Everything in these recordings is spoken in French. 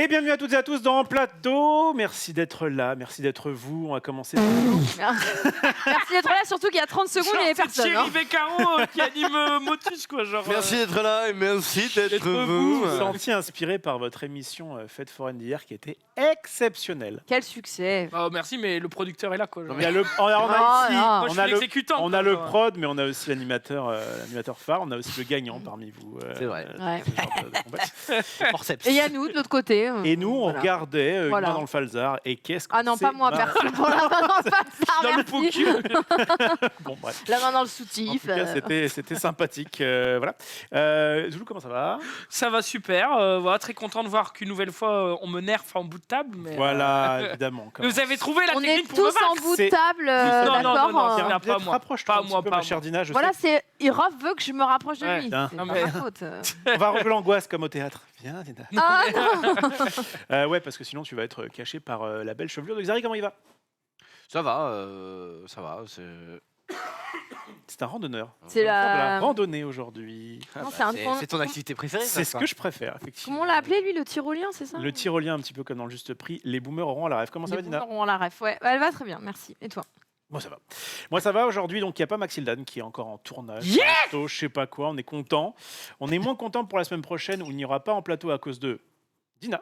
Et bienvenue à toutes et à tous dans Plateau. Merci d'être là, merci d'être vous. On va commencer par nous. Merci d'être là, surtout qu'il y a 30 secondes, il n'y avait C'est personne. Thierry Beccaro qui anime Motus, quoi. Genre, Merci d'être là et merci d'être vous. Vous vous sentiez inspiré par votre émission Fête foraine d'hier qui était exceptionnelle. Quel succès. Oh, merci, mais le producteur est là, quoi. Genre. Il y a le, on a ici, non. Moi, je on suis a le, l'exécutant. on quoi, a le genre. prod, mais on a aussi l'animateur phare. On a aussi le gagnant parmi vous. C'est vrai. Ouais. Ce genre de compète. Forceps. Et il y a nous de l'autre côté. Et nous, on Voilà. regardait une Voilà. main dans le falzar. Et qu'est-ce que Ah non, c'est pas moi, marrant. personne. Pour la main dans le falzar, Dans le merci. Pocu. Bon, bref. La main dans le En soutif. tout cas, c'était sympathique. Voilà. Zoulou, comment ça va? Ça va super. Voilà, très content de voir qu'une nouvelle fois, on me nerf en bout de table. Mais, Voilà, évidemment. Vous avez trouvé la On est technique pour me tous en battre. bout de C'est- table, Non, non, d'accord. non, non, pas moi. Rapproche-toi Pas un petit moi, peu, pas ma moi. chère Dina. Je Voilà, sais c'est Irov veut que je me rapproche de Ouais. lui. Hein. C'est Non, pas mais- ma faute. on va relever l'angoisse comme au théâtre. Viens, Dina. Ah non. Ouais, parce que sinon, tu vas être caché par la belle chevelure de Xari. Comment il va? Ça va, ça va. C'est un randonneur. C'est On va faire de la la. randonnée aujourd'hui. Non, c'est un con- C'est ton activité préférée. C'est ce que je préfère, effectivement. Comment on l'a appelé lui, le tyrolien, c'est ça? Le tyrolien, un petit peu comme dans le juste prix. Les boomers auront à la rêve. Comment ça va, Les Dina? boomers auront la ref. Ouais, elle va très bien, merci. Et toi? Moi, ça va. Moi, ça va. Aujourd'hui, donc, il n'y a pas Maxildan qui est encore en tournage. Yeah Plateau, je sais pas quoi. On est content. On est moins content pour la semaine prochaine où il n'y aura pas en plateau à cause de Dina,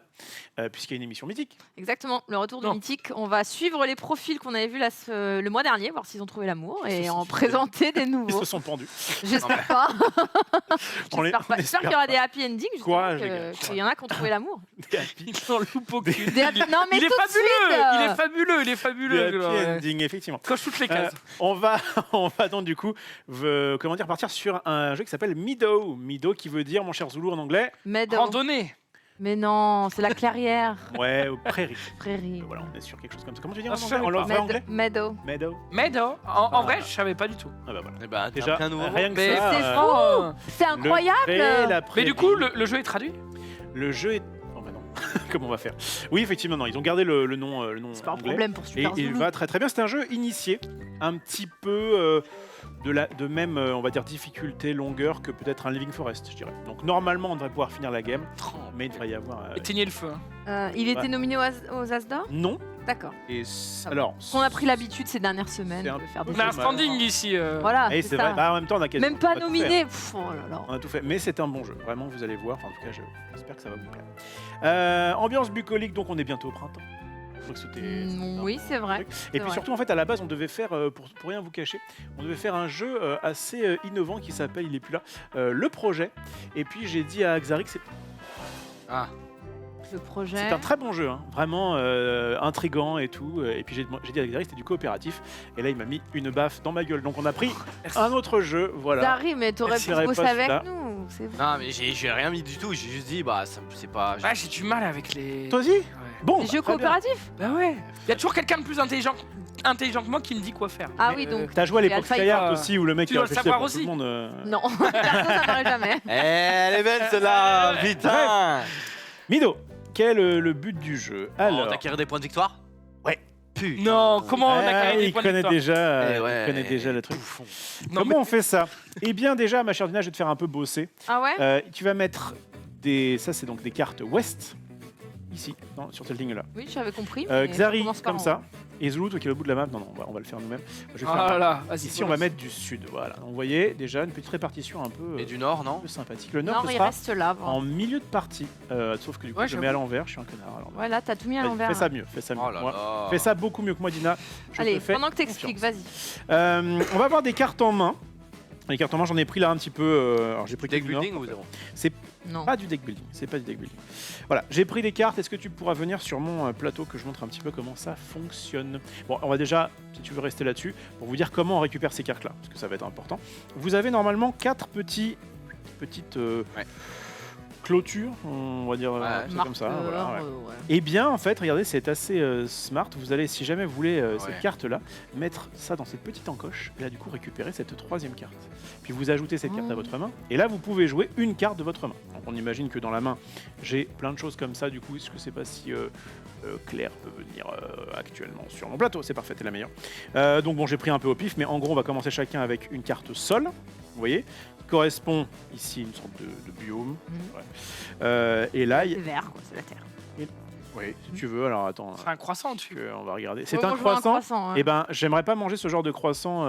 puisqu'il y a une émission mythique. Exactement, le retour de Non. Mythique. On va suivre les profils qu'on avait vus le mois dernier, voir s'ils ont trouvé l'amour Ils et se en sont présenter des Ils nouveaux. se sont pendus. J'espère pas. On les- J'espère pas. on J'espère qu'il y espère aura pas. des happy endings. Quoi, justement, les gars, qu'il y en a qui ont trouvé l'amour. Des happy, Dans le loup au cul. Des happy- Non, mais Il est tout de fabuleux. suite, Il est fabuleux. Il est des fabuleux. happy genre, ouais. ending, effectivement. Coche toutes les cases. On va donc du coup comment dire, partir sur un jeu qui s'appelle Meadow. Meadow qui veut dire, mon cher Zoulou en anglais, Meadow. Randonnée. Mais non, c'est la clairière. ouais, prairie. Prairie. Voilà, on est sur quelque chose comme ça. Comment tu dis Ah, en je anglais? savais En pas. vrai anglais? Meadow. Meadow. Meadow. En vrai, je savais pas du tout. Ah bah voilà. Eh ben, Déjà, un nouveau. rien que Mais ça. c'est franchement, C'est incroyable. la Mais prairie. du coup, le jeu est traduit. Le jeu est. Oh bah non. Comment on va faire? Oui, effectivement, non. Ils ont gardé le nom. C'est pas un anglais. problème pour Et Super il Zoulou. va très très bien. C'est un jeu initié, un petit peu de même, on va dire, difficulté, longueur que peut-être un Living Forest, je dirais. Donc normalement, on devrait pouvoir finir la game, mais il devrait y avoir. Éteignez le feu. hein. Il était Ouais. nominé aux As d'Or. Non. D'accord. Et va. alors. On a pris l'habitude ces dernières semaines C'est un de faire des On a un dommage. standing ici. Voilà. Et c'est c'est ça. vrai. Bah, en même temps, on a quasiment Même pas tout fait. nominé. Pff, oh là là. On a tout fait, mais c'est un bon jeu. Vraiment, vous allez voir. Enfin, en tout cas, j'espère que ça va vous plaire. Ambiance bucolique, donc on est bientôt au printemps. Donc, c'était un Oui, bon c'est vrai. truc. Et C'est puis vrai. surtout, en fait, à la base, on devait faire, pour rien vous cacher, on devait faire un jeu assez innovant qui s'appelle, il est plus là, Le Projet. Et puis j'ai dit à Xari que Le projet. c'est un très bon jeu, hein. Vraiment intriguant et tout. Et puis j'ai dit à Xari que c'était du coopératif. Et là, il m'a mis une baffe dans ma gueule. Donc on a pris un autre jeu, voilà. Dari, mais t'aurais pu Tirez bosser pas avec celui-là. nous. C'est vrai. Non, mais j'ai rien mis du tout. J'ai juste dit, bah, c'est pas. Ouais, j'ai du mal avec les. Toi aussi Ouais. Bon, Des bah, jeux très bien. coopératifs. Bah ouais. Il y a toujours quelqu'un de plus intelligent que moi qui me dit quoi faire. Ah Mais, oui, donc. T'as joué à Et l'époque Alpha Skyheart Alpha, aussi, où le mec tu dois le réfléchissait savoir pour tout aussi. le monde. Non, perso, ça n'aurait jamais. Elle est belle celle-là, putain. Mido, quel est le but du jeu? Alors, D'acquérir des points de victoire. Ouais. Putain. Non, comment on a ah, gagné des il points de connaît victoire déjà, Eh ouais. il connaît déjà le truc. Bouffon. Non, Comment on fait ça? Eh bien, déjà, ma chère Dina, je vais te faire un peu bosser. Ah ouais. Tu vas mettre ça c'est donc des cartes ouest, ici, sur cette ligne-là. Oui, j'avais compris. mais Xari, commence par comme en ça. haut. Et Zoulou, toi qui es au bout de la map, non, on va le faire nous-mêmes. Je vais Oh faire là là, vas-y. ici, on va mettre du sud, voilà. Donc, vous voyez, déjà, une petite répartition un peu, Et du nord, un non peu sympathique. Le nord, Non, ce il sera reste là. bon. en milieu de partie, sauf que du coup, Ouais, je le mets à j'avoue. l'envers, je suis un connard. Alors, Ouais, là, t'as tout mis à vas-y, l'envers. fais ça mieux, fais ça mieux. Oh là Moi, là. fais ça beaucoup mieux que moi, Dina. Je Allez, te fais pendant que t'expliques, confiance. vas-y. On va avoir des cartes en main. Les cartes en main, j'en ai pris là un petit peu. Alors j'ai pris Deck que du nord. building ou zéro Non. Pas du deck building, c'est pas du deck building. Voilà, j'ai pris des cartes. Est-ce que tu pourras venir sur mon plateau que je montre un petit peu comment ça fonctionne? Bon, on va déjà, si tu veux rester là-dessus, pour vous dire comment on récupère ces cartes-là, parce que ça va être important. Vous avez normalement 4 petites clôtures, on va dire ça comme ça. Voilà, ouais. ouais. Et bien, en fait, regardez, c'est assez smart. Vous allez, si jamais vous voulez cette Ouais. carte-là, mettre ça dans cette petite encoche, et là, du coup, récupérer cette troisième carte. Puis vous ajoutez cette carte à votre main, et là, vous pouvez jouer une carte de votre main. Donc, on imagine que dans la main, j'ai plein de choses comme ça. Du coup, est-ce que c'est pas si Claire peut venir actuellement sur mon plateau? C'est parfait, t'es la meilleure. Donc, bon, j'ai pris un peu au pif, mais en gros, on va commencer chacun avec une carte sol. Vous voyez, correspond ici une sorte de biome. Mhm. Ouais. Et là, C'est vert, quoi, c'est la terre. oui, si tu veux, alors attends, C'est un croissant dessus. on va regarder. C'est Ouais, un moi, je veux croissant. hein. Eh ben, j'aimerais pas manger ce genre de croissant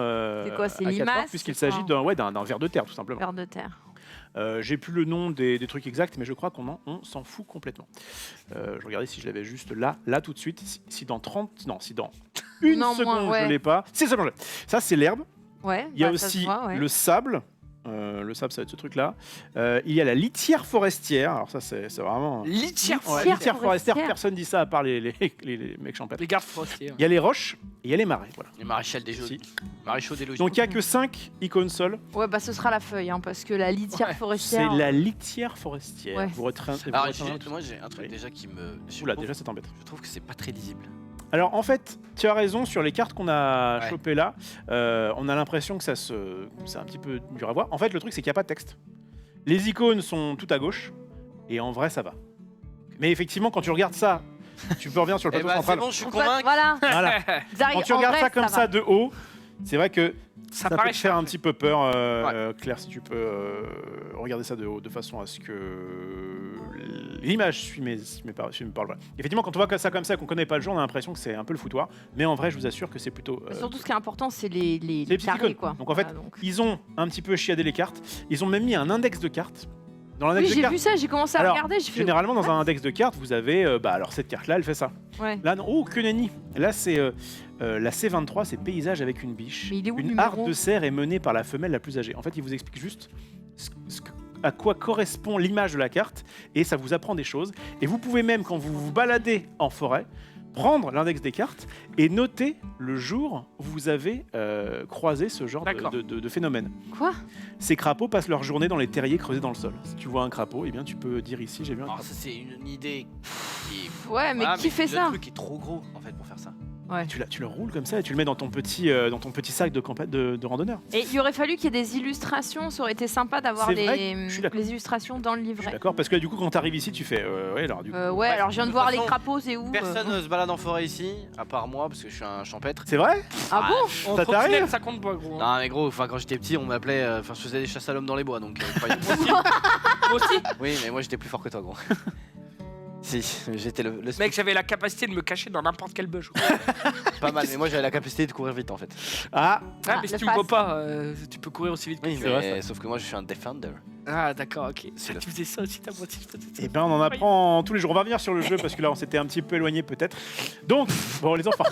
C'est quoi, c'est à 4 limace, heures, puisqu'il c'est quoi s'agit d'un ver de terre, tout simplement. Vert de terre. J'ai plus le nom des trucs exacts, mais je crois on s'en fout complètement. Je regardais si je l'avais juste là tout de suite. Si dans 30... Non, si dans une Non, moins, seconde ouais. je l'ai pas. C'est ça, ça c'est l'herbe. Ouais. Il y a bah, ça se aussi voit, ouais. le sable. Le sable, ça va être ce truc-là. Il y a la litière forestière. Alors ça, c'est vraiment... Litière Ouais, forestière. litière forestière, forestière. personne dit ça à part les mecs champêtres. Les gardes forestiers. Il y a les roches et il y a les marais. Voilà. Les maréchals des jeux. Ici. Maréchaux des logis. Donc il n'y a que 5 icônes sol. Ouais, bah ce sera la feuille, hein, parce que la litière Ouais, C'est forestière. la litière forestière. Ouais. Vous retrainez. Alors, moi j'ai un truc Oui. déjà qui me. Je Oula, trouve- déjà ça t'embête. Je trouve que c'est pas très lisible. Alors en fait, tu as raison sur les cartes qu'on a Ouais. chopées là. On a l'impression que c'est un petit peu dur à voir. En fait, le truc c'est qu'il n'y a pas de texte. Les icônes sont tout à gauche et en vrai ça va. Mais effectivement, quand tu regardes ça, tu peux revenir sur le Eh plateau bah, c'est central. bon, je suis En fait, convaincu. voilà. Voilà. Zari, Quand tu en regardes vrai, ça comme va. ça de haut, c'est vrai que Ça ça peut paraît te faire cher. un petit peu peur. Claire, si tu peux regarder ça de haut de façon à ce que l'image suit mes paroles. Voilà. Effectivement, quand on voit ça comme ça, qu'on connaît pas le jeu, on a l'impression que c'est un peu le foutoir. Mais en vrai, je vous assure que c'est plutôt. Surtout, ce qui est important, c'est les petites carrés, icônes. quoi. Donc en fait, Voilà, donc. ils ont un petit peu chiadé les cartes. Ils ont même mis un index de cartes. Dans l'index Oui, de j'ai cartes, vu ça, j'ai commencé à Alors, regarder. J'ai fait. généralement, dans un index de cartes, vous avez. Alors cette carte-là, elle fait ça. Ouais. Là, non. Oh, que nenni. Là, c'est. La C23, c'est paysage avec une biche. Mais il est où, le Une numéro harpe de cerf est menée par la femelle la plus âgée. En fait, il vous explique juste à quoi correspond l'image de la carte et ça vous apprend des choses. Et vous pouvez même, quand vous vous baladez en forêt, prendre l'index des cartes et noter le jour où vous avez croisé ce genre D'accord. de phénomène. Quoi? Ces crapauds passent leur journée dans les terriers creusés dans le sol. Si tu vois un crapaud, eh bien tu peux dire ici j'ai vu un Alors, crapaud. ça, c'est une idée qui est. Ouais, mais Ah, qui fait ça? Le truc est trop gros en fait pour faire ça. Ouais. Tu le roules comme ça et tu le mets dans ton petit sac de randonneur. Et il aurait fallu qu'il y ait des illustrations. Ça aurait été sympa d'avoir C'est vrai, je suis d'accord. les illustrations dans le Je suis livret. d'accord parce que du coup quand tu arrives ici tu fais ouais alors du coup Ouais, alors je viens de de voir toute les façon, crapauds, c'est où? Personne ne se balade en forêt ici, à part moi parce que je suis un champêtre. c'est vrai. Ah bon? En Ça trottinette, t'arrive ça compte pas, gros. Non mais gros, enfin quand j'étais petit, on m'appelait, enfin je faisais des chasses à l'homme dans les bois, donc croyez- Moi aussi. oui, mais moi j'étais plus fort que toi, gros. Si, j'étais le Mec, j'avais la capacité de me cacher dans n'importe quel bush. pas mal, mais moi j'avais la capacité de courir vite en fait. Ah Ah, Ah, mais si le tu me vois face. pas, tu peux courir aussi vite que Oui, tu c'est veux. vrai, mais sauf que moi je suis un defender. Ah, d'accord, ok. C'est le- Tu faisais ça aussi, t'as moi aussi, je faisais ça. et ben on en apprend tous les jours. On va revenir sur le jeu parce que là on s'était un petit peu éloigné peut-être. Donc bon les enfants,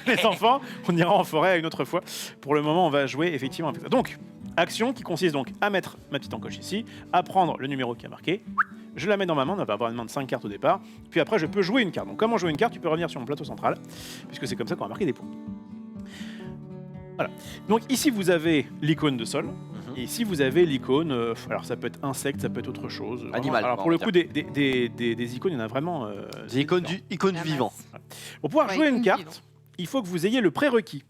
les enfants, on ira en forêt une autre fois. Pour le moment on va jouer effectivement avec ça. Donc action qui consiste donc à mettre ma petite encoche ici, à prendre le numéro qui a marqué. Je la mets dans ma main, on va avoir une main de 5 cartes au départ. Puis après, je peux jouer une carte. Donc, comment jouer une carte? Tu peux revenir sur mon plateau central, puisque c'est comme ça qu'on va marquer des points. Voilà. Donc, ici, vous avez l'icône de sol. Et ici, vous avez l'icône. Alors, ça peut être insecte, ça peut être autre chose. Vraiment. Animal, Alors, on pour le va coup, des icônes, il y en a vraiment. Des icônes différentes. du vivant. Pour pouvoir Ouais, jouer une icône carte, vivant. il faut que vous ayez le prérequis.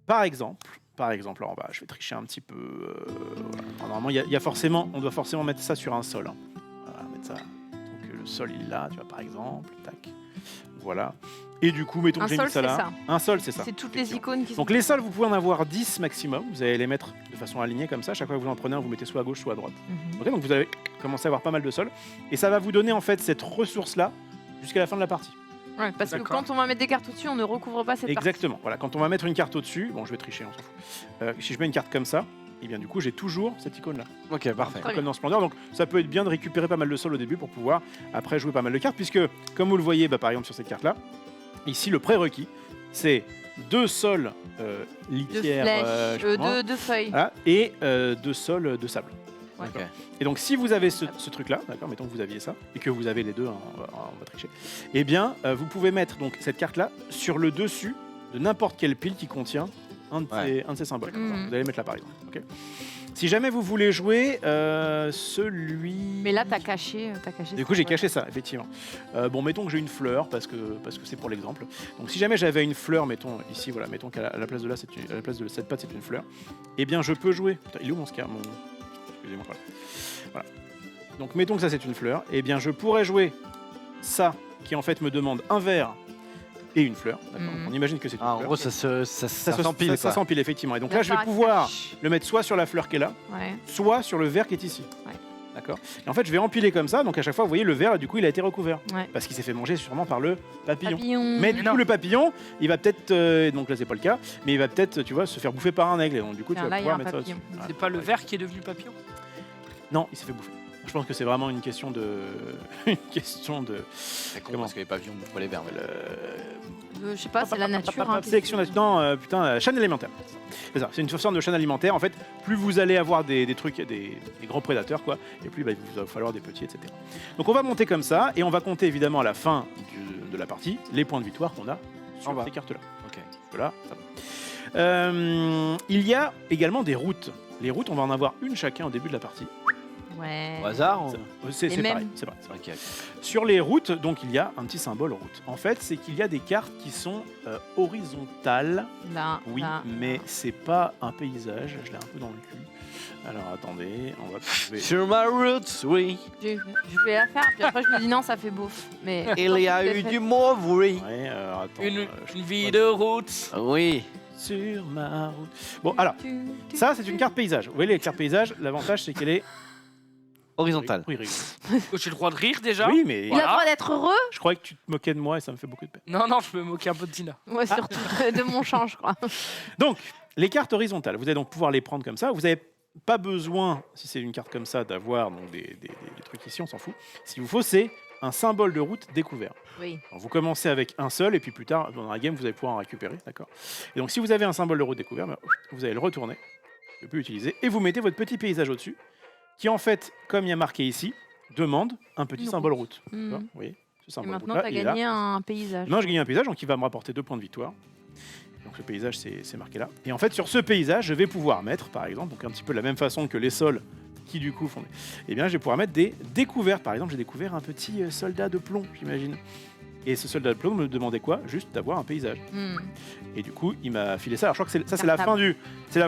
Par exemple, alors, je vais tricher un petit peu. Voilà. Alors, normalement, il y a forcément, on doit forcément mettre ça sur un sol. Hein. Voilà, mettre ça. Donc le sol il est là, tu vois par exemple, tac. Voilà. Et du coup, mettons Un que j'ai sol, mis ça c'est là. ça. Un sol, c'est ça. C'est toutes les effectivement. icônes qui sont. Donc les sols, vous pouvez en avoir 10 maximum. Vous allez les mettre de façon alignée comme ça. Chaque fois que vous en prenez un, vous mettez soit à gauche, soit à droite. Mhm. Ok, donc vous allez commencer à avoir pas mal de sols. Et ça va vous donner en fait cette ressource-là jusqu'à la fin de la partie. Ouais, parce que D'accord. quand on va mettre des cartes au-dessus, on ne recouvre pas cette Exactement. Voilà, quand on va mettre une carte au-dessus, bon, je vais tricher, on s'en fout. Si je mets une carte comme ça, et bien du coup, j'ai toujours cette icône-là. Ok, parfait. Très Comme dans Splendor. Donc ça peut être bien de récupérer pas mal de sol au début pour pouvoir après jouer pas mal de cartes, puisque comme vous le voyez, par exemple sur cette carte-là, ici le prérequis, c'est 2 sols partie. De litière, flèches, je sais pas, de feuilles. voilà, et 2 sols de sable. Ouais. Ok. Et donc si vous avez ce truc-là, d'accord, mettons que vous aviez ça, et que vous avez les deux, hein, on va tricher, eh bien vous pouvez mettre donc cette carte-là sur le dessus de n'importe quelle pile qui contient un de ces symboles. Mhm. Vous allez mettre là par exemple. ok. Si jamais vous voulez jouer celui... Mais là, t'as caché. Du coup, j'ai caché ça, effectivement. Bon, mettons que j'ai une fleur, parce que c'est pour l'exemple. Donc, si jamais j'avais une fleur, mettons ici, voilà, mettons qu'à la place de là, à la place de cette patte, c'est une fleur. Eh bien, je peux jouer. Putain, il est où mon scar Excusez-moi. Voilà. Donc, mettons que ça, c'est une fleur. Eh bien, je pourrais jouer ça, qui en fait me demande un vert et une fleur. D'accord. Mhm. On imagine que c'est une Ah, en fleur. gros, ça s'empile. Ça s'empile effectivement. Et donc là, La je vais fleur, elle pouvoir s'affiche. le mettre soit sur la fleur qui est là, Ouais. soit sur le verre qui est ici. Ouais. D'accord. Et en fait, je vais empiler comme ça. Donc à chaque fois, vous voyez, le verre, du coup, il a été recouvert Ouais. parce qu'il s'est fait manger sûrement par le papillon. Papillon. Mais du non. coup, le papillon, il va peut-être, donc là c'est pas le cas, mais il va peut-être, tu vois, se faire bouffer par un aigle. Et donc du coup, tu Tiens, vas là, il y a pouvoir un mettre ça papillon. au-dessus. C'est pas le verre qui est devenu papillon. Non, il s'est fait bouffer. Je pense que c'est vraiment une question de, une question de C'est con Comment parce que les pavillons bouffent pas les verres. Je sais pas, c'est la nature. Hein, sélection non, putain, chaîne alimentaire. C'est ça, c'est une sorte de chaîne alimentaire. En fait, plus vous allez avoir des trucs, des gros prédateurs, quoi, et plus il va vous falloir des petits, etc. Donc on va monter comme ça, et on va compter évidemment à la fin de la partie les points de victoire qu'on a sur En bas. ces cartes-là. Ok. Voilà, ça va. Il y a également des routes. Les routes, on va en avoir une chacun au début de la partie. Ouais. Au hasard C'est mêmes. pareil, c'est pareil. Ok. Sur les routes, donc il y a un petit symbole route. En fait, c'est qu'il y a des cartes qui sont horizontales. Là, Oui, là, mais là. c'est pas un paysage. Je l'ai un peu dans le cul. Alors attendez, on va trouver. Sur ma route, oui, Je vais la faire, puis après je me dis non, ça fait beauf. Mais il y a eu du mauve, oui. Ouais, attends. Une vie de route. Oui. Sur ma route. Bon, alors, ça c'est une carte paysage. Vous voyez les cartes paysage, l'avantage c'est qu'elle est Horizontale. Oui, oui. J'ai le droit de rire déjà. Oui, mais Il a le droit d'être heureux. je croyais que tu te moquais de moi et ça me fait beaucoup de peine. Non, non, je me moquais un peu de Tina. Ouais, surtout de mon champ, je crois. Donc, les cartes horizontales, vous allez donc pouvoir les prendre comme ça. Vous n'avez pas besoin, si c'est une carte comme ça, d'avoir donc des trucs ici, on s'en fout. Ce qu'il vous faut, c'est un symbole de route découvert. Oui. Alors, vous commencez avec un seul, et puis plus tard, dans la game, vous allez pouvoir en récupérer. D'accord. Et donc, si vous avez un symbole de route découvert, ben, vous allez le retourner, ne plus l'utiliser, et vous mettez votre petit paysage au-dessus, qui en fait, comme il y a marqué ici, demande un petit Une symbole route. Mhm. Tu vois, vous voyez, ce Et symbole maintenant, route-là, tu as il est là. gagné un paysage. Non, j'ai gagné un paysage, donc il va me rapporter 2 points de victoire. Donc le paysage, c'est marqué là. Et en fait, sur ce paysage, je vais pouvoir mettre, par exemple, donc un petit peu de la même façon que les sols qui du coup font... Eh bien, je vais pouvoir mettre des découvertes. Par exemple, j'ai découvert un petit soldat de plomb, j'imagine. Et ce soldat de plomb me demandait quoi? Juste d'avoir un paysage. Hmm. Et du coup, il m'a filé ça. Alors, je crois que c'est la fin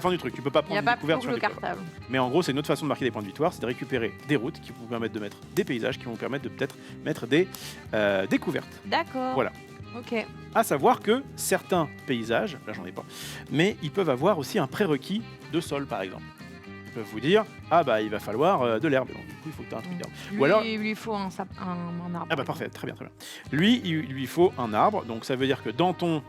du truc. Tu peux pas Il n'y prendre a une pas découverte plus sur le une découverte. cartable. Mais en gros, c'est une autre façon de marquer des points de victoire, c'est de récupérer des routes qui vont vous permettre de mettre des paysages, qui vont vous permettre de peut-être mettre des découvertes. D'accord. Voilà. Ok. À savoir que certains paysages, là j'en ai pas, mais ils peuvent avoir aussi un prérequis de sol par exemple. Ils peuvent vous dire, ah bah il va falloir de l'herbe, donc du coup il faut que tu aies un truc d'herbe. Lui, Ou alors- il lui faut un arbre. Ah bah parfait, très bien, très bien. Lui, il lui faut un arbre, donc ça veut dire que dans ton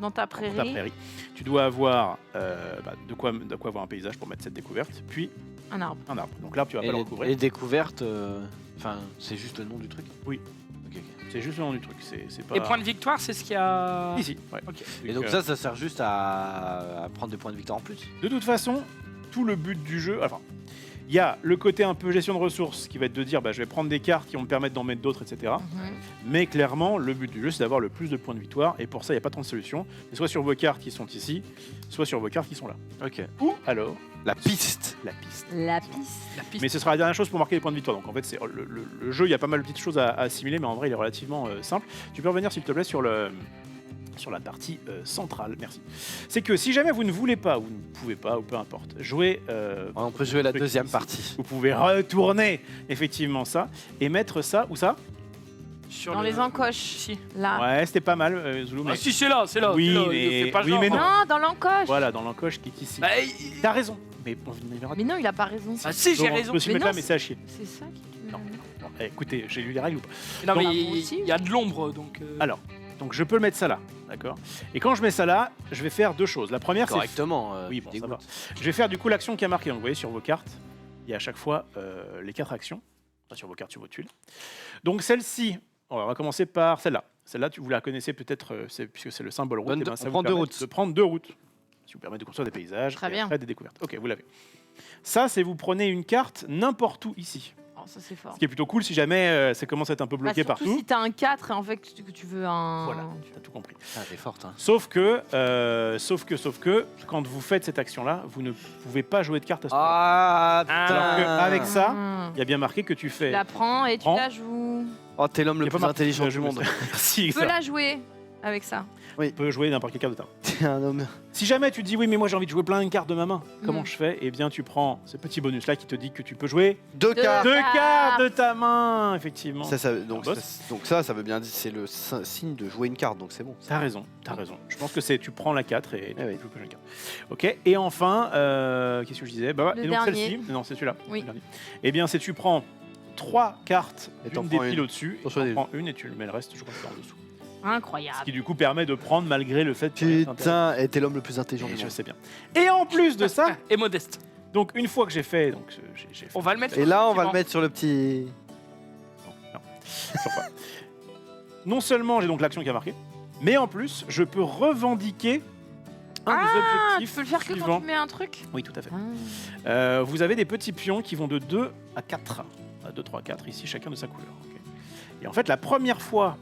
Dans ta prairie, tu dois avoir de quoi avoir un paysage pour mettre cette découverte, puis un arbre. un arbre. Donc l'arbre tu vas pas le recouvrir, les découvertes, enfin, c'est juste le nom du truc. Oui. Ok, ok. c'est juste le nom du truc, c'est pas... Les points de victoire, c'est ce qu'il y a. Ici, ouais. Ok. Et donc ça sert juste à prendre des points de victoire en plus. De toute façon, tout le but du jeu, enfin, il y a le côté un peu gestion de ressources qui va être de dire bah, je vais prendre des cartes qui vont me permettre d'en mettre d'autres, etc. Mhm. Mais clairement, le but du jeu, c'est d'avoir le plus de points de victoire. Et pour ça, il n'y a pas tant de solutions. C'est soit sur vos cartes qui sont ici, soit sur vos cartes qui sont là. Ok. Ou alors, La piste. la piste. La piste. La piste. Mais ce sera la dernière chose pour marquer les points de victoire. Donc en fait, c'est le jeu, il y a pas mal de petites choses à assimiler, mais en vrai, il est relativement simple. Tu peux revenir, s'il te plaît, sur la partie centrale. Merci. C'est que si jamais vous ne voulez pas, ou ne pouvez pas, ou peu importe, jouer... On peut jouer la truc deuxième ici. partie. Vous pouvez retourner effectivement ça et mettre ça, où ça? Sur Dans le- les encoches. Si. Là. Ouais, c'était pas mal, Zoulou. Ah Mais... si, c'est là, c'est là. Oui, c'est là, mais- il fait pas oui, genre, mais non. hein. Non, dans l'encoche. Voilà, dans l'encoche qui est ici. Bah, T'as raison. Mais on y verra. Mais non, il a pas raison. Ah si, j'ai Donc, raison. Je me suis Mais mettre là, non, mais c'est à chier. C'est ça qui te Non. Bon, écoutez, j'ai lu les règles ou pas? Non, mais Bah, il moi aussi. y a de l'ombre, donc. Alors, donc je peux le mettre ça là, d'accord? Et quand je mets ça là, je vais faire deux choses. La première, c'est Correctement. oui, tu bon, ça dégoûtes. va. Je vais faire du coup l'action qui a marqué. Donc vous voyez sur vos cartes, il y a à chaque fois les 4 actions. Enfin, sur vos cartes, sur vos tuiles. Donc celle-ci, on va commencer par celle-là. Celle-là, vous la connaissez peut-être, puisque c'est le symbole route. Donne eh deux- ben, ça on vous prend deux permet routes. de prendre 2 routes. Ça vous permet de construire des paysages Très et bien. après des découvertes. Ok, vous l'avez. Ça, c'est vous prenez une carte n'importe où ici. Oh, ça c'est fort. Ce qui est plutôt cool si jamais ça commence à être un peu Bah, bloqué surtout partout. si t'as un 4 et en fait que tu veux un. Voilà, t'as tout compris. Ah, t'es forte. Hein. Sauf que, quand vous faites cette action-là, vous ne pouvez pas jouer de carte à ce moment. Ah, Ah. Alors putain. qu'avec ça, Ah. il y a bien marqué que tu fais. Tu la prends et tu Prends. la joues. Oh, t'es l'homme Il y le a pas plus marqué intelligent que du je monde. Merci. Tu peux ça. la jouer. avec ça. Tu peux jouer n'importe quelle carte de ta main. T'es un homme. Si jamais tu te dis oui mais moi j'ai envie de jouer plein de cartes de ma main, comment Mhm. je fais? Eh bien tu prends ce petit bonus là qui te dit que tu peux jouer Deux cartes. deux cartes. cartes de ta main, effectivement. Donc, boss. ça veut bien dire c'est le signe de jouer une carte, donc c'est bon. T'as raison, t'as raison. Je pense que c'est tu prends la 4 et tu oui. joues une carte. Ok, et enfin, qu'est-ce que je disais? Bah, Le et donc dernier. celle-ci, non c'est celui-là. Oui. le dernier. Eh bien c'est tu prends 3 cartes Et t'en d'une des prends piles une. au-dessus, T'en tu choisis prends une et tu le mets le reste, je crois que c'est en dessous. Ce Incroyable. qui du coup permet de prendre malgré le fait que Putain, et t'es l'homme le plus intelligent du je monde. sais bien. Et en plus de ça, Et modeste. donc une fois que j'ai fait, donc j'ai fait On va le mettre. Et là, on va le effectivement. mettre sur le petit. Toujours pas. Non seulement j'ai donc l'action qui a marqué, mais en plus je peux revendiquer un des Tu objectifs peux le faire que suivants. quand tu mets un truc. Oui, tout à fait. Ah. Vous avez des petits pions qui vont de 2 à 4. 2, 3, 4, ici, chacun de sa couleur. Ok. Et en fait, la première fois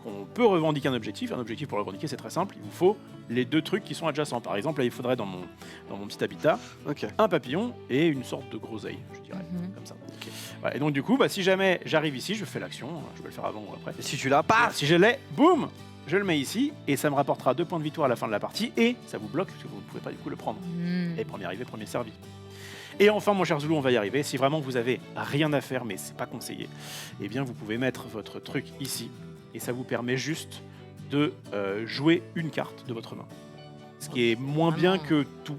qu'on peut revendiquer un objectif pour le revendiquer, c'est très simple. Il vous faut les 2 trucs qui sont adjacents. Par exemple, là, il faudrait dans mon petit habitat Ok. un papillon et une sorte de groseille, je dirais. Mhm. Comme ça. Ok. Voilà, et donc, du coup, si jamais j'arrive ici, je fais l'action. Je peux le faire avant ou après. Et si tu l'as Voilà, pas, si je l'ai, boum, je le mets ici et ça me rapportera 2 points de victoire à la fin de la partie et ça vous bloque parce que vous ne pouvez pas du coup le prendre. Hmm. Et premier arrivé, premier servi. Et enfin, mon cher Zoulou, on va y arriver. Si vraiment vous avez rien à faire, mais c'est pas conseillé, eh bien vous pouvez mettre votre truc ici et ça vous permet juste de jouer une carte de votre main. Ce qui est moins Ah bien non. que tout.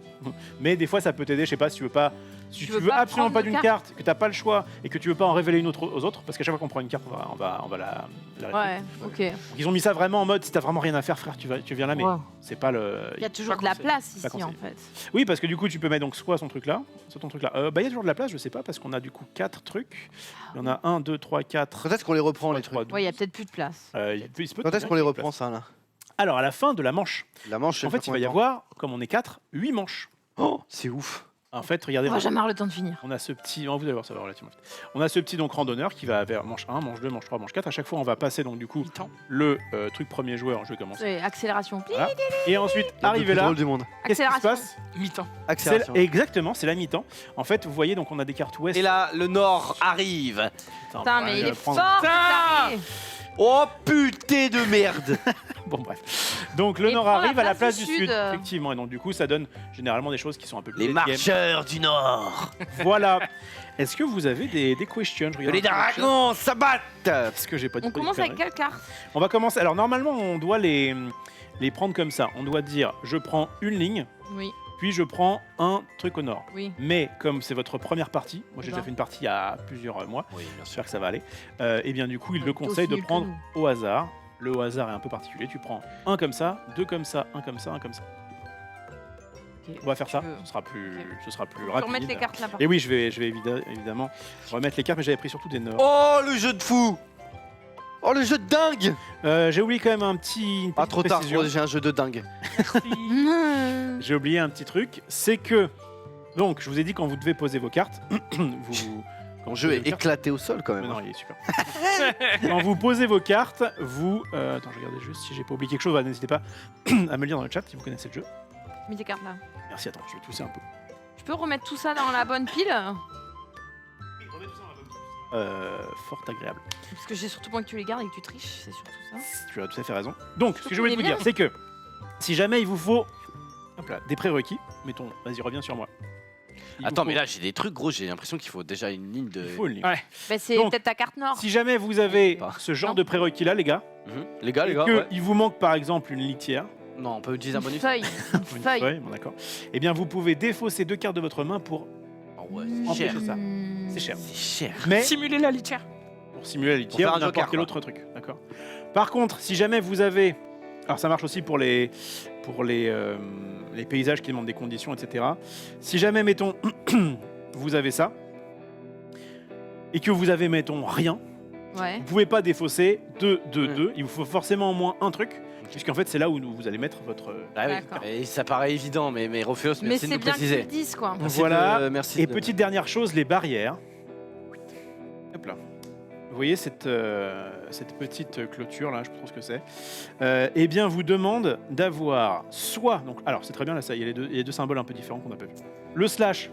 Mais des fois, ça peut t'aider. Je sais pas si tu veux pas. Si Tu tu veux veux pas absolument prendre pas de d'une carte, que t'as pas le choix et que tu veux pas en révéler une autre aux autres, parce qu'à chaque fois qu'on prend une carte, on va la Ouais, ok. Donc, ils ont mis ça vraiment en mode si t'as vraiment rien à faire, frère, tu viens là, mais Wow. c'est pas le. Il y a toujours pas de la conseillé. place Pas ici en conseillé. fait. Oui, parce que du coup, tu peux mettre donc soit son truc là, soit ton truc là. Il y a toujours de la place, je sais pas, parce qu'on a du coup 4 trucs. Il y en a 1, 2, 3, 4. quand est-ce qu'on les reprend les trucs? Ouais, il y a peut-être plus de place. Il se peut Quand est-ce bien qu'on les qu'il y ait reprend place. ça là? Alors, à la fin de la manche, La manche, en fait, il va y avoir, comme on est 4, 8 manches. Oh, c'est ouf. En fait, regardez, On va jamais avoir le temps de finir. on a ce petit. Oh, vous allez voir, ça va relativement vite. On a ce petit donc randonneur qui va vers manche 1, manche 2, manche 3, manche 4. À chaque fois, on va passer donc du coup Mi-temps. le truc premier joueur. Je vais commencer. C'est accélération. Voilà. Et ensuite, Le arrivé plus là, drôle du monde. qu'est-ce qui se Accélération. passe? Mi-temps. Accélération. Exactement, c'est la mi-temps. En fait, vous voyez, donc on a des cartes ouest. Et là, le nord arrive. Putain, mais il est fort. Putain. Putain. Oh putain de merde. Bon, bref. Donc le Et nord prends la arrive à la place place du du sud, sud. effectivement. Et donc du coup, ça donne généralement des choses qui sont un peu plus Les late game. marcheurs du nord. Voilà. Est-ce que vous avez des questions? Je regarde Les un peu le chat. dragons s'abattent. Est-ce que j'ai pas dit On trop de commence avec conneries quelle carte? On va commencer. Alors normalement, on doit les prendre comme ça. On doit dire je prends une ligne, Oui, puis je prends un truc au nord. oui. Mais comme c'est votre première partie, moi j'ai déjà D'accord. fait une partie il y a plusieurs mois, Oui, bien sûr. j'espère que ça va aller, et bien du coup il Ouais, le t'es conseille aussi de nul que prendre nous. au hasard. Le hasard est un peu particulier, tu prends un comme ça, deux comme ça, un comme ça, un comme ça. Ok. On va faire ça, veux. ce sera plus, Ok. ce sera plus Tu peux rapide. remettre les cartes là par Et oui, je vais évidemment remettre les cartes, mais j'avais pris surtout des nord. Oh le jeu de fou. Oh le jeu de dingue. J'ai oublié quand même une petite Ah trop tard, précision. j'ai un jeu de dingue. contre. J'ai oublié un petit truc, c'est que donc je vous ai dit quand vous devez poser vos cartes, vous quand Mon vous jeu posez est vos cartes- éclaté au sol quand Mais même. non, il est super. Quand vous posez vos cartes, vous attends, je regardais juste si j'ai pas oublié quelque chose. Bah, n'hésitez pas à me le dire dans le chat si vous connaissez le jeu. Mets tes cartes là. Merci. Attends, je vais tousser un peu. Tu peux remettre tout ça dans la bonne pile? Fort agréable. Parce que j'ai surtout pas que tu les gardes et que tu triches, c'est surtout ça. Tu as tout à fait raison. Donc, ce que je Surtout voulais les vous miens. dire, c'est que si jamais il vous faut hop là, des prérequis, mettons, vas-y, reviens sur moi. Il vous Attends, faut- mais là j'ai des trucs gros, j'ai l'impression qu'il faut déjà une ligne de. il faut une ligne. Ouais. Bah, c'est Donc, peut-être ta carte nord. Si jamais vous avez Pas. ce genre Non. de prérequis là, les gars, Les gars, et les gars. que Ouais. il vous manque par exemple une litière, Non, on peut utiliser un Une bonus. feuille. Une une feuille. feuille, bon, d'accord. Eh bien, vous pouvez défausser 2 cartes de votre main pour Oh ouais, En c'est cher. plus, ça. Hmm. C'est cher. C'est cher. Mais Simuler la litière. pour simuler la faire litière un ou n'importe joker, quel quoi. autre truc, d'accord. Par contre, si jamais vous avez, alors ça marche aussi pour les paysages qui demandent des conditions, etc. Si jamais mettons vous avez ça et que vous avez mettons rien, Ouais. vous pouvez pas défausser 2, 2, Mm. 2. Il vous faut forcément au moins un truc, puisqu'en fait c'est là où vous allez mettre votre. Ah oui. D'accord. Et ça paraît évident, mais Rofeos, Mais merci de c'est nous bien que tu préciser. le dises quoi. Merci Voilà. merci Et de- petite dernière chose, les barrières. Hop là. Vous voyez cette petite clôture là, je pense que c'est. Eh bien, vous demande d'avoir soit donc, alors c'est très bien là, ça, il y a les deux symboles un peu différents qu'on n'a pas vu. Le slash,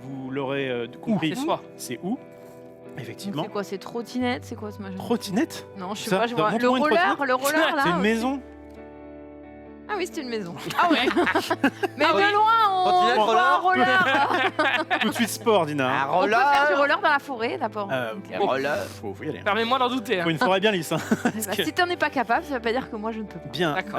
vous l'aurez compris, C'est soi. c'est où? Donc, Effectivement. c'est quoi? C'est trottinette? C'est quoi ce machin? Trottinette? Non, je sais Ça, pas, je vois. Le montre-moi une roller là. C'est une aussi. maison. Ah oui, c'était une maison. Ah ouais. Mais Ah oui. de loin, Quand il y a on le voit un roller. Tout de suite sport, Dina. On peut faire du roller dans la forêt d'abord. Bon, roller. faut y aller. Permets-moi d'en douter. Faut une forêt bien lisse. Hein. Bah, si t'en es pas capable, ça veut pas dire que moi je ne peux pas. Bien. D'accord.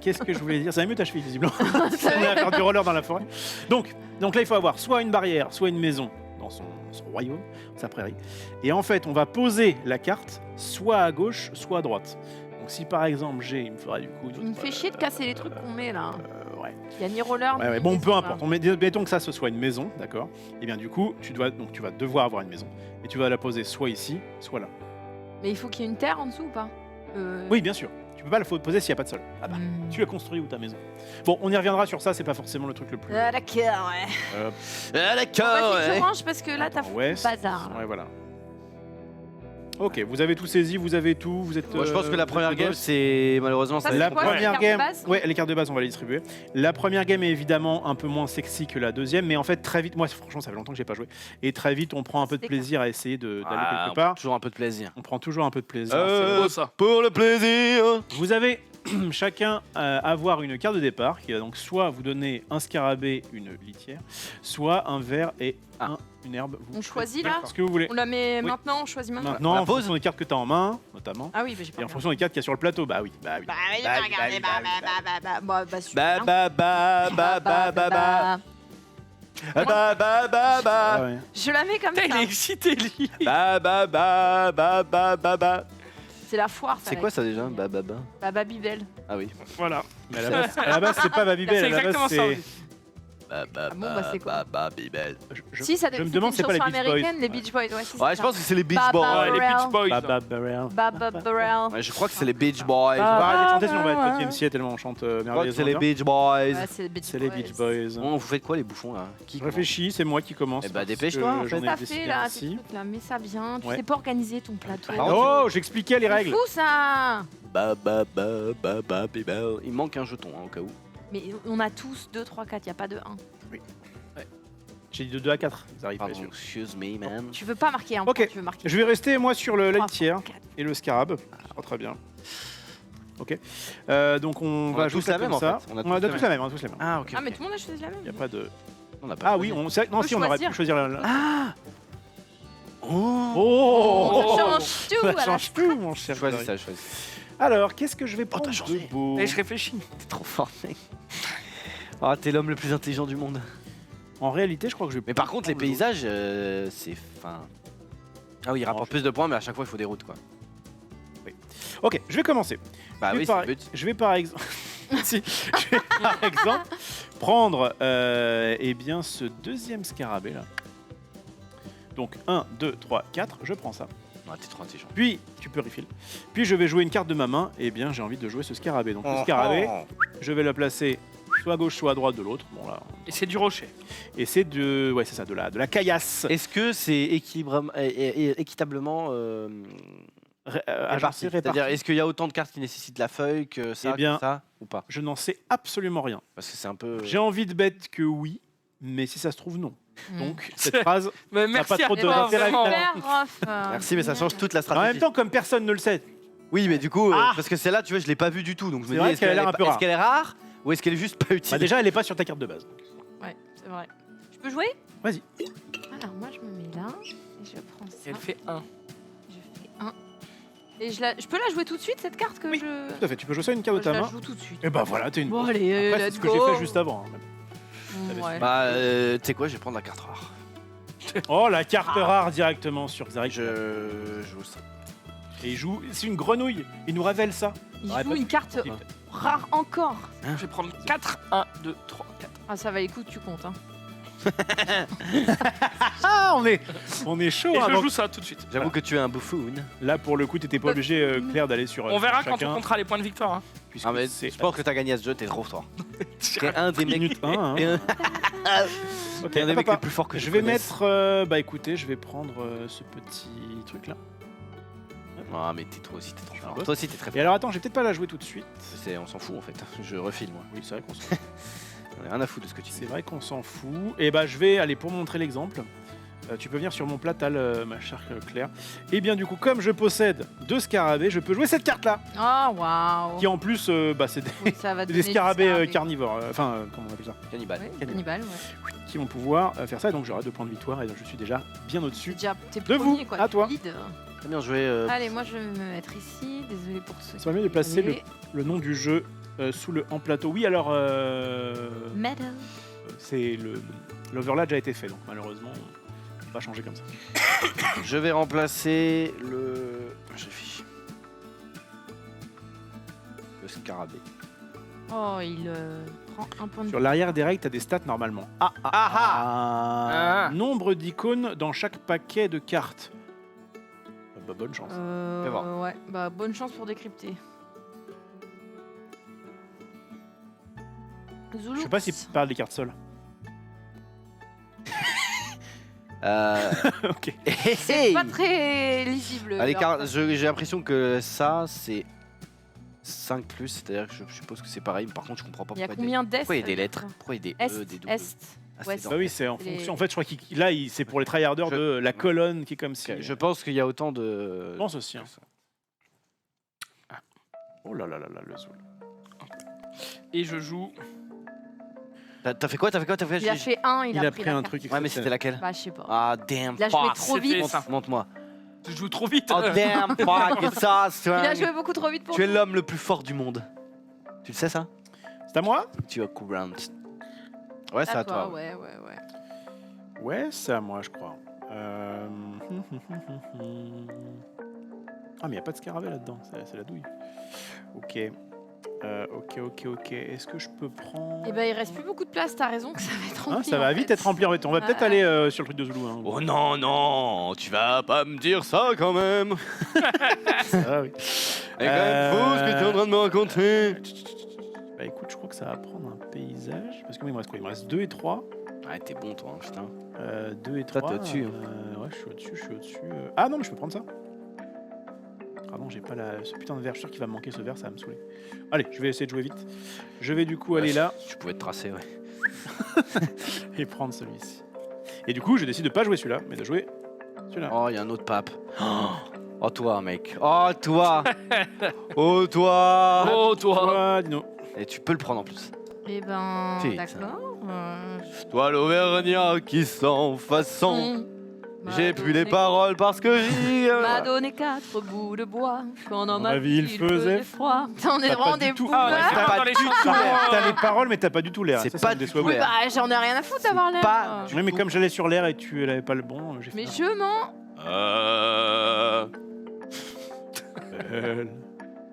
Qu'est-ce que je voulais dire? Ça va mieux ta cheville, visiblement. On est à faire du roller dans la forêt. Donc là, il faut avoir soit une barrière, soit une maison dans son royaume, sa prairie. Et en fait, on va poser la carte soit à gauche, soit à droite. Donc si par exemple il me faudra du coup... Il me fait chier de casser les trucs qu'on met là. Ouais. Il y a ni roller, Ouais, ni bon, maison, peu là. importe. Mettons que ça ce soit une maison, d'accord. Et bien du coup, tu vas devoir avoir une maison. Et tu vas la poser soit ici, soit là. Mais il faut qu'il y ait une terre en dessous ou pas Oui, bien sûr. Tu peux pas la poser s'il n'y a pas de sol. Ah bah, Hmm. tu as construit où ta maison? Bon, on y reviendra sur ça, c'est pas forcément le truc le plus... Ah, d'accord, ouais. Ah, d'accord, Vas-y, je ouais. range parce que là, t'as Ouais, foutu le bazar. là. Ouais, voilà. Ok, vous avez tout saisi, vous avez tout, vous êtes... Moi, je pense que la vous première êtes game, boss. c'est malheureusement Ça, ça. c'est La quoi, première les cartes game, de base ouais, les cartes de base, on va les distribuer. La première game est évidemment un peu moins sexy que la deuxième, mais en fait très vite, moi franchement, ça fait longtemps que j'ai pas joué, et très vite, on prend un peu de C'est plaisir à essayer d'aller Ah, quelque part. toujours un peu de plaisir. On prend toujours un peu de plaisir. C'est beau ça. Pour le plaisir. Vous avez chacun avoir une carte de départ qui va donc soit vous donner un scarabée, une litière, soit un verre et une herbe. Vous On choisit, faites là ce que vous voulez. On la met Oui. maintenant, on choisit maintenant. Maintenant, La en pause. fonction des cartes que tu as en main, notamment, Ah oui, bah, j'ai pas et en regardé. fonction des cartes qu'il y a sur le plateau, bah oui. Bah oui, Bah j'ai oui, pas regardé. bah oui, Bah, super. Ba ba ba ba ba ba ba. Ba ba ba ba ba. Ah ouais. Je la mets comme Putain, il ça. est excité lui. Ba ba ba ba ba ba ba. C'est la foire, ça. C'est quoi ça déjà? Ba ba ba. Bah, Babybel. Ah oui. Voilà. Mais à la base, c'est pas Babybel, C'est à la exactement base, ça. c'est... Ba ba Ah bon, bah, c'est quoi? ba bibel. Si, ça je me demande, c'est c'est pas une les chanson Beach Boys. américaine, les Beach Boys. Ouais, c'est Ouais, je ça. pense que c'est les Beach Ba, ba, Boys. Ouais, les Beach Boys. Baba Barrel. Babybel. Ouais, je crois que c'est les Beach Boys. On va arrêter de chanter bah, sinon on va ouais. être petit MC tellement on chante Je crois que merveilleusement c'est les bien. Beach Boys. Ouais, c'est les Beach C'est les Beach Boys. Bon, vous faites quoi les bouffons là? Qui Je réfléchis, c'est moi qui commence. Eh bah, parce dépêche-toi, que en fait. j'en ai Ça décidé fait là, ainsi. ces trucs là, mets ça bien. Tu Ouais. sais pas organiser ton plateau. Oh, j'expliquais les C'est règles. fou ça. Ba ba ba ba ba bibel. Il manque un jeton hein, au cas où. Mais on a tous 2, 3, 4, il n'y a pas de 1. J'ai dit de 2 à 4, ça arrive pas Pardon, sûr. excuse me man. Tu veux pas marquer un Ok. point, tu veux marquer. Je vais rester moi sur la 3, litière 4. et le scarab. Oh, très bien. Ok. Donc on a va tous jouer ça la même, comme en ça. fait. On a On tous a la tous la même, on a tous la même. Ah ok. Ah, mais tout le monde a choisi la même. Il y a pas de. On n'a pas. Ah oui, non, si peut on aurait pu choisir. choisir la. Ah. Oh. Oh, Ça change tout. Ça à la change tout, mon cher. Choisis Grégory. ça, choisis. Alors, qu'est-ce que je vais prendre t'as de changé. beau? Et je réfléchis. T'es trop fort mec. Ah t'es l'homme le plus intelligent du monde. En réalité, je crois que je vais. Mais par contre les prendre le paysages c'est fin. Ah oui il rapporte plus de points mais à chaque fois il faut des routes quoi. jaune. Ok, je vais commencer. Bah Je vais oui c'est par- le but. Je vais par exemple. Si, je vais par exemple prendre eh bien ce deuxième scarabée là. Donc 1, 2, 3, 4, je prends ça. Ah t'es trop intelligent. Puis tu peux refill. Puis je vais jouer une carte de ma main. Et bien j'ai envie de jouer ce scarabée. Donc le scarabée, je vais le placer soit à gauche, soit à droite de l'autre. Bon là. Et c'est du rocher. Et c'est de, ouais c'est ça, de la caillasse. Est-ce que c'est équitablement Agencée, réparti? C'est-à-dire est-ce qu'il y a autant de cartes qui nécessitent la feuille que ça, Eh bien, que ça ou pas? Je n'en sais absolument rien. Parce que c'est un peu. J'ai envie de bête que oui, mais si ça se trouve non. Mm. Donc cette phrase. Mais merci pas trop à de toi, d'intérêt, vraiment. évidemment. Super rough. Merci mais ça change toute la En stratégie. même temps, comme personne ne le sait. Oui, mais du coup, Ah parce que celle-là, tu vois, je l'ai pas vue du tout, donc je me C'est dis, vrai est-ce qu'elle a l'air est un peu pas- rare. est-ce qu'elle est rare ou est-ce qu'elle est juste pas utile? Bah déjà, elle est pas sur ta carte de base. Ouais, c'est vrai. Je peux jouer? Vas-y. Alors, moi, je me mets là. Et je prends ça. Elle fait 1. Je fais 1. Et je peux la jouer tout de suite, cette carte que Oui, je. Tout à fait. Tu peux jouer ça une carte de Je ta la main. joue tout de suite. Et bah voilà, t'es une. Bon, allez, Après, c'est let's ce que j'ai go. fait juste avant. hein. Ouais. Bah, tu sais quoi, je vais prendre la carte rare. Oh, la carte rare directement sur Xaric. Je joue ça. Et il joue. C'est une grenouille. Il nous révèle ça. Il Ouais, joue pas- une carte rare encore. Je vais prendre 4. 1, 2, 3, 4. Ah, ça va, écoute, tu comptes. Hein. Ah, on est chaud. Et hein, je donc joue ça tout de suite. J'avoue que tu es un buffoon. là, pour le coup, t'étais pas obligé, Claire, d'aller sur. On verra sur quand chacun, on comptera les points de victoire. Hein. puisque Ah, mais c'est je pense que t'as gagné à ce jeu, t'es trop fort. T'es un des mecs. minute 1. Hein. t'es un- Ok, t'es un des hop, mecs hop, les plus forts que je je vais connaisse. mettre. Bah écoutez, je vais prendre ce petit truc là. Ah, mais t'es trop aussi, t'es trop un fort. boss. Toi aussi, t'es très Et fort. alors attends, je vais peut-être pas la jouer tout de suite. On s'en fout en fait. Je refile moi. Oui, c'est vrai qu'on s'en On a rien à foutre de ce que tu C'est dis. vrai qu'on s'en fout. Et bah je vais aller pour montrer l'exemple. Tu peux venir sur mon platal, ma chère Claire. Et bien du coup, comme je possède 2 scarabées, je peux jouer cette carte-là. Oh, waouh. Qui en plus, c'est Oui, ça va des donner du scarabées carnivores. Comment on appelle ça? Cannibale. Ouais, Cannibale. cannibale, ouais. Qui vont pouvoir faire ça. Donc j'aurai 2 points de victoire et donc, je suis déjà bien au-dessus. T'es De premier, vous, quoi. à tu toi. leads. Très bien joué. Allez, moi je vais me mettre ici. Désolé pour ceux Ça va mieux de placer le nom du jeu sous le en plateau. Oui, alors Medal. c'est l'overlay a déjà été fait, donc malheureusement, on peut pas changer comme ça. Je vais remplacer le. Je réfléchis. Le scarabée. Oh, il prend un point de Sur l'arrière des règles, tu as des stats normalement. Ah. Nombre d'icônes dans chaque paquet de cartes. Bonne chance. Fais voir. Ouais, bah bonne chance pour décrypter. Zulu. Je sais pas si tu parles des cartes seules. Ok. C'est pas très lisible. Ah, les leur cartes, face. j'ai l'impression que ça, c'est 5+, c'est-à-dire que je suppose que c'est pareil. Par contre, je comprends pas Il y a pourquoi combien d'est pourquoi il y a des lettres. Pourquoi il y a des E, des Est, W. Est. Ah, c'est Ouest. dans- Bah oui, c'est en Les- fonction. En fait, je crois qu'il là, c'est pour les tryharders Je- de la colonne qui est comme si. Je pense qu'il y a autant de. Je pense aussi. Hein. Oh là là là là, le Zoul. Et je joue. T'as fait quoi? Il a fait 1, il a pris un la truc. carte. Ouais, mais c'était laquelle? Bah, je sais pas. Ah, damn Il a joué fuck. trop C'était vite. ça. Montre-moi. Je joue trop vite. Oh, damn fuck, it's us, Il a joué beaucoup trop vite pour Tu es nous. l'homme le plus fort du monde. Tu le sais, ça? C'est à moi? Tu as courant. Ouais, c'est à toi. Ouais. Ouais, c'est à moi, je crois. Ah, mais il n'y a pas de scarabée là-dedans, c'est la douille. Ok. Ok. Est-ce que je peux prendre. Et ben il reste plus beaucoup de place, t'as raison que ça va être rempli. Ça va en vite fait. être rempli en fait. On va peut-être Ouais. aller sur le truc de Zoulou. Hein. Oh non, non, tu vas pas me dire ça quand même. Ah, oui. C'est quand même faux ce que tu es en train de me raconter. Bah écoute, je crois que ça va prendre un paysage. Parce que moi, il me reste quoi? Il me reste 2 et 3. Ouais, t'es bon, toi, hein, putain. 2 et Toi, 3. t'es au-dessus, Ouais, je suis au-dessus. Ah non, mais je peux prendre ça. Ah non, j'ai pas ce putain de verre. Je suis sûr qu'il va me manquer ce verre, ça va me saouler. Allez, je vais essayer de jouer vite. Je vais du coup aller là Tu pouvais te tracer, ouais. et prendre celui-ci. Et du coup, je décide de pas jouer celui-là, mais de jouer celui-là. Oh, il y a un autre pape. Oh, toi, mec. Oh, toi. Oh, toi. Oh, toi. Toi, Dino. Et tu peux le prendre en plus. Et ben Putain. d'accord. Toi, l'Auvergnat qui sent façon. J'ai plus les paroles parce que j'y. M'a donné 4 bouts de bois quand dans ma ville il faisait froid. T'en es T'as vraiment pas du des tout- boomers. Ah, pas dans les du chansons, tout. T'as les paroles, mais t'as pas du tout l'air. C'est Ça pas me du déçoit tout beaucoup. l'air. Bah j'en ai rien à foutre d'avoir l'air. Pas Oui, mais comme j'allais sur l'air et tu l'avais pas le bon, j'ai fait. Mais je mens.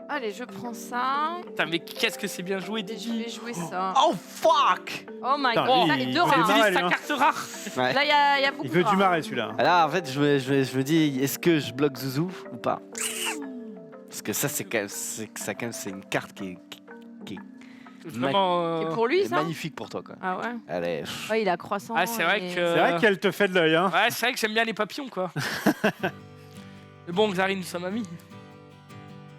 Allez, je prends ça. Putain, mais qu'est-ce que c'est bien joué, Et je Didi. vais jouer ça. Oh, fuck. Oh my Putain, god. lui, Ça, les il deux veut rares. du hein. marais, Utilise ta hein. carte rare. Ouais. Là, il y a beaucoup Il veut de du rares. marais celui-là. Là, en fait, je me dis, est-ce que je bloque Zouzou ou pas? Parce que ça, c'est quand même, c'est une carte qui est Vraiment. C'est pour lui, est ça magnifique pour toi, quoi. Ah ouais. Elle est. Ouais, il a croissant. Ah, c'est vrai et- que. C'est vrai qu'elle te fait de l'œil, hein. Ouais, c'est vrai que j'aime bien les papillons, quoi. Mais bon, Xari, nous sommes amis.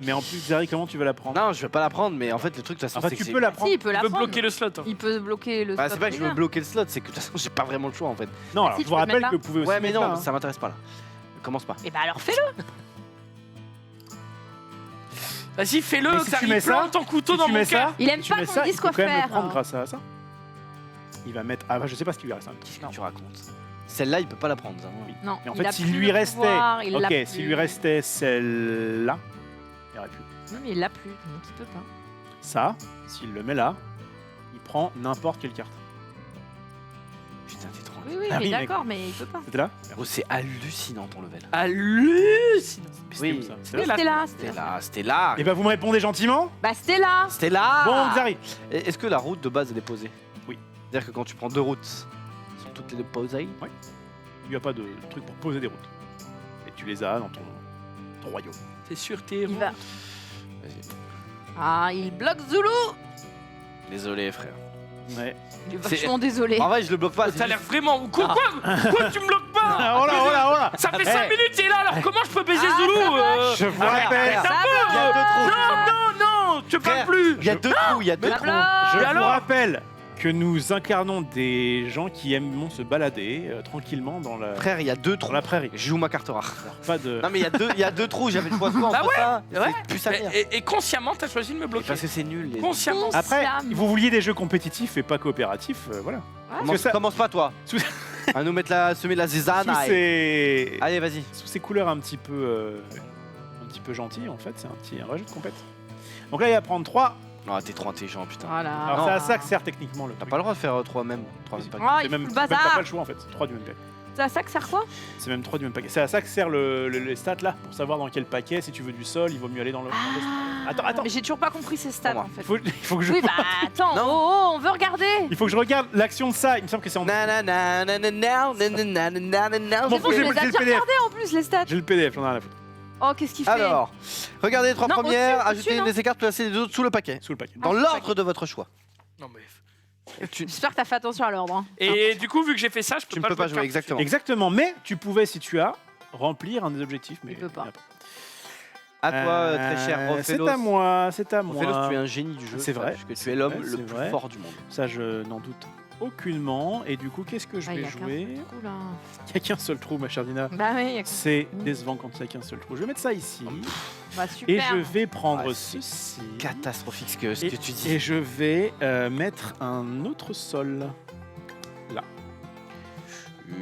Mais en plus, Zari, comment tu vas la prendre? Non, je vais pas la prendre, mais en fait, le truc, de toute façon, Enfin, c'est tu que peux la Si, prendre. il peut la On peut prendre. bloquer le slot. hein. Il peut bloquer le Bah, c'est stop pas que je veux trigger. bloquer le slot, c'est que de toute façon, j'ai pas vraiment le choix, en fait. Non, alors si, je tu vous peux le rappelle mettre que là. vous pouvez aussi. Ouais, mais mettre non, là, hein. ça m'intéresse pas, là. Commence pas. Et bah alors fais-le. Vas-y, fais-le, Mais si tu Xari, mets ça, plante ton couteau Si dans tu mon mets cœur. ça, Il aime si tu pas mets qu'on ça, dise il quoi faut quand même faire. le prendre grâce à ça. Il va mettre. Ah bah je sais pas ce qu'il lui reste. Hein. Qu'est-ce que tu racontes? Celle-là, il peut pas la prendre, ça. Oui. Non. Mais en il fait, a s'il plus lui le restait. pouvoir, il l'a Ok, plus. s'il lui restait celle-là, il n'y aurait plus. Non mais il l'a plus, donc il peut pas. Ça, s'il le met là, il prend n'importe quelle carte. Putain, t'es trop. Oui, oui, Ah mais oui, mec. d'accord, mais il peut pas. C'était là? Gros, c'est hallucinant ton level. Hallucinant. C'était où, ça C'était Oui, là. c'était là, C'était c'était là. là, c'était là. Et bah vous me répondez gentiment. Bah c'était là. C'était là. Bon, Xari. Est-ce que la route de base elle est posée? Oui. C'est-à-dire que quand tu prends deux routes, elles sont toutes les deux posées? Il n'y a pas de truc pour poser des routes. Et tu les as dans ton royaume. T'es sûr, t'es Il va. Vas-y. Ah, il bloque Zulu. Désolé, frère. Ouais. Il est C'est- vachement désolé. En vrai, je le bloque pas. c'est T'as l'air juste- vraiment. Quoi, tu me bloques pas Ah, oh là, oh là, oh là. Ça fait Eh. 5 minutes, il est là, alors comment je peux baiser Ah, Zoulou ça va. Je vous Ah, rappelle. frère, Ça il y a deux trous. Non, non, non, tu parles Frère, plus. Il y a deux trous, il y a deux La trous. blague. Je Et vous alors rappelle que nous incarnons des gens qui aiment se balader tranquillement dans la, Frère, il y a 2 trous. dans la prairie. Je joue ma carte rare. Alors, pas de... Non mais il y a deux trous, j'avais le choix de quoi Bah entre ouais, ça ouais. C'est plus ça vient. Et consciemment, t'as choisi de me bloquer. Parce que c'est nul. Consciemment. Après, Slam. vous vouliez des jeux compétitifs et pas coopératifs, voilà. Commence, ça- commence pas toi. Sous- À nous mettre semer la zizane. Sous ces... Allez, vas-y. sous ces couleurs un petit peu gentilles, en fait, c'est un vrai jeu de compète. Donc là, il va prendre 3. Oh, t'es trop intelligent, putain. Voilà. Alors Non. c'est à ça que sert techniquement le T'as truc. pas le droit de faire 3 même. 3 même paquets. Ah, C'est il même, fout le t'as bazar. pas le choix en fait, c'est 3 du même paquet. C'est à ça que sert quoi? C'est même 3 du même paquet. C'est à ça que sert les stats là, pour savoir dans quel paquet, si tu veux du sol, il vaut mieux aller dans le... Attends. Mais j'ai toujours pas compris ces stats Pour moi. en fait. Il faut que je... Oui, bah attends, Non. oh, on veut regarder. Il faut que je regarde l'action de ça, il me semble que c'est en... Nanana, nanana, nanana, nanana. Bon, C'est bon, j'ai je les le ai déjà PDF. regardés en plus les stats. J'ai le PDF, j'en ai rien à foutre. Oh, qu'est-ce qu'il fait? Alors, regardez les 3 Non, premières, au-dessus, ajoutez non. les cartes, placez les autres sous le paquet. Sous le paquet. Dans l'ordre de votre choix. Non, mais... J'espère que t'as fait attention à l'ordre. Hein. Et du coup, vu que j'ai fait ça, je Tu ne peux pas de jouer, carte. exactement. Exactement, mais tu pouvais, si tu as, remplir un des objectifs. Mais Il peut pas. À toi, très cher C'est Ophélos. à moi, c'est à moi. Ophélos, tu es un génie du jeu. C'est vrai. Parce que tu C'est es l'homme vrai, le c'est plus vrai. fort du monde. Ça, je n'en doute aucunement. Et du coup, qu'est-ce que je Ah, il y vais a qu'un jouer seul trou, là. Il n'y a qu'un seul trou, ma chère Dina. Bah oui, il y a C'est décevant quand il n'y a qu'un seul trou. Je vais mettre ça ici. bah, Et super. je vais prendre Ah, c'est ceci. Catastrophique ce que tu dis. Et je vais mettre un autre sol.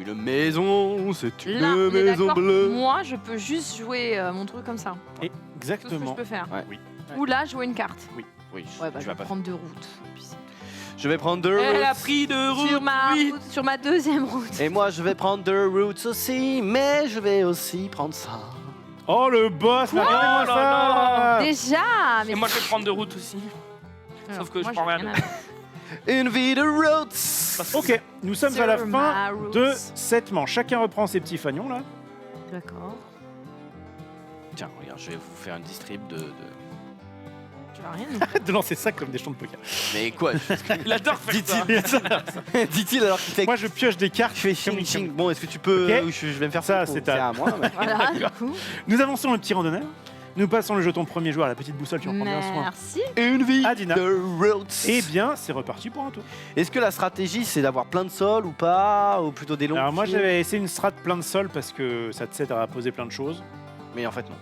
Une maison, c'est une Là, on est maison d'accord. bleue. Moi, je peux juste jouer mon truc comme ça. C'est tout ce que je Exactement. peux faire. Ouais. Oui. Ou là, jouer une carte. Oui, Ouais, bah, tu je vas vais pas. prendre 2 routes. Et puis c'est tout. Je vais prendre 2 Elle a routes. pris de route, Sur ma oui. route, sur ma deuxième route. Et moi, je vais prendre 2 routes aussi, mais je vais aussi prendre ça. Oh le boss, regardez-moi Oh là ça Déjà, mais Et moi, je vais prendre de route aussi. Alors, sauf que je moi, prends j'ai rien à faire. Une vie de routes. Ok, nous sommes à la Sur fin ma route. de cette manche. Chacun reprend ses petits fagnons là. D'accord. Tiens, regarde, je vais vous faire une distrib de... Tu vas rien nous Arrête de lancer ça comme des champs de poker. Mais quoi Il adore faire ça. Dit-il alors qu'il fait... Moi je pioche des cartes. Tu fais ching ching. Bon, est-ce que tu peux... Ok. je vais me faire Ça, foutre, c'est c'est à- à moi. mais- Voilà, du coup. Nous avançons le petit randonneur. Nous passons le jeton premier joueur à la petite boussole, tu en prends bien soin. Merci. Une vie Adina. de routes. Eh bien, c'est reparti pour un tour. Est-ce que la stratégie, c'est d'avoir plein de sols ou pas? Ou plutôt des longs Alors moi fils j'avais essayé une strat plein de sol parce que ça te sert à poser plein de choses. Mais en fait, non.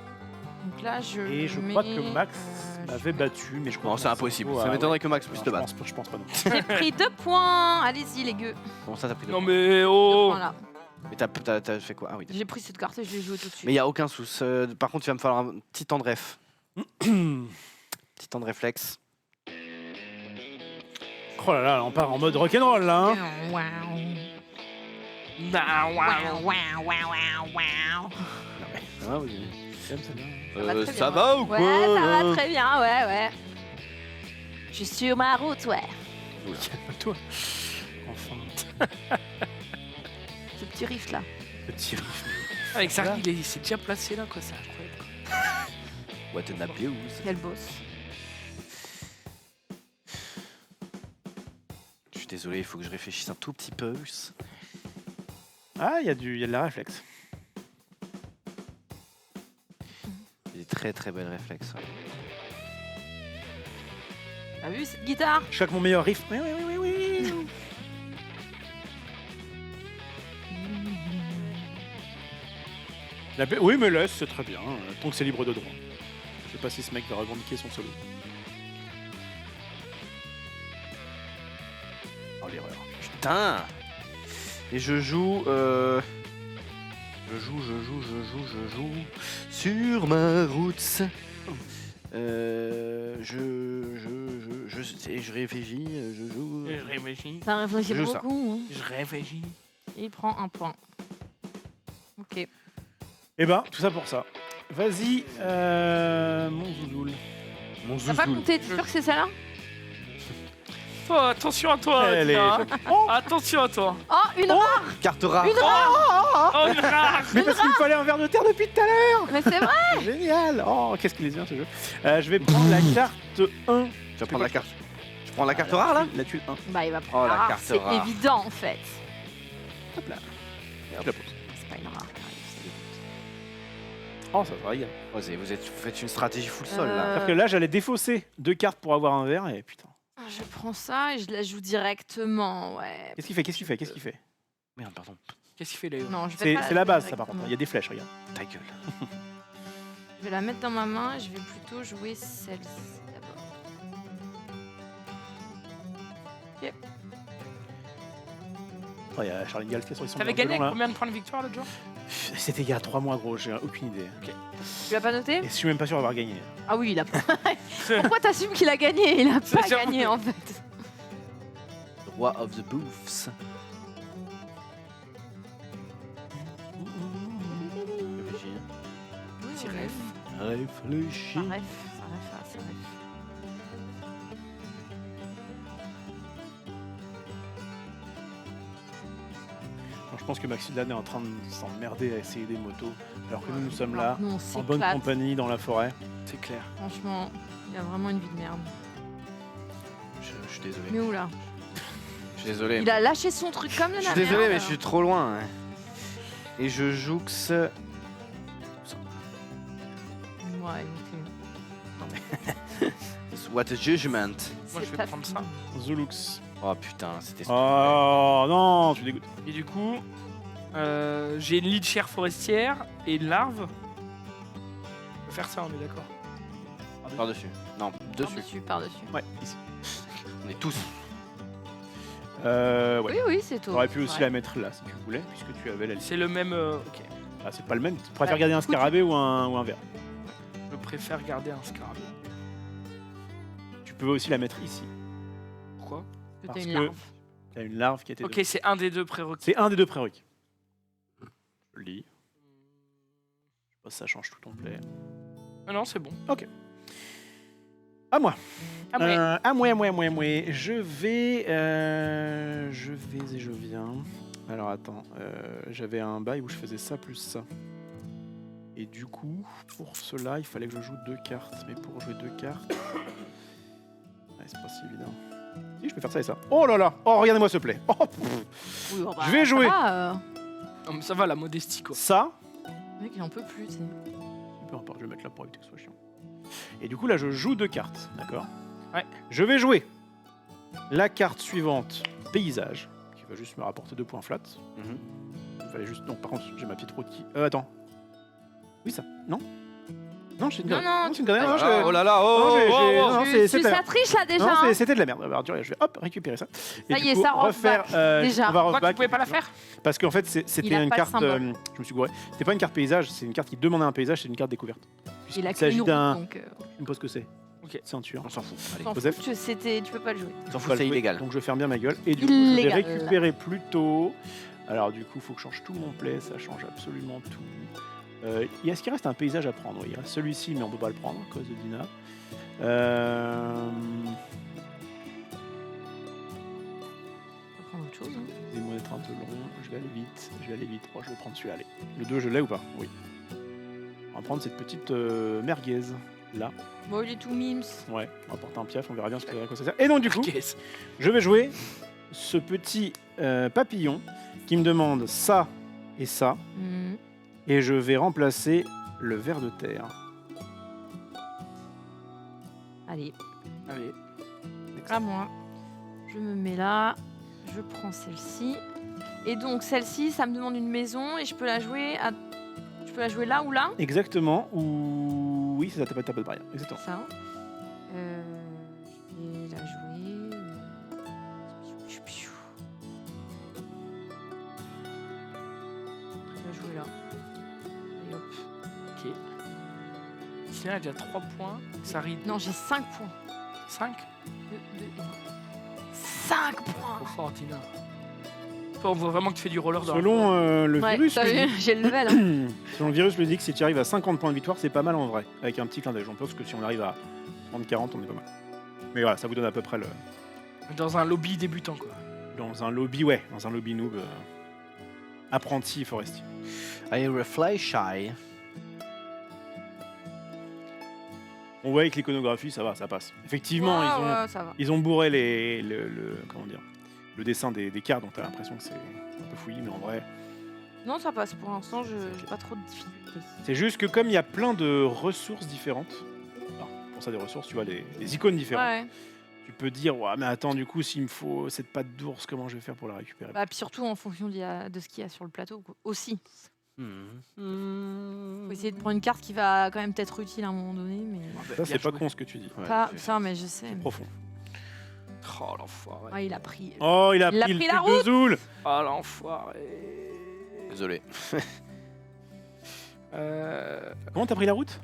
Donc là, je. Et je mets, crois que Max je m'avait battu, mais je crois Non, que c'est impossible. faut- Ça ah, m'étonnerait que Max ouais. puisse Non, te battre. je pense pas non. J'ai pris 2 points. Allez-y, les gueux. Comment ça, t'as pris deux Non points mais 2 oh. points là. Mais t'as fait quoi? Ah oui, d'accord. J'ai pris cette carte et je l'ai jouée tout de suite. Mais il n'y a aucun souci. Par contre, il va me falloir un petit temps de ref. Petit temps de réflexe. Oh là là, on part en mode rock'n'roll là. Hein. Waouh. Nah, waouh. Waouh, waouh, waouh, waouh. Ah oui. J'aime celle-là. va très Ça bien, va ouais. ou quoi? Ouais, ça va très bien, ouais. Je suis sur ma route, ouais. Toi. Enfin, Ce petit riff là. petit riff. Avec ça, il s'est déjà placé là, quoi, c'est incroyable. What an abuse. Quel boss. Je suis désolé, il faut que je réfléchisse un tout petit peu. Ah, il y a de la réflexe. Des très très belles réflexes. Ouais. T'as vu cette guitare? Je crois que mon meilleur riff. Oui, oui, oui, oui, oui. Oui, mais laisse, c'est très bien. Tant que c'est libre de droit. Je sais pas si ce mec va revendiquer son solo. Oh l'erreur. Putain. Et je joue... Je joue sur ma route. Je réfléchis, je joue... Je réfléchis. Ça réfléchit Je joue ça. beaucoup. Hein. Je réfléchis. Il prend un point. Ok. Eh ben, tout ça pour ça. Vas-y, mon zouzoul. Mon T'as pas compté? T'es sûr que c'est celle-là? Oh, attention à toi, Elle est- Dina. Attention à toi. Oh, une rare! Carte rare. Une rare! Oh, une rare. Mais parce qu'il me fallait un verre de terre depuis tout à l'heure. Mais c'est vrai! Génial. Oh, qu'est-ce qu'il est bien ce jeu. Je vais prendre la carte 1. Tu vas prendre la carte. Je prends la carte rare là? La tuile 1. Bah, il va prendre Oh, la la rare. carte C'est rare. évident en fait. Hop là. Je la pose. C'est pas une rare qui arrive, c'est des doutes. Oh, ça va, regarde. Vous faites une stratégie full sol là. C'est-à-dire que là, j'allais défausser 2 cartes pour avoir un verre et putain. Je prends ça et je la joue directement, ouais. Qu'est-ce qu'il fait Merde, pardon. Qu'est-ce qu'il fait, Léo? Non, je vais pas C'est la jouer base, ça, par contre. directement. Il y a des flèches, regarde. Ta gueule. Je vais la mettre dans ma main et je vais plutôt jouer celle-ci d'abord. Oh, il y a Charlie Gals qui est sur son T'avais ballon, gagné avec là. combien de points de victoire l'autre jour? C'était il y a 3 mois, gros, j'ai aucune idée. Tu l'as pas noté? Et je suis même pas sûr d'avoir gagné. Ah oui, il a pas. Pourquoi t'assumes qu'il a gagné? Il a C'est pas sûr. gagné en fait. Roi of the Booths. Petit rêve. Réfléchis. Ça rêve, ça rêve, ça rêve. Alors, je pense que Maxildan est en train de s'emmerder à essayer des motos, alors que nous sommes là, Nous, on en bonne s'éclate. compagnie, dans la forêt. C'est clair. Franchement, il a vraiment une vie de merde. Je suis désolé. Mais où là? Je suis désolé. Il a lâché son truc comme Je la suis désolé, merde. mais je suis trop loin. hein. Et je joue que ce. Ouais, ok. What a judgment. Moi, je C'est vais ta prendre fille. ça. Zulux. Oh putain, c'était. Oh non, tu dégoûtes. Et du coup, j'ai une lit de chair forestière et une larve. On peut faire ça, on est d'accord. Par-dessus. Non, dessus. Par-dessus, par-dessus. Ouais, ici. On est tous. Ouais. Oui, oui, c'est tout. T'aurais pu aussi Ouais. la mettre là si tu voulais, puisque tu avais la liste. C'est le même. Ok. Ah, c'est pas le même. Tu préfères Bah, garder un écoute. scarabée ou un verre. Je préfère garder un scarabée. Tu peux aussi la mettre ici. Pourquoi? Que Parce t'as une que- larve. T'as une larve qui était. Ok, c'est un des deux prérequis. C'est un des deux prérequis. Je lis. Je sais pas si ça change tout ton play. Ah non, c'est bon. À moi. Ah ouais. À moi. Je vais et je viens. Alors attends, j'avais un bail où je faisais ça plus ça. Et du coup, pour cela, il fallait que je joue 2 cartes. Mais pour jouer 2 cartes, ouais, c'est pas si évident. Si, je peux faire ça et ça. Oh là là. Oh, regardez-moi ce play. Oh, pff. Oui, oh, bah, Je vais ça jouer. va, Non, mais ça va, la modestie, quoi. Ça. Le mec, il en peut plus, tu sais. Peu importe, je vais mettre là pour éviter que ce soit chiant. Et du coup, là, je joue 2 cartes, d'accord? Ouais. Je vais jouer la carte suivante, paysage, qui va juste me rapporter 2 points flats. Mhm. Il fallait juste... Non, par contre, j'ai ma petite route qui... attends. Oui, ça. Non? Non, c'est une Non, connerie. non, c'est une connerie. Non, Ah, je- oh là là, Non, oh, j'ai- oh, j'ai- oh, non, Tu c'est suces de la la merde. triche là déjà. Non, hein. c'était de la merde. Alors, je vais hop, récupérer ça. Et Ça y du est, coup, ça rentre refaire, déjà. On va Pourquoi tu reback. pouvais pas la faire? Parce qu'en fait, Il c'était a une pas de carte... symbole. je me suis gouré. C'était pas une carte paysage, c'est une carte qui demandait un paysage, c'est une carte découverte. Il a Il s'agit qu'une route, d'un... donc Je me pose ce que c'est. Ok. C'est un tueur. On s'en fout. Allez. t'en Joseph. fous que c'était, tu peux pas le jouer. On s'en Pas fout, c'est le jouer, illégal. Donc je ferme bien ma gueule. Et du coup, je vais Illégal. récupérer plus tôt. Alors du coup, il faut que je change tout mon play. Ça change absolument tout. Est-ce qu'il reste un paysage à prendre? Oui, il reste celui-ci, mais on peut pas le prendre à cause de Dina. On va prendre autre chose. Hein. Excusez-moi d'être un peu long. Je vais aller vite. Oh, je vais prendre celui-là. Allez. Le 2, je l'ai ou pas? Oui. On va prendre cette petite merguez. Là. Bon, il est tout mims. Ouais. On va porter un piaf. On verra bien ce que ça sert. Et donc du coup, Ok. je vais jouer ce petit papillon qui me demande ça et ça. Mhm. Et je vais remplacer le ver de terre. Allez, Allez. à moi. Je me mets là. Je prends celle-ci. Et donc, celle-ci, ça me demande une maison et je peux la jouer à... Je peux la jouer là ou là? Exactement. Ou oui, c'est ça, t'as pas de barrière. Exactement. Ça. Je vais la jouer. Je vais la jouer là. Et hop. Ok. Sinon, il a déjà 3 points. Ça ride. Non, j'ai 5 points. 5. 5 points! Trop fort, Tina. Toi, on voit vraiment que tu fais du roller dans Selon le Ouais, virus, t'as vu, ludique, j'ai le level. Hein. selon le virus ludique, si tu arrives à 50 points de victoire, c'est pas mal en vrai. Avec un petit clin d'œil. Je pense que si on arrive à 30-40, on est pas mal. Mais voilà, ça vous donne à peu près le. dans un lobby débutant, quoi. Dans un lobby, ouais, dans un lobby noob. Apprenti forestier. I refly shy. On voit avec l'iconographie, ça va, ça passe. Effectivement, Ouais, ouais, ça va. ils ont bourré comment dire, le dessin des cartes, donc t'as l'impression que c'est un peu fouillis, mais en vrai, Non, ça passe pour l'instant, j'ai pas trop de difficultés. c'est juste que comme il y a plein de ressources différentes, alors, pour ça des ressources, tu vois, des icônes différentes, Ouais. Tu peux dire, ouais, mais attends, du coup, s'il me faut cette patte d'ours, comment je vais faire pour la récupérer? Bah, puis surtout en fonction de ce qu'il y a sur le plateau quoi, aussi. Faut essayer de prendre une carte qui va quand même peut-être utile à un moment donné, mais Ça, c'est pas con ce que tu dis. Ouais, pas j'ai- ça, mais je sais. C'est profond. Oh l'enfoiré. Ah, il a pris. Oh, il a Il a pris le pris la truc de Zoul. Oh l'enfoiré. Désolé. Comment t'as pris la route?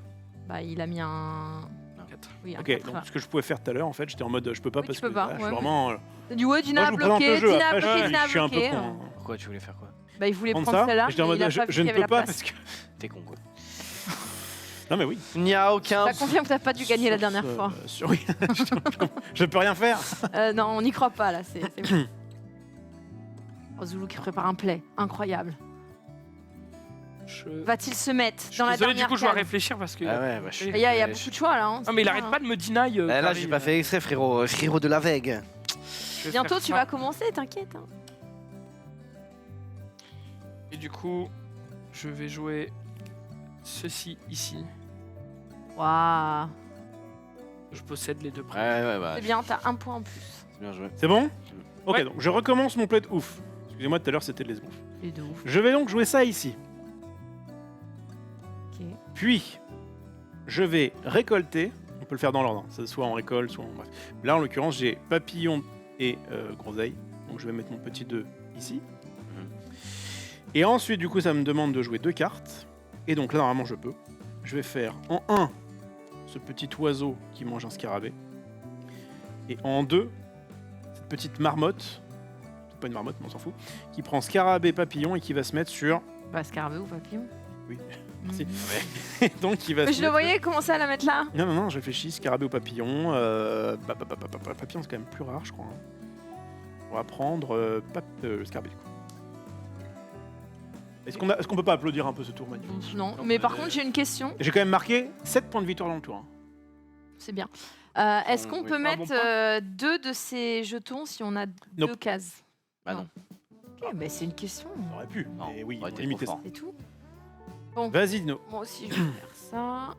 Bah, il a mis un. Quatre. Oui, un Ok, 4. donc ce que je pouvais faire tout à l'heure, en fait, j'étais en mode je peux pas Oui, parce tu peux que pas, là, je ouais, suis mais- vraiment. Du ouais, Dina Moi, a je vous présente le bloqué, jeu. Dina a Après, bloqué, Dina a je suis un peu bloqué. con. Hein. Pourquoi tu voulais faire quoi? Bah, il voulait Prendre prendre ça, celle-là. et j'étais en mais mode il a je pas vu ne qu'il y avait peux la pas place. parce que. T'es con, quoi. Non, mais oui. Il n'y a aucun. Ça confirme que t'as pas dû gagner la Sur dernière ce- fois. Oui, je peux rien faire. Non, on n'y croit pas là. C'est bon. Oh, Zoulou qui prépare un play. Incroyable. Va-t-il se mettre Je suis dans la désolé, dernière du coup, je dois réfléchir. réfléchir parce que. Ah ouais, bah, Il y a beaucoup de choix là. Hein, Non, mais il c'est arrête bien, pas de me deny. Là, j'ai pas fait exprès, frérot. Frérot de la Veg. hein. Bientôt, tu vas commencer, t'inquiète. Hein. Et du coup, je vais jouer ceci ici. Waouh. Je possède les deux Ouais, prêts. ouais, bah. C'est bien, t'as un point en plus. C'est bien joué. C'est bon? Ok, Ouais. donc je recommence mon play de ouf. Excusez-moi, tout à l'heure c'était de l'esbrouf. Les deux ouf. Je vais donc jouer ça ici. Ok. Puis, je vais récolter. On peut le faire dans l'ordre, hein. Ça, soit en récolte, soit en bref. Là, en l'occurrence, j'ai papillon et groseille. Donc, je vais mettre mon petit 2 ici. Et ensuite, du coup, ça me demande de jouer 2 cartes. Et donc là, normalement, je peux. Je vais faire en 1 ce petit oiseau qui mange un scarabée. Et en 2, cette petite marmotte. C'est pas une marmotte, mais on s'en fout. Qui prend scarabée, papillon et qui va se mettre sur. Bah, scarabée ou papillon. Oui, merci. Mhm. Donc, qui va Mais se je le mettre- voyais commencer à la mettre là. Non, non, non, je réfléchis, scarabée ou papillon. Papillon, c'est quand même plus rare, je crois. Hein. On va prendre le scarabée, du coup. Est-ce qu'on peut pas applaudir un peu ce tour magnifique? Non, mais par contre, j'ai une question. J'ai quand même marqué 7 points de victoire dans le tour. Hein. C'est bien. Est-ce qu'on Oui. peut Un mettre bon point. 2 de ces jetons si on a 2 Nope. cases? Bah non. Ok, mais c'est une question. On aurait pu, Non, mais oui, on aurait on été limiter trop ça. fort. C'est tout. Vas-y, Dino. Moi aussi, je vais faire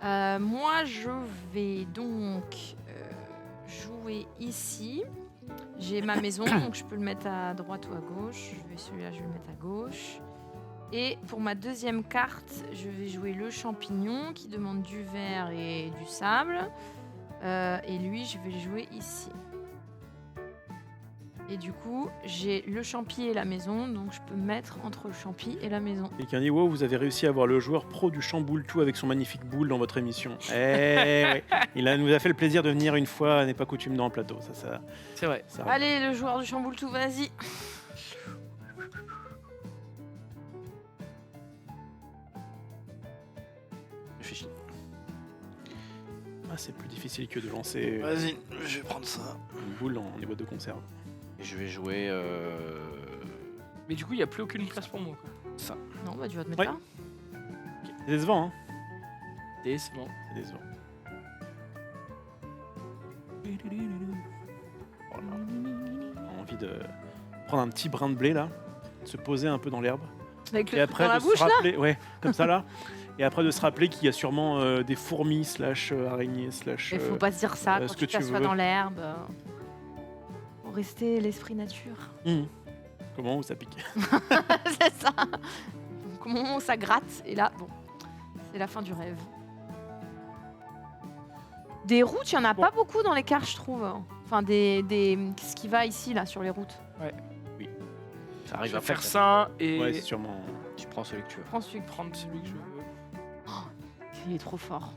ça. Moi, je vais donc jouer ici. J'ai ma maison, donc je peux le mettre à droite ou à gauche. Celui-là, je vais le mettre à gauche. Et pour ma deuxième carte, je vais jouer le champignon qui demande du verre et du sable. Et lui, je vais le jouer ici. Et du coup, j'ai le champi et la maison, donc je peux mettre entre le champi et la maison. Quelqu'un dit wow, vous avez réussi à avoir le joueur pro du chamboule tout avec son magnifique boule dans votre émission. Ouais. Nous a fait le plaisir de venir une fois, n'est pas coutume dans le plateau. Ça C'est vrai. Allez, le joueur du chamboule tout, vas-y. Réfléchis. Ah, c'est plus difficile que de lancer Vas-y, je vais prendre ça. une boule en boîte de conserve. Et je vais jouer. Mais du coup, il n'y a plus aucune place pour moi. Quoi. Non, bah tu vas te mettre Ouais. là. C'est décevant, hein. Décevant. C'est décevant. Voilà. On a envie de prendre un petit brin de blé là, de se poser un peu dans l'herbe. Avec Et le après dans la de bouche se là. rappeler, ouais, comme ça là. Et après de se rappeler qu'il y a sûrement des fourmis slash araignées slash. Il faut pas se dire ça quand ce tu que tu t'assois veux. dans l'herbe. Faut rester l'esprit nature. Comment ça pique. C'est ça. Donc, au moment où ça gratte, et là, bon, c'est la fin du rêve. Des routes, il n'y en a Bon. pas beaucoup dans les cartes, je trouve. Enfin, ce qui va ici, là, sur les routes. Ça Je arrive vais à faire ça et Ouais, c'est sûrement. Tu prends celui que tu veux. Prends celui que prendre celui que je veux. il est trop fort.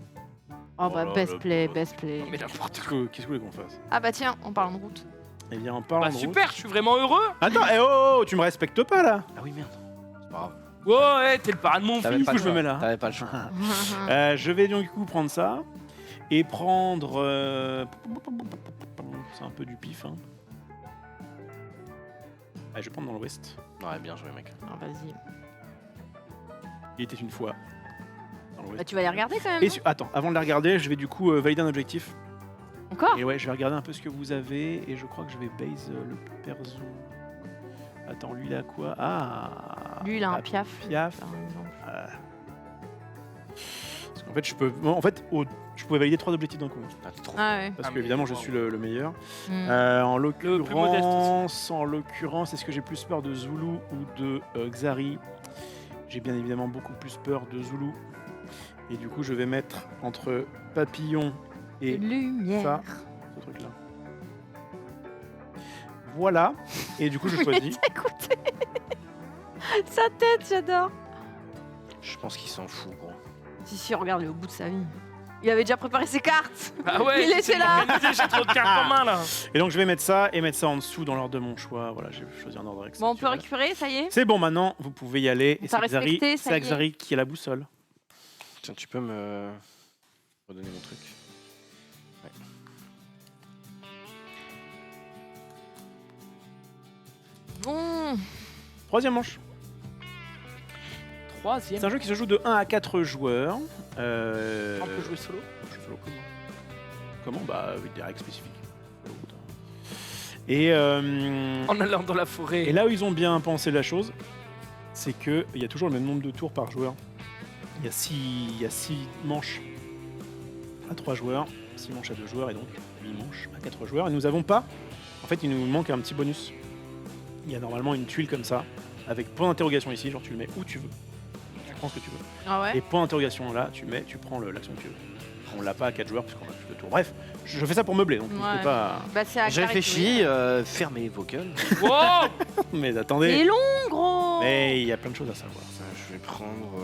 Oh, Oh bah, là best là play, là. best play. Non, mais n'importe Qu'est-ce que vous voulez qu'on fasse? Ah bah tiens, en parlant de route. Eh bien, en parlant Bah de route- super, je suis vraiment heureux. Attends, tu me respectes pas là. Ah oui, merde. C'est pas grave. Ouais, t'es le parrain de mon T'avais fils. pas coup, le je me choix. mets là. T'avais pas le choix. Je vais donc du coup prendre ça et prendre. C'est un peu du pif. Hein. Je vais prendre dans l'ouest. Ouais, bien joué, mec. Ah, vas-y. Il était une fois dans l'ouest. Bah, tu vas les regarder quand même. Et non attends, avant de les regarder, je vais du coup valider un objectif. Encore Et ouais, je vais regarder un peu ce que vous avez et je crois que je vais base le perso. Attends, lui il a quoi? Ah Lui, il a un ah, piaf. piaf. par exemple. Est-ce En fait, je pouvais valider 3 objectifs d'un coup. Ah, t'es trop... Ah ouais. Parce Ah, que évidemment, je wow. suis le meilleur. Mm. En modeste l'occurrence, est-ce que j'ai plus peur de Zulu ou de Xari? J'ai bien évidemment beaucoup plus peur de Zulu. Et du coup, je vais mettre entre papillon et Lumière. ça, ce truc-là. Voilà. Et du coup, je choisis. Écoutez. Sa tête, j'adore. Je pense qu'il s'en fout, gros. Si, regarde, il est au bout de sa vie. Il avait déjà préparé ses cartes. Ah ouais, Il était c'est là. organisé, j'ai trop de cartes en main là. Et donc, je vais mettre ça et mettre ça en dessous dans l'ordre de mon choix. Voilà, j'ai choisi un ordre Bon, exceptionnel. on peut récupérer, ça y est. C'est bon, maintenant, vous pouvez y aller. On Et t'a c'est Xari, respecté, ça y est. Xari qui a la boussole. Tiens, tu peux me redonner mon truc? Bon. Troisième manche. Troisième. C'est un jeu qui se joue de 1 à 4 joueurs. On peut jouer solo. Je solo comment? Comment? Bah avec des règles spécifiques. Et, En allant dans la forêt. et là où ils ont bien pensé la chose, c'est qu'il y a toujours le même nombre de tours par joueur. Il y a 6 manches à 3 joueurs, 6 manches à 2 joueurs et donc 8 manches à 4 joueurs. Et nous n'avons pas... En fait, il nous manque un petit bonus. Il y a normalement une tuile comme ça, avec point d'interrogation ici, genre tu le mets où tu veux. Tu prends ce que tu veux. Ah ouais. Et point d'interrogation là, tu prends l'action que tu veux. On l'a pas à 4 joueurs puisqu'on a plus de tours. Bref, je fais ça pour meubler, donc je Ouais. peux pas... Bah, c'est à J'ai Clarisse, réfléchi, oui. fermez vos gueules. Wow. Mais C'est attendez, long, gros. mais il y a plein de choses à savoir. Je vais prendre...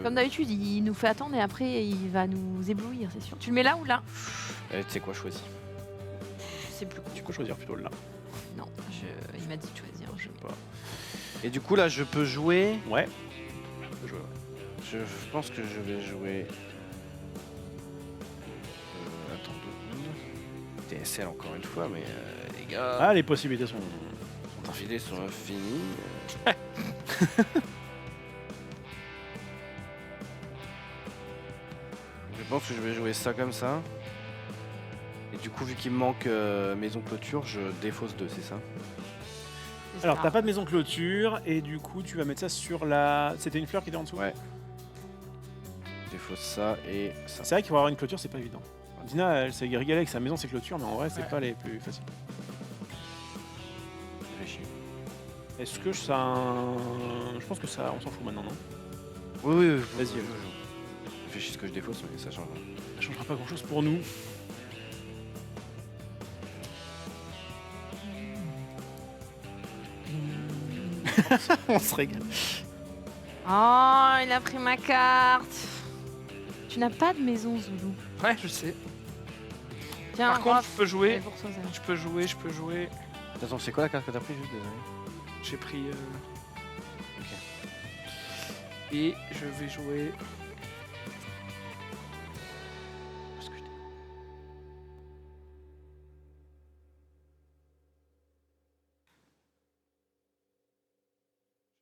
Comme d'habitude, il nous fait attendre et après, il va nous éblouir, c'est sûr. Tu le mets là ou là? Tu sais quoi, choisis. Je sais plus. Tu peux choisir plutôt là. Non, il m'a dit de choisir. Je sais pas. Et du coup, là, je peux jouer... Ouais. Tu peux jouer, ouais. Je pense que je vais jouer... attends 2 secondes. TSL encore une fois, mais les gars... Ah, les possibilités sont Les idées sont infinies. Je pense que je vais jouer ça comme ça. Et du coup, vu qu'il me manque maison clôture, je défausse 2, c'est ça? C'est Alors, ça. t'as pas de maison clôture, et du coup, tu vas mettre ça sur la... C'était une fleur qui était en dessous? Ouais. Je défausse ça et ça. C'est vrai qu'il faut avoir une clôture, c'est pas évident. Dina, elle s'est régalée avec sa maison, ses clôtures, mais en vrai, c'est Ouais. pas les plus faciles. Je réfléchis. Est-ce que ça... Je pense que ça, on s'en fout maintenant, non? Oui, Vas-y, je réfléchis ce que je défausse, mais ça change. Ça changera pas grand-chose pour nous. On se régale. Oh, il a pris ma carte. Tu n'as pas de maison, Zoulou. Ouais, je sais. Tiens, Par contre, Raph, je peux jouer. c'est pour toi, ça. Je peux jouer, je peux jouer. Attends, c'est quoi la carte que t'as pris, juste désolé? J'ai pris. Et je vais jouer.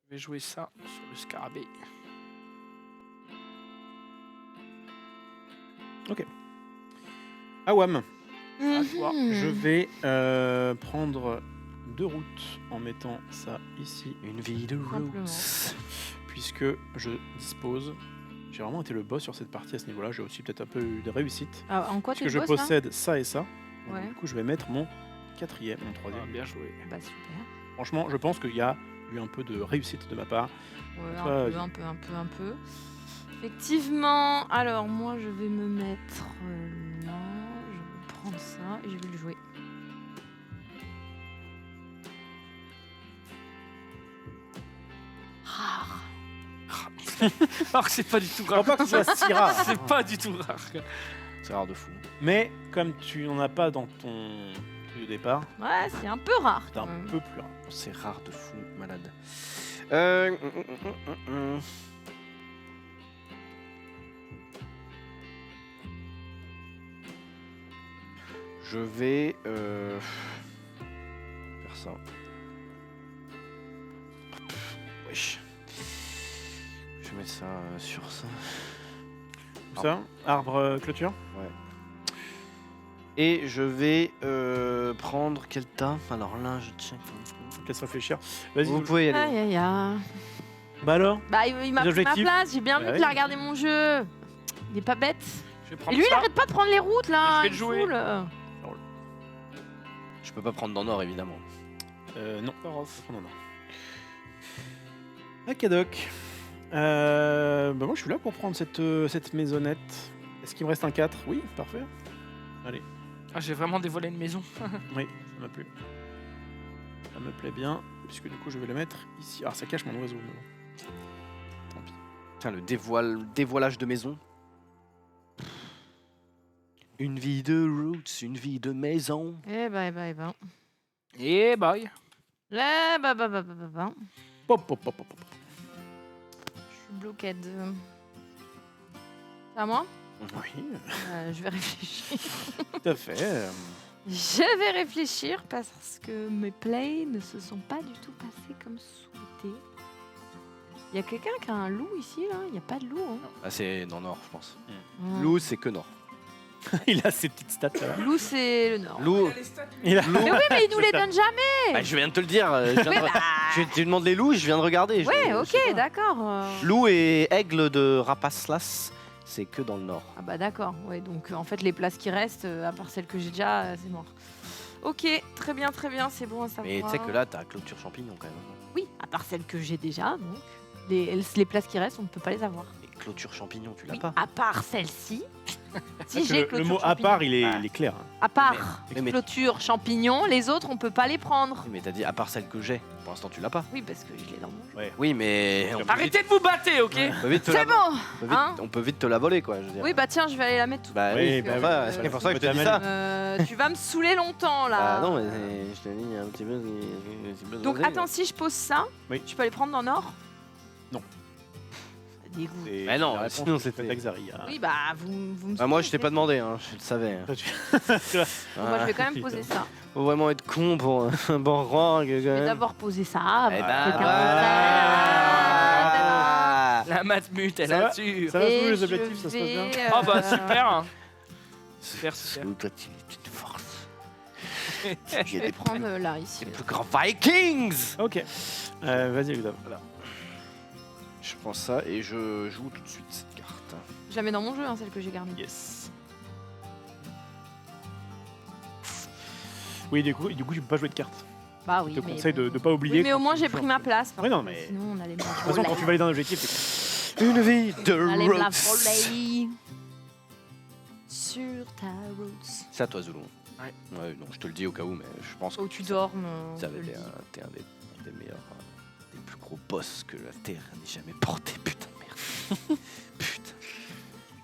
Je vais jouer ça sur le scarabée. Awam, À toi. je vais prendre 2 routes en mettant ça ici, Une vie de Simplement. rose. puisque je dispose... J'ai vraiment été le boss sur cette partie à ce niveau-là, j'ai aussi peut-être un peu eu de réussite. Ah, en quoi tu Puisque le je bosses, là? possède ça et ça. Donc, Ouais. Du coup, je vais mettre mon 4e, mon 3e. Ah, bien joué. Bah super. Franchement, je pense qu'il y a eu un peu de réussite de ma part. Ouais, Toi, un peu. Effectivement. Alors moi je vais me mettre là. Je vais prendre ça et je vais le jouer. Rare. Alors que c'est pas du tout Je rare. crois pas que ce soit si rare. C'est pas du tout rare. C'est rare de fou. Mais comme tu n'en as pas dans ton truc de départ, Ouais, c'est un peu rare. c'est un quand même. peu plus rare. C'est rare de fou, malade. Je vais faire ça. Wesh. Je vais mettre ça sur ça. Tout ça, arbre clôture. Et je vais prendre quel tas? Alors là, je tiens. Je te laisse réfléchir. Vas-y, Vous Zoulou. pouvez y aller. Aïe aïe aïe. Bah alors Bah il m'a Les pris ma objectifs. place, j'ai bien vu Ouais. qu'il a regardé mon jeu. Il est pas bête. Je vais Et prendre lui, il ça. arrête pas de prendre les routes là. Je vais il le me jouer. saoule. Je peux pas prendre dans Nord, évidemment. Non. Nord. Non, non. Ok, Doc. Moi, je suis là pour prendre cette maisonnette. Est-ce qu'il me reste un 4? Oui, parfait. Ah, j'ai vraiment dévoilé une maison. Oui, ça m'a plu. Ça me plaît bien, puisque du coup, je vais le mettre ici. Ah, ça cache mon oiseau. mais bon. Tant pis. Tiens, le dévoilage de maison. Une vie de roots, une vie de maison. Eh ben, eh ben, eh ben. Et bye. Là, bah. Pop, pop, pop, pop, pop. Je suis bloquée. C'est à moi? Oui, Je vais réfléchir. tout à fait. Je vais réfléchir parce que mes plays ne se sont pas du tout passés comme souhaité. Il y a quelqu'un qui a un loup ici, là? Il n'y a pas de loup, hein? Ah, c'est dans Nord, je pense. Ouais. Loup, c'est que Nord. Il a ses petites stats là. Loup, c'est le nord. Loup. Il a... Mais oui, mais il nous les donne jamais! Bah, je viens de te le dire. Oui, bah... Tu demandes les loups, je viens de regarder. Ouais, je sais ok, pas. d'accord. Loup et aigle de Rapaslas, c'est que dans le Nord. Ah bah d'accord, ouais, donc en fait les places qui restent, à part celles que j'ai déjà, c'est mort. Ok, très bien, c'est bon à savoir. Mais tu sais que là, t'as clôture champignon quand même. Oui, à part celles que j'ai déjà, donc. Les places qui restent, on ne peut pas les avoir. Mais clôture champignon, tu l'as Oui, pas. à part celle-ci. Si Parce que j'ai le clôture mot à champignon. part, il est, Ah. il est clair. hein. À part Mais- clôture champignon, les autres, on peut pas les prendre. Oui, mais t'as dit à part celle que j'ai. Pour l'instant, tu l'as pas. Oui, parce que je l'ai dans mon jeu. Oui, mais on peut vite, Arrêtez de vous battre, ok? on peut vite te C'est la- bon, on peut vite- hein. on peut vite te la voler, quoi. Je veux dire. Oui, bah tiens, je vais aller la mettre tout. Bah Oui, oui, bah enfin, oui. c'est pour ça que je te dis T'amènes. ça. Tu vas me saouler longtemps là. Bah non, mais je te dis un petit peu. un petit peu Donc dosé, attends, si je pose ça, Oui. tu peux aller prendre dans Nord? Non. Ça dégoûte. C'est Mais non, la réponse sinon que c'était- fait Axari, hein. Oui, bah vous me Bah, moi, je saoulez, t'ai pas demandé, hein, je le savais. Toi, tu- Bon, moi, je vais quand même Putain. poser ça. Faut vraiment être con pour un bon rang. Je vais d'abord poser ça. Eh avant ben, que quelqu'un voilà. La matmute, elle Ça va assure. Ça va Et sous les je objectifs, ça se passe bien vais, Oh bah super. Super. Sous ta petite force. Je vais prendre là, ici. Les plus grands Vikings. Ok. Vas-y, Xav. Voilà. Je prends ça et je joue tout de suite cette carte. Je la mets dans mon jeu, hein, celle que j'ai gardée. Yes. Oui, du coup, tu peux pas jouer de cartes. Bah oui, Je te mais conseille bon. de pas oublier. Oui, mais au quand moins tu j'ai joues pris en ma fait. place. parce Oui, non, que mais- Sinon, on allait me la De toute façon, quand tu valides un objectif, c'est Une vie de On allait me la roots. voler. Sur ta route. C'est à toi, Zoulou. Ouais. Ouais, non, je te le dis au cas où, mais je pense que Où tu dormes. ça je le t'es dis. t'es un des meilleurs, des plus gros boss que la Terre n'ait jamais porté. Putain de merde. Putain,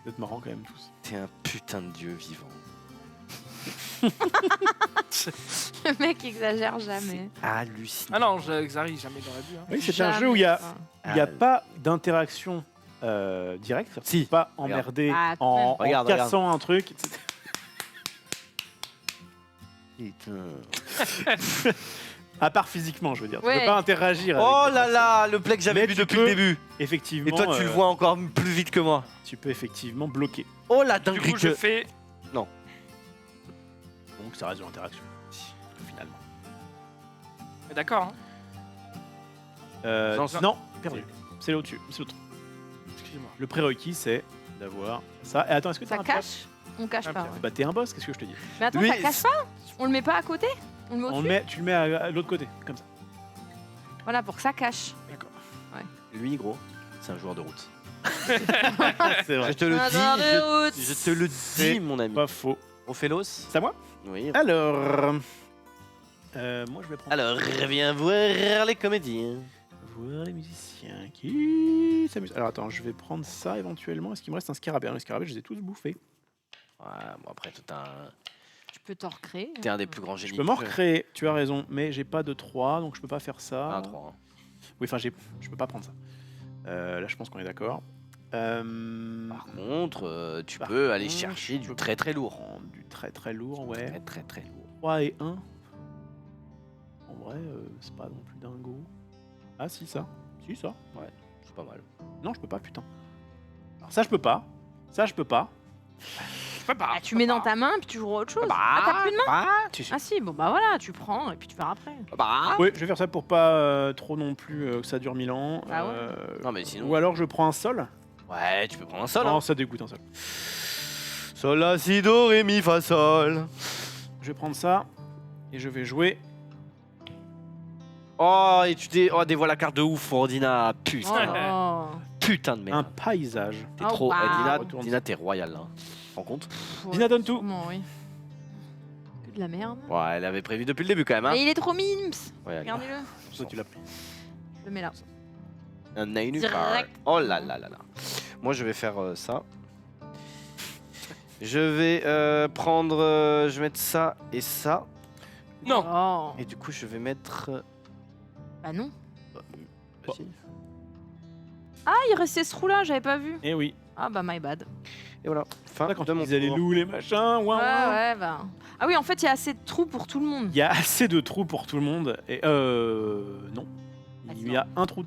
vous êtes marrants quand même tous. t'es un putain de dieu vivant. Le mec exagère jamais. Hallucinant. Ah non, Xari, jamais dans la vie. Hein. Oui, c'est un Jamais, jeu où il n'y a, enfin. il y a pas d'interaction directe. C'est-à-dire que Si. tu peux pas emmerder Ah, quand en, même. en Regarde, cassant un truc. etc. Putain. À part physiquement, je veux dire. Tu Ouais. peux pas interagir. avec Oh les là personnes. là, le play que j'avais Mais vu tu depuis peux- le début. Effectivement. Et toi, tu le vois encore plus vite que moi. Tu peux effectivement bloquer. Oh la Du dinguerie coup, je que... fais. Donc ça reste de l'interaction. Finalement. D'accord. Hein. Non, Non, perdu. C'est là au-dessus. C'est l'autre. Excusez-moi. Le prérequis, c'est d'avoir ça. Et attends, est-ce que t'as Ça un piège cache? On cache Un pas. piège. ouais. Bah t'es un boss, qu'est-ce que je te dis? Mais attends, Lui, ça cache pas? On le met pas à côté? On le met On au-dessus? le met, tu le mets à l'autre côté, comme ça. Voilà, pour que ça cache. D'accord. Lui, gros, c'est un joueur de route. C'est vrai. Je te le Un dis, joueur de route. je te le C'est dis, mon ami. Pas faux. Ophélos. C'est à moi? Oui. Alors. Moi je vais prendre. Alors, viens voir les comédiens. Voir les musiciens qui s'amusent. Alors attends, je vais prendre ça éventuellement. Est-ce qu'il me reste un scarabée? Les scarabées, je les ai tous bouffés. Ouais, bon après, t'es Tu peux t'en recréer. un des plus grands génies. Je peux m'en recréer, tu as raison, mais j'ai pas de 3, donc je peux pas faire ça. Un 3. Oui, enfin, je peux pas prendre ça. Là, je pense qu'on est d'accord. Par contre, tu Par peux aller contre, chercher je du peux très très lourd. Prendre du très très lourd, ouais. Très très très lourd. 3 et 1. En vrai, c'est pas non plus dingo. Ah, si, ça. Si, ça. C'est pas mal. Non, je peux pas, putain. Alors, ça, je peux pas. Ça, je peux pas. Je peux pas. Ah, tu mets dans ta main puis tu joues à autre chose. Ah, t'as plus de main? Ah si, bon bah voilà, tu prends et puis tu verras après. Oui, je vais faire ça pour pas trop non plus que ça dure 1000 ans. Ah ouais. Non, mais sinon. Ou alors je prends un sol. Ouais, tu peux prendre un sol. Non, Hein. ça dégoûte un seul. Sol, la, si, do, ré, mi, fa, sol. Je vais prendre ça et je vais jouer. Oh, et tu dévoiles la carte de ouf, Dina. Putain, Oh. putain de Un merde. paysage. T'es Oh, trop. wow. Retourne. Dina, t'es royal là. Tu te rends compte? Ouais, Dina donne tout. sûrement, oui. Que de la merde. Ouais, elle avait prévu depuis le début quand même. Hein. Mais il est trop mimes. Ouais, Regardez-le. Ça, tu l'as pris. Je le mets là. un Nainu Direct. card. Oh là là là là. Moi, je vais faire ça. Je vais prendre. Je vais mettre ça et ça. Non. Oh. Et du coup, je vais mettre. Bah non. Vas-y. Ah, il restait ce trou-là, j'avais pas vu. Eh oui. Ah bah my bad. Et voilà. Fin Là, quand de tu mon disais les tour. loups, les machins, ouin, Ouais, ouin. ouais, bah. Ah oui, en fait, il y a assez de trous pour tout le monde. Il y a assez de trous pour tout le monde. Et non. Ah, Il y a un trou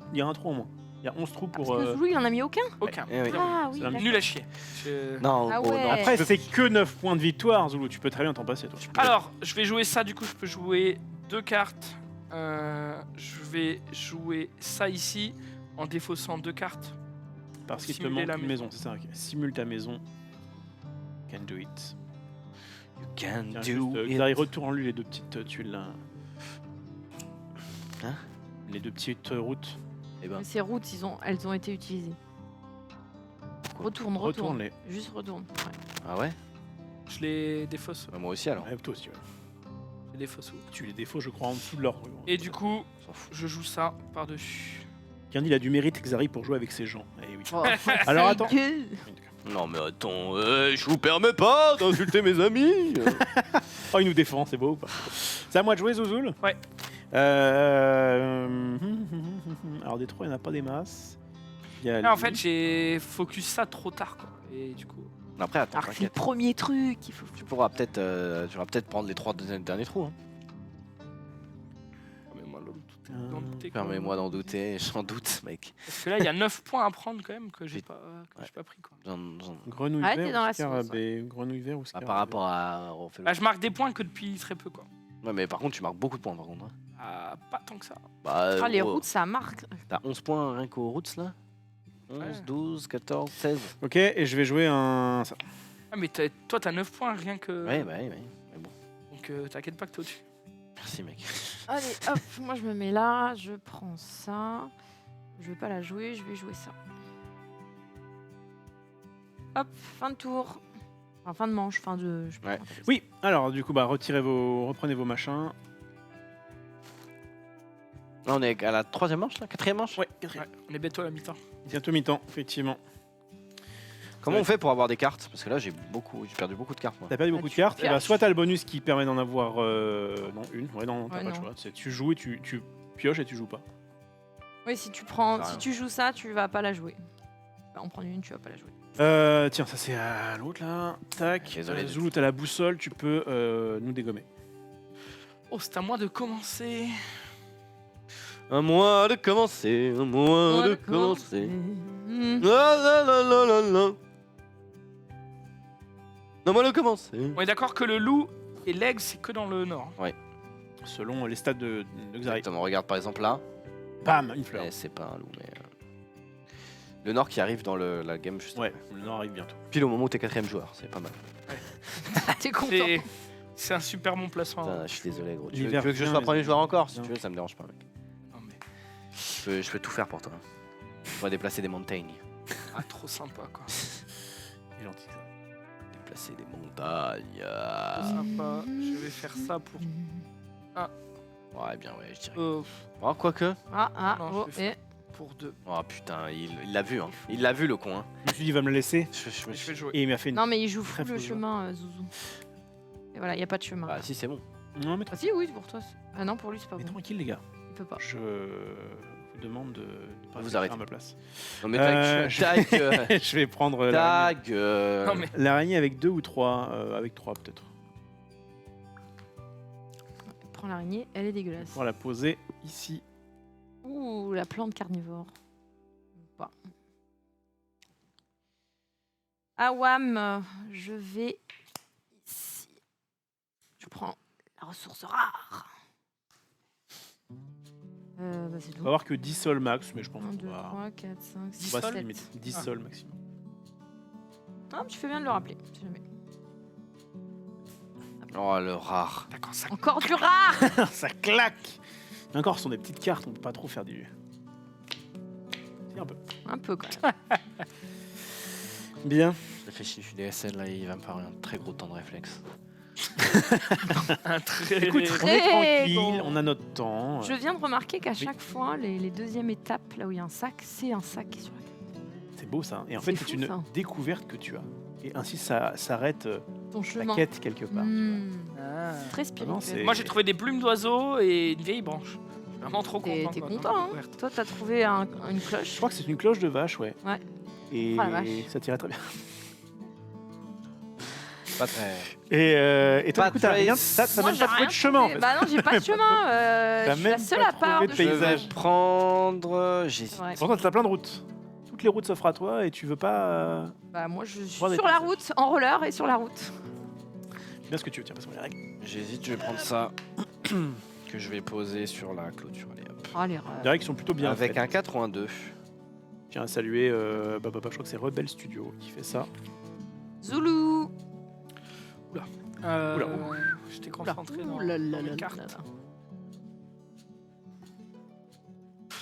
en moins. Il y a 11 trous Parce pour. que Zoulou, il en a mis aucun. Aucun. Eh oui. Ah oui. C'est un d'accord. Nul à chier. Non, Ah gros, ouais. non. Après, je- c'est que 9 points de victoire, Zoulou. Tu peux très bien t'en passer, toi. Alors, je vais jouer ça, du coup, je peux jouer 2 cartes. Je vais jouer ça ici, en défaussant 2 cartes. Parce qu'il te simuler manque la une maison, c'est ça. Ok. Simule ta maison. Can do it. You can Tiens, do juste, it. Xari, retourne-lui les deux petites tuiles là. Hein? Les deux petites routes. Eh ben, Mais ces routes, elles ont été utilisées. Retourne. Retourne-les. Juste retourne. Ouais. ah ouais. Je les défausse. Bah, moi aussi alors. Ouais, toi aussi, ouais. Je les défausse. Tu les défauts, je crois, en dessous de leur. Et du coup, On s'en fout. je joue ça par-dessus. Tiens, il a du mérite, Xari, pour jouer avec ses gens. Eh oui. Oh, Alors, c'est attends. gueux. Non mais attends, je vous permets pas d'insulter mes amis. Oh, il nous défend, c'est beau ou pas? C'est à moi de jouer, Zouzoul? Ouais. Alors, des 3, il n'y en a pas des masses. Il y a Ah, en lui. fait, j'ai focus ça trop tard, quoi. Et du coup... Après attends, Alors que c'est le t'inquiète. premier truc qu'il faut. Tu pourras peut-être prendre les 3 derniers trous. Hein. Permets-moi d'en douter, j'en doute mec. Parce que là, il y a 9 points à prendre quand même que j'ai Oui. pas, Ouais. pris, quoi. Grenouille Ah, t'es vert dans ou la scarabée? Grenouille vert ou scarabée? par rapport à. Là, je marque des points que depuis très peu, quoi. Ouais mais par contre tu marques beaucoup de points par contre. Hein. Ah, pas tant que ça. Bah, Ah, les gros, routes, ça marque. T'as 11 points rien qu'aux routes là. 11, Ouais. 12, 14, 16. Ok, et je vais jouer un. Ça. Ah, mais toi, t'as 9 points rien que... Ouais bah oui. Mais bon. Donc, t'inquiète pas que t'es au-dessus. Merci mec. Allez, hop, moi je me mets là, je prends ça. Je vais pas la jouer, je vais jouer ça. Hop, fin de tour. Enfin, fin de manche, fin de. Je sais pas Ouais. comment t'appelles ça. Oui, alors du coup, bah, reprenez vos machins. Là on est à la 3e manche là, 4e manche. Ouais, Ouais, on est bientôt à la mi-temps. bientôt mi-temps, effectivement. Comment on fait pour avoir des cartes? Parce que là j'ai perdu beaucoup de cartes moi. T'as perdu Ah, beaucoup de tu cartes, et bah, pioches. soit t'as le bonus qui permet d'en avoir non, une, ouais, non, t'as Ouais, pas le non. choix. Tu joues et tu pioches et tu joues pas. Oui, si tu prends, Ça si rien. tu joues ça, tu vas pas la jouer. Bah, on prend une, tu vas pas la jouer. Tiens, ça c'est à l'autre là. Tac. Désolé de- Zoulou, t'as la boussole, tu peux nous dégommer. Oh, c'est à moi de commencer. Un mois de commencer, un mois de commencer. Mmh. La la la la la la. Un mois de commencer. On est d'accord que le loup et l'aigle, c'est que dans le nord. Selon les stats de Xari. Exactement, regarde par exemple là. Bam, une fleur. Eh, c'est pas un loup, mais. Le Nord qui arrive dans la game juste Ouais, après. le nord arrive bientôt. Pile au moment où t'es 4ème joueur, c'est pas mal. T'es content. C'est un super bon placement. Putain, je suis désolé gros. Tu veux, L'hiver tu veux que je vient, sois les premier amis. joueur encore? Si Non. tu veux, ça me dérange pas mec. Non, mais... Je peux tout faire pour toi. On va déplacer des montagnes. Ah, trop sympa, quoi. Il est gentil. Déplacer des montagnes. Trop sympa. Je vais faire ça pour... Ouais, bien, ouais, je dirais. euh, Oh, quoique. Ah, Non, oh, je vais et. pour 2. Oh putain, il l'a vu, hein. Il l'a vu le con, hein. Je me suis dit, il va me le laisser. Je me Je suis- vais jouer. Et il m'a fait une. Non, mais il joue Très full le faux chemin, Zouzou. Et voilà, il n'y a pas de chemin. Bah, si, c'est bon. Non, mais Ah si, oui, pour toi. Ah non, pour lui, c'est pas mais bon. tranquille, les gars. Il peut pas. Je vous demande de pas Vous faire arrêtez. à ma place. Non, mais Euh, tag. Je vais prendre l'araignée. Tag. Non, mais... L'araignée avec 2 ou 3. Avec 3 peut-être. Prends l'araignée, elle est dégueulasse. Pour la poser ici. Ouh, la plante carnivore. Pas. Ah, wam, je vais ici. Je prends la ressource rare. C'est On tout. va avoir que 10 sols max, mais je pense 1, qu'on 2, va, 3, 4, 5, on 6, va se 7. limiter. 10 sols maximum. Ah, mais tu fais bien de le rappeler. si jamais. Oh, le rare. D'accord, ça. Encore du rare. Ça claque. Et encore, ce sont des petites cartes, on peut pas trop faire du. Si, un peu. Un peu quand même. Bien. Je réfléchis, je suis DSL là, il va me faire un très gros temps de réflexe. Un très. Écoute, on Très est tranquille, bon. on a notre temps. Je viens de remarquer qu'à chaque fois, les deuxièmes étapes, là où il y a un sac, c'est un sac qui est sur la carte. C'est beau ça. Et en C'est fait, fou, c'est une ça. découverte que tu as. Et ainsi, ça s'arrête Ton la chemin. quête quelque part. Ah. Très Vraiment, spirituel. c'est- Moi, j'ai trouvé des plumes d'oiseaux et une vieille branche. Je suis vraiment trop T'es content. quoi, content, dans la hein. découverte. Toi, t'as trouvé une Je cloche. crois que c'est une cloche de vache, ouais. Ouais. Et Ah, la vache. ça tirait très bien. Pas très. Et toi, Pas du coup, t'as Trace. rien, t'as Moi, même j'ai pas trouvé rien de chemin en trouvé. fait. Bah non, j'ai pas de chemin. T'as Je suis la même seule pas à part trouvé de de Je paysage. vais prendre. J'hésite. Ouais. Pourtant, t'as plein de routes. Toutes les routes s'offrent à toi et tu veux pas. Bah moi, je suis Voir des sur la paysages. route, en roller et sur la route. Bien ce que tu veux, tiens, passe-moi les règles. J'hésite, je vais prendre ça. Que je vais poser sur la clôture. Allez, hop. Oh, l'erreur. Des règles qui sont plutôt bien Avec faites. un 4 ou un 2. Je tiens à saluer, je crois que c'est Rebel Studio qui fait ça. Zoulou. Oula. J'étais concentré dans, Ouh là là dans mes là cartes. là là.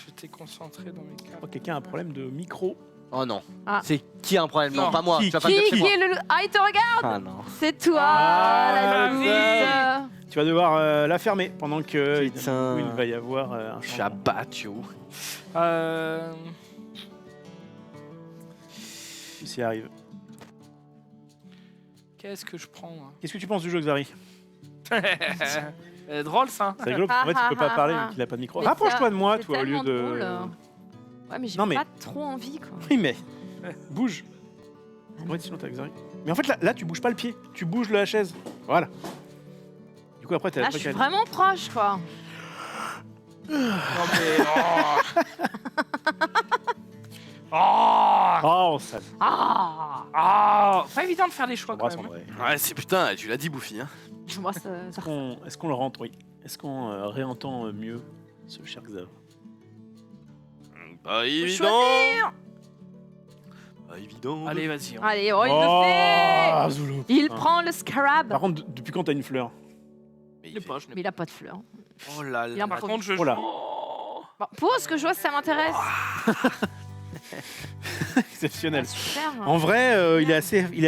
J'étais concentré dans mes Je cartes. crois que quelqu'un a un problème de micro. Oh non. Ah. C'est qui a un problème? Non, Non. pas moi. Qui- Tu vas pas me dire que c'est Qui moi. est le... Ah, il te regarde. Ah non. C'est toi, Ah, la oui. loose. Tu vas devoir la fermer pendant que Putain. il va y avoir un Je suis à changement. Batio. S'il arrive. Qu'est-ce que je prends moi Qu'est-ce que tu penses du jeu, Xari? Drôle ça. C'est rigolo, parce qu'en fait, il peut pas parler vu qu'il a pas de micro. Rapproche-toi de moi, C'est toi, au lieu tellement de. drôle. Ouais, mais j'ai Non, mais- pas trop envie, quoi. Oui, mais. Bouge. Ah non. Ouais, sinon t'as Xari. Mais en fait, là, tu bouges pas le pied, tu bouges la chaise. Voilà. Du coup, après, t'as Là, la je suis truc à- vraiment proche, quoi. Non mais. Oh. Oh, ça. Ah. Pas évident de faire des choix quand Embrasse même. en vrai. Ouais, c'est putain, tu l'as dit, Bouffi. Hein. Moi, ça... Est-ce qu'on le rentre? Oui. Est-ce qu'on réentend mieux ce cher Xav? Pas évident. choisir. Pas évident. Allez, vas-y. Allez, oh, il le fait. Zoulou. Il Putain. prend le scarab. Par contre, depuis quand t'as une fleur? Mais Je il l'ai fait- pas, je l'ai Mais il a pas de fleurs. Oh là Il là. a Par contre, je Oh là. joue. Bon, pose que je vois si ça m'intéresse. Exceptionnel. Ah, super. En vrai, il est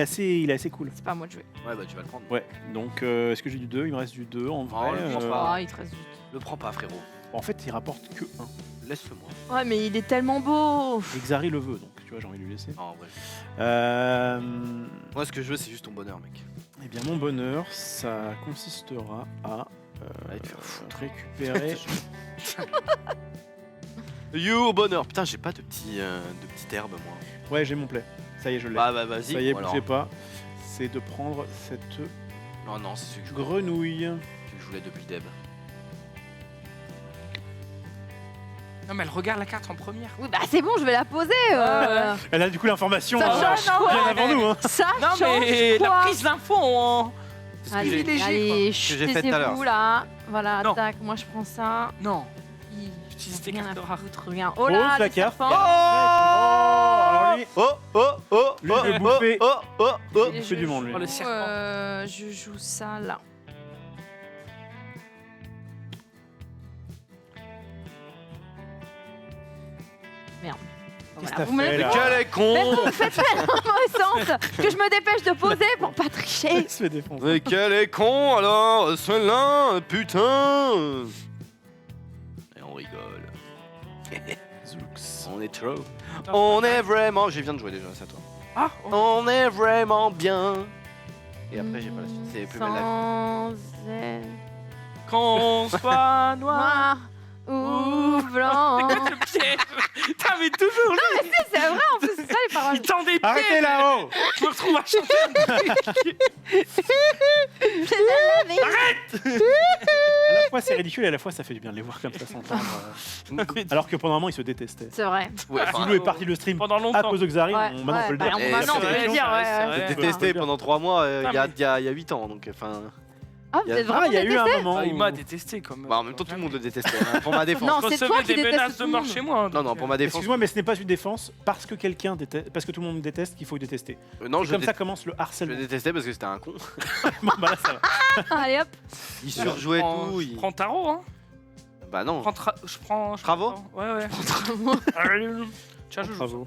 assez cool. C'est pas à moi de jouer. Ouais, bah tu vas le prendre. Ouais. Donc, est-ce que j'ai du 2? Il me reste du 2 en vrai. le prends pas. Ah, il te reste du... Le prends pas, frérot. En fait, il rapporte que 1. Laisse-le moi. Ouais, mais il est tellement beau. Et Xari le veut, donc tu vois, j'ai envie de lui laisser. Non, en vrai. Euh... Moi, ce que je veux, c'est juste ton bonheur, mec. Eh bien, mon bonheur, ça consistera à Allez te faire foutre. récupérer. You, bonheur. Putain, j'ai pas de petite herbe, moi. Ouais, j'ai mon play. Ça y est, je l'ai. Bah, vas-y. Ça y est, Bon, alors. bougez pas. C'est de prendre cette Non, non, c'est celui que grenouille. je voulais depuis le deb. Non mais elle regarde la carte en première. Oui, bah c'est bon, je vais la poser. Elle a du coup l'information Ça change quoi bien avant nous. Hein. Ça Non change mais quoi la prise d'info en... C'est ce que Allez, j'ai léger, allez, que j'ai fait tout à l'heure. taisez-vous là. Voilà, Non. tac, moi je prends ça. Non. Hi, J'utilise tes rien cartes à rares. foutre, regarde. Oh Pose là, la le carte. serpent. Alors lui, Oh, Lui, il veut bouffer. Et fait je du monde, lui. Oh le joue, serpent. je joue ça là. Merde. Qu'est-ce Voilà, que vous me t'as fait, le là Quel est con Mais vous me faites faire dans le mauvais sens que je me dépêche de poser pour pas tricher. il se fait défoncer. Mais quel est con alors, celui-là, putain. Et on rigole. Zoux. On est trop. On est vraiment. Je viens de jouer déjà, c'est à toi. Ah oh. On est vraiment bien. Et après, j'ai pas la suite. C'est plus belle la vie. Sans elle. Qu'on soit noir. Noir ou blanc. Le piège. Putain mais toujours lui. C'est vrai, en plus, c'est ça les paroles. Il tend des Arrêtez pièges. là-haut. Je me retrouve à chanter. À la fois c'est ridicule et à la fois ça fait du bien de les voir comme ça s'entendre. Alors que pendant un moment ils se détestaient. C'est vrai. Ouais, enfin, Zoulou est parti le stream Pendant à longtemps. cause de Xari, Ouais, maintenant on peut le ouais, dire. bah, Et maintenant, on c'est peut vrai, le dire, c'est ouais. vrai, ouais. c'est vrai. détesté pendant 3 mois, il y a 8 ans, donc enfin. Ah, vous Il y a- êtes vraiment il y a eu un détesté? moment. Ah, il où- m'a détesté comme. Bah, en même temps, tout le monde le détestait. Hein, pour ma défense. Non, Je c'est toi recevais qui des détestes menaces de tout le mort monde. chez moi. Non, non, pour ma défense. Excuse-moi, mais ce n'est pas une défense parce que quelqu'un déteste, parce que tout le monde déteste qu'il faut détester. Non, C'est je, comme dé- ça commence le je harcèlement. détestais parce que c'était un con. Bon, bah là, ça va. Allez hop. Il surjouait tout. Je prends tarot, hein. Bah non. Je prends. Bravo. Ouais, ouais. Tiens, je joue. Bravo.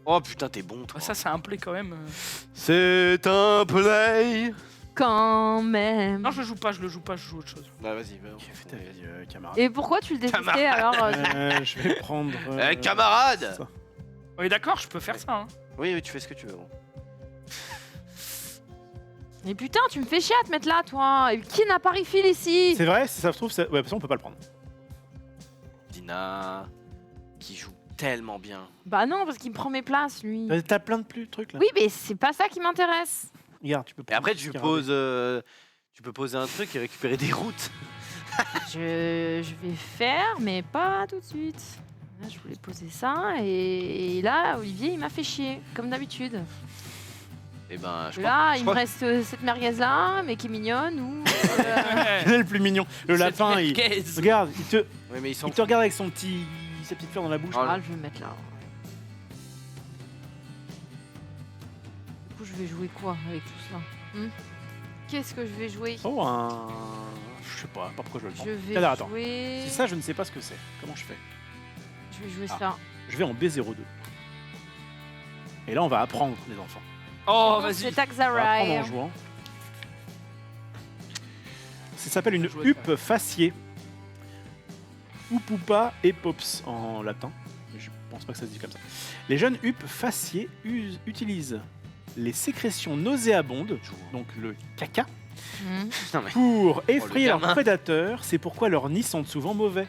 Oh putain, t'es bon, toi. Ça, c'est un play quand même. C'est un play. Quand même. Non, je joue pas, je le joue pas, je joue autre chose. Bah vas-y, va. Fais ta vie, camarade. Et pourquoi tu le détestais alors Je vais prendre. Camarade. ça. Oui, d'accord, je peux faire ça. Hein. Oui, oui, tu fais ce que tu veux. Bon. Mais putain, tu me fais chier à te mettre là, toi. Et qui n'a pas refill ici? C'est vrai, si ça se trouve, ouais, de toute façon, on peut pas le prendre. Dina, qui joue tellement bien. Bah non, parce qu'il me prend mes places, lui. T'as plein de trucs là. Oui, mais c'est pas ça qui m'intéresse. Regarde, tu peux Et prendre après, ce tu scarabée. poses, tu peux poser un truc et récupérer des routes. Je vais faire, mais pas tout de suite. Là, je voulais poser ça, et là, Olivier, il m'a fait chier, comme d'habitude. Et ben, je Là, il me crois- reste cette merguez là, mais qui est mignonne, ou... C'est le plus mignon. Le lapin, il. Regarde, Oui, mais ils sont. il te regarde avec sa petite fleur dans la bouche. Oh, Ah, je vais le mettre là. Du coup, je vais jouer quoi avec tout ça Qu'est-ce que je vais jouer? Oh, un. Je sais pas pourquoi je veux le Je prendre. vais Alors, attends. jouer... C'est ça, je ne sais pas ce que c'est. Comment je fais? Je vais jouer Ah. ça. Je vais en B02. Et là, on va apprendre, les enfants. Oh, Je vas-y. vais On va apprendre Taxarai. en jouant. Ça s'appelle une Jouer de huppe faciée. Upupa et pops en latin. Mais je pense pas que ça se dit comme ça. Les jeunes huppes faciées utilisent les sécrétions nauséabondes, donc le caca, Mhm. pour effrayer leurs gamin. prédateurs. C'est pourquoi leurs nids sentent souvent mauvais.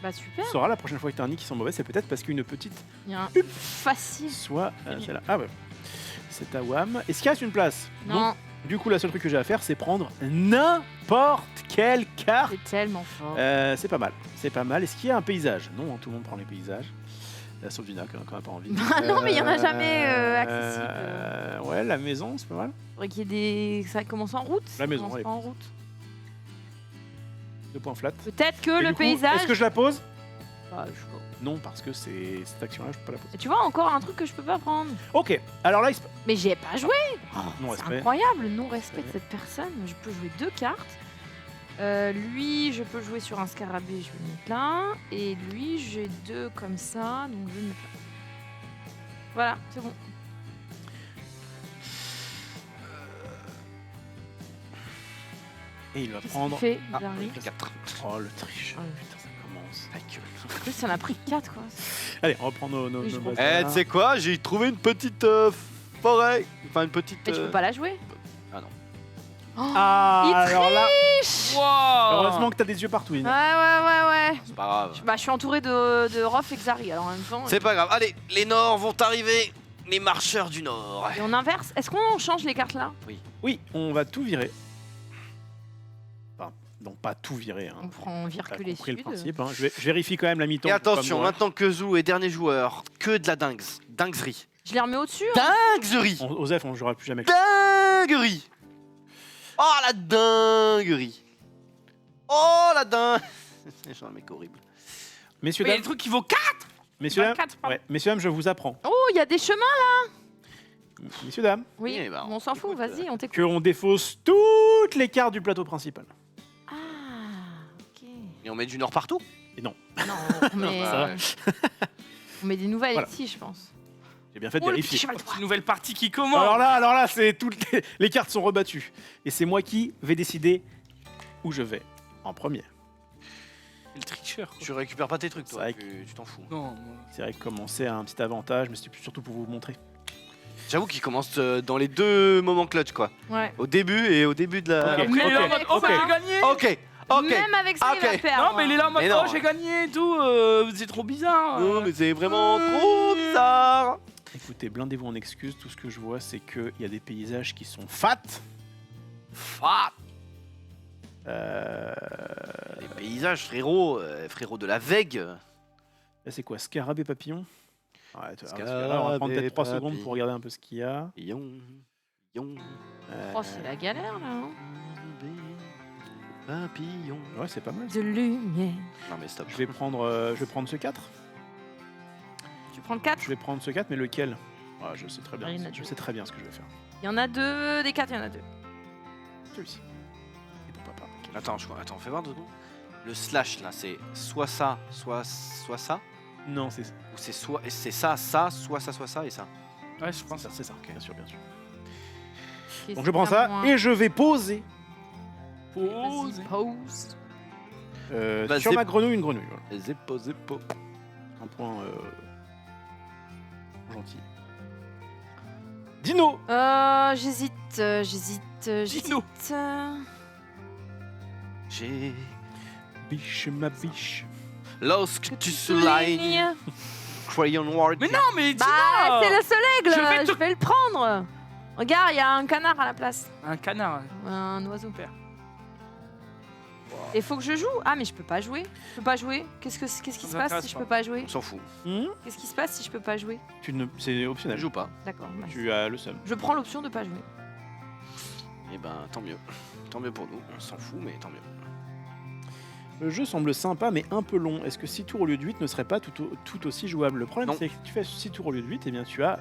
Bah super, Tu sauras la prochaine fois que tu as un nid qui sent mauvais, c'est peut-être parce qu'une petite il y a un facile. soit celle-là. Ah ouais. C'est à Wam. Est-ce qu'il reste une place? Non, Du coup, la seule truc que j'ai à faire, c'est prendre n'importe quelle carte. c'est tellement fort. C'est pas mal. C'est pas mal. Est-ce qu'il y a un paysage? Non, hein, tout le monde prend les paysages. Sauf Dina, qui n'a pas envie. Ah non, mais il y en a jamais accessible. Ouais, la maison, c'est pas mal. Faudrait qu'il y ait des... Ça commence en route. La ça maison, commence elle est pas en route. 2 points flat. Peut-être que Et le du coup, paysage... Est-ce que je la pose? Bah, je sais pas. Non, parce que c'est cette action-là, je peux pas la poser. Et tu vois, encore un truc que je peux pas prendre. Ok, alors là, il se... Mais j'y ai pas joué. non, C'est respect. incroyable le non-respect de cette personne. Je peux jouer 2 cartes. Lui, je peux jouer sur un scarabée, je vais le mettre là. Et lui, j'ai 2 comme ça, donc je vais le mettre là. Voilà, c'est bon. Et il va Qu'est-ce prendre. qu'il fait, Ah, Jarry 4. Oh, le triche. Ah oui. Putain, ça commence. Ta gueule. En plus, ça m'a pris 4 quoi. Allez, on reprend nos Oui, je bases. Eh, tu sais quoi? J'ai trouvé une petite forêt. Enfin, une petite. Mais tu peux pas la jouer. Ah non. Oh, Ah, il alors là, Wow. heureusement que t'as des yeux partout, Ouais, Ina. ouais. C'est pas grave. Bah, je suis entourée de Rof et Xari, alors en même temps. C'est pas grave. Allez, les Nords vont arriver. Les marcheurs du Nord. Et on inverse. Est-ce qu'on change les cartes là? Oui, on va tout virer. Enfin, non, pas tout virer. Hein. On vire T'as que les compris le suds. principe. Hein. Je vérifie quand même la mi-temps. Et pour pas attention, mourir. maintenant que Zou est dernier joueur, que de la dinguerie. Je les remets au-dessus. Hein. Dinguerie. Osef, on jouera plus jamais. Dinguerie. Oh la dinguerie. Oh la dingue. C'est un mec horrible. Messieurs, Mais il y a dames, des trucs qui vaut 4. messieurs, dames, 24, pardon. ouais, messieurs, dames, je vous apprends. Oh, il y a des chemins. Messieurs, dames, Oui, Eh ben, on s'en fout, écoute, vas-y, on t'écoute. qu'on défausse toutes les cartes du plateau principal. Ah, ok. Et on met du Nord partout. Non, on met, bah, on met des nouvelles Voilà. ici, je pense. J'ai bien fait de Oh, le vérifier. petit cheval de Troie. Une nouvelle partie qui commence. Alors là, c'est toutes les cartes sont rebattues. Et c'est moi qui vais décider où je vais en premier. Le tricheur. quoi. Tu récupères pas tes trucs, C'est toi. vrai Tu t'en fous. Non. C'est vrai que commencer a un petit avantage, mais c'était surtout pour vous montrer. J'avoue qu'il commence dans les deux moments clutch, quoi. Ouais. Au début et au début de la. Ok. Après, il est là en mode, oh, bah, ok. j'ai gagné. Ok. Ok. Même avec ça, il va Ok. perdre. Non, mais il est là en mode, Mais non. oh, j'ai gagné et tout. C'est trop bizarre. Non, mais c'est vraiment trop bizarre. Écoutez, blindez-vous en excuses. Tout ce que je vois, c'est qu'il y a des paysages qui sont fat. Ah, Euh, les paysages, frérot, frérot de la Vègue. Là, c'est quoi? Scarabée papillon? Ouais, tu vois, Scarabée là, on va prendre peut-être 3 papillon. secondes pour regarder un peu ce qu'il y a. Yon, yon. Oh, c'est la galère là. Hein. Papillon. Ouais, c'est pas mal. De lumière. Non mais stop. Je vais prendre ce 4. Tu prends le 4. Je vais prendre ce 4, mais lequel? Ah, je sais très bien. Il y en a Je deux. sais très bien ce que je vais faire. Il y en a 2, des 4, il y en a 2. Celui-ci. Et pour papa. Attends, fais voir 2 secondes. Le slash là, c'est soit ça, soit ça. Non, c'est Ou c'est ça, soit ça et ça. Ouais, je pense. ça, c'est ça. Bien sûr, bien sûr. Ok, Donc c'est je prends à ça moi. et je vais poser Pause. Vas-y, pose. Bah, sur c'est- ma grenouille une grenouille. Voilà. Zippo, zippo. Un point gentil. Dino. J'hésite. Dino. J'ai Biche, ma biche. lorsque tu soulignes crayon word. Mais non, mais Bah, dis-moi. c'est le seul aigle. Je vais te- Je vais le prendre. Regarde, il y a un canard à la place. Un canard. Un oiseau. Super. Il faut que je joue. Ah, mais je peux pas jouer. Je peux pas jouer. Qu'est-ce qui se Ça passe m'intéresse si je pas. peux pas jouer? On s'en fout. Qu'est-ce qui se passe si je peux pas jouer? C'est Elle optionnel. joue pas. D'accord. bah, Tu as le seum. Je prends l'option de pas jouer. Et ben tant mieux. Tant mieux pour nous. On s'en fout, mais tant mieux. Le jeu semble sympa mais un peu long. Est-ce que 6 tours au lieu de 8 ne serait pas tout aussi jouable? Le problème Non. c'est que si tu fais 6 tours au lieu de 8, eh bien tu as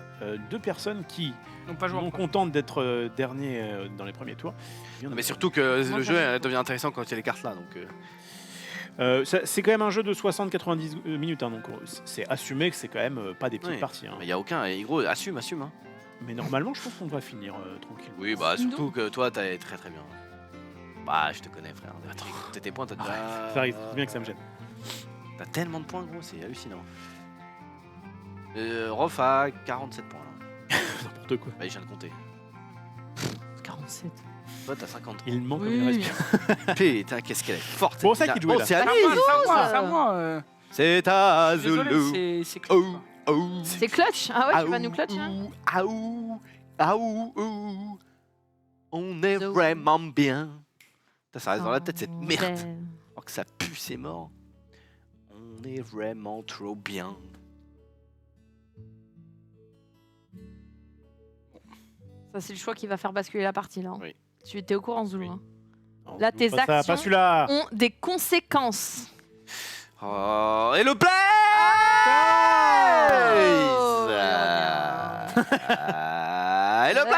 2 personnes qui, Non, pas jouer. non contentes d'être dernier dans les premiers tours. Eh bien, Mais surtout que Moi, le ça jeu me- devient intéressant quand il y a les cartes là. Donc c'est quand même un jeu de 60-90 minutes, hein, donc c'est assumé que c'est quand même pas des petites Oui. parties. hein. il y a aucun. Et gros, assume. Hein. Mais normalement, je pense qu'on va finir tranquille. Oui, bah Nous. surtout que toi, t'es très très bien. Bah, je te connais, frère. T'as tes points, t'as déjà. Ça arrive, c'est bien que ça me gêne. T'as tellement de points, gros, c'est hallucinant. Rof a 47 points là. N'importe quoi. Bah, je viens de compter. 47. Toi, t'as 50. Il manque Oui. comme il respire. Putain, qu'est-ce qu'elle est forte. Bon, c'est cette qui Dina. jouait, Oh, là c'est à C'est à lui. moi, c'est à moi, Zouze. c'est à moi. C'est à Désolé, Zulu. c'est Oh, oh. C'est clutch. Ah ouais, tu vas nous clutch là? Aou, aou, aou. On est So- vraiment bien. Putain, ça reste dans la tête cette Oh, merde. belle. Alors que ça pue, c'est mort. On est vraiment trop bien. Ça, c'est le choix qui va faire basculer la partie là. hein. Oui. Tu étais au courant, Zoulou. Oui. hein. Non, Là, tes pas ça, actions- pas celui-là. Ont des conséquences. Oh, et le play Oh, Et le play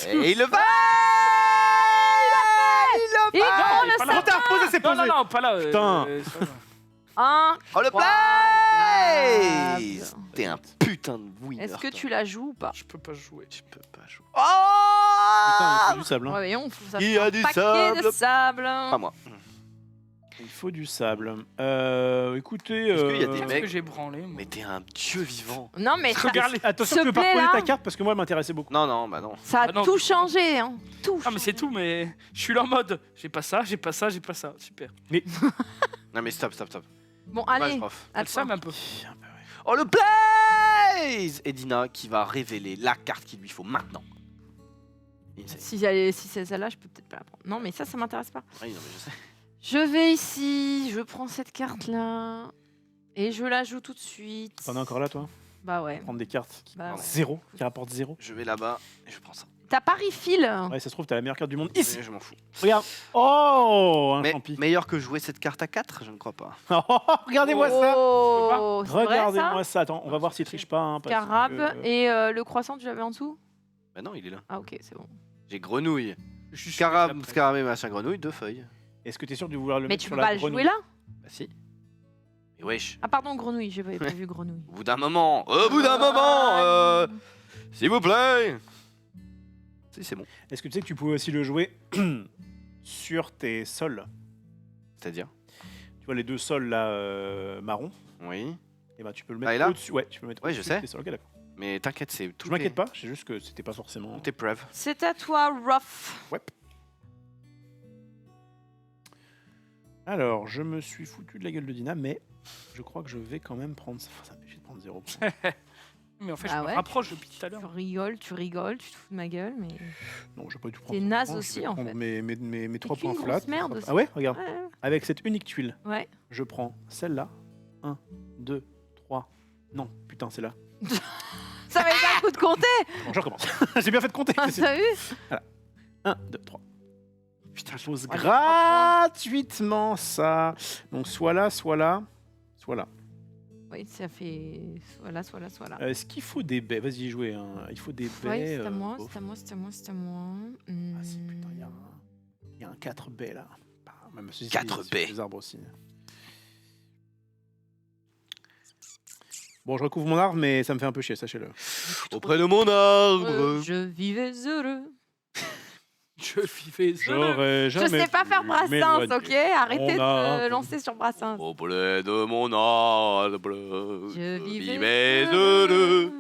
Et il le fait Et Non, prend il est le pas là. sapin. Trop tard, posé, c'est Non, posé. non, non, pas là. Putain. ça va. Un. Oh le Incroyable. play T'es un putain de winner. Est-ce que toi. tu la joues ou pas? Je peux pas jouer. Je peux pas jouer. Putain, il Oh faut du sable. hein. Ouais, voyons, ça Il fait y a un du paquet sable. de sable. Pas moi. Il faut du sable. Écoutez. Est-ce qu'il y a des Qu'est-ce mecs- que j'ai branlé moi Mais t'es un dieu vivant. Non, mais ça, Regarde les- Attention, Ce tu peux pas play, reconnaître là. ta carte parce que moi, elle m'intéressait beaucoup. Non, non, bah non. ça a Ah non, tout tu- changé. Hein. Tout. Ah mais c'est tout, mais je suis là en mode j'ai pas ça, j'ai pas ça, j'ai pas ça. Super. Non mais stop. Bon, Ouais, allez. prof. à Elle toi. sème un peu. Oh le blaze Et Dina qui va révéler la carte qu'il lui faut maintenant. Insane. Si c'est celle-là, je peux peut-être pas la prendre. Non, mais ça m'intéresse pas. Oui, non mais je sais. Je vais ici, je prends cette carte-là. Et je la joue tout de suite. T'en es encore là, toi? Bah ouais. Prendre des cartes qui, Bah ouais. zéro, qui rapportent 0. Je vais là-bas et je prends ça. T'as pas refill. Ouais, ça se trouve, t'as la meilleure carte du monde ici. Mais je m'en fous. Regarde. Oh, un Mais champi. meilleur que jouer cette carte à 4, je ne crois pas. Regardez-moi ça. Oh, c'est vrai, ça Regardez-moi ça. Attends, on va voir s'il triche pas. hein, parce Carabe. que- Et le croissant, tu l'avais en dessous? Bah non, il est là. Ah ok, c'est bon. J'ai grenouille. Je suis Scarab, après. scarabée, machin, grenouille, 2 feuilles. Est-ce que t'es sûr de vouloir le Mais mettre tu sur peux la pas le grenouille? jouer là? Bah si. Mais wesh. Ah pardon, grenouille, j'ai pas vu grenouille. Au bout d'un moment, s'il vous plaît. Si, c'est bon. Est-ce que tu sais que tu pouvais aussi le jouer sur tes sols? C'est-à-dire Tu vois les deux sols là marron? Oui. Et ben tu peux le Ah, et mettre là au-dessus. Ouais, tu peux le mettre Ouais, je au-dessus sais. de tes sols. Ok, d'accord. Mais t'inquiète, c'est tout. Je m'inquiète pas, c'est juste que c'était pas forcément. Tout est preuve. C'est à toi, Ruff. Ouais. Alors, je me suis foutu de la gueule de Dina, mais je crois que je vais quand même prendre ça. Ça me fait de prendre 0 points. Mais en fait, Ah je ouais me rapproche depuis tout à Tu l'heure. rigoles, tu te fous de ma gueule, mais. Non, je vais pas du tout prendre. T'es 0 naze points, je aussi, vais en prendre fait. Mes 3 qu'une points grosse flats. merde aussi. Ah ouais, regarde. Ouais, Avec cette unique tuile, ouais. je prends celle-là. 1, 2, 3. Non, putain, c'est là. Ça va être le coup de compter. Bon, je recommence. J'ai bien fait de compter. Ah, t'as vu? 1, 2, 3. Putain, je pose Allez, gratuitement ça. Donc soit là, soit là, soit là. Oui, ça fait soit là. Est-ce qu'il faut des baies? Vas-y, jouez. Hein. Il faut des baies. Oui, c'est à moi, bof. c'est à moi, c'est à moi, c'est à moi. Ah si, putain, il y a un 4 baies là. Bah, même si 4 c'est baies. des arbres aussi. Bon, je recouvre mon arbre, mais ça me fait un peu chier, sachez-le. Auprès de mon arbre. Je vivais heureux. Je vivais J'aurais Je jamais sais pas pu faire Brassens, m'éloigner. ok? Arrêtez On a- de lancer sur Brassens. Auprès de mon arbre. Je vivais vivais heureux.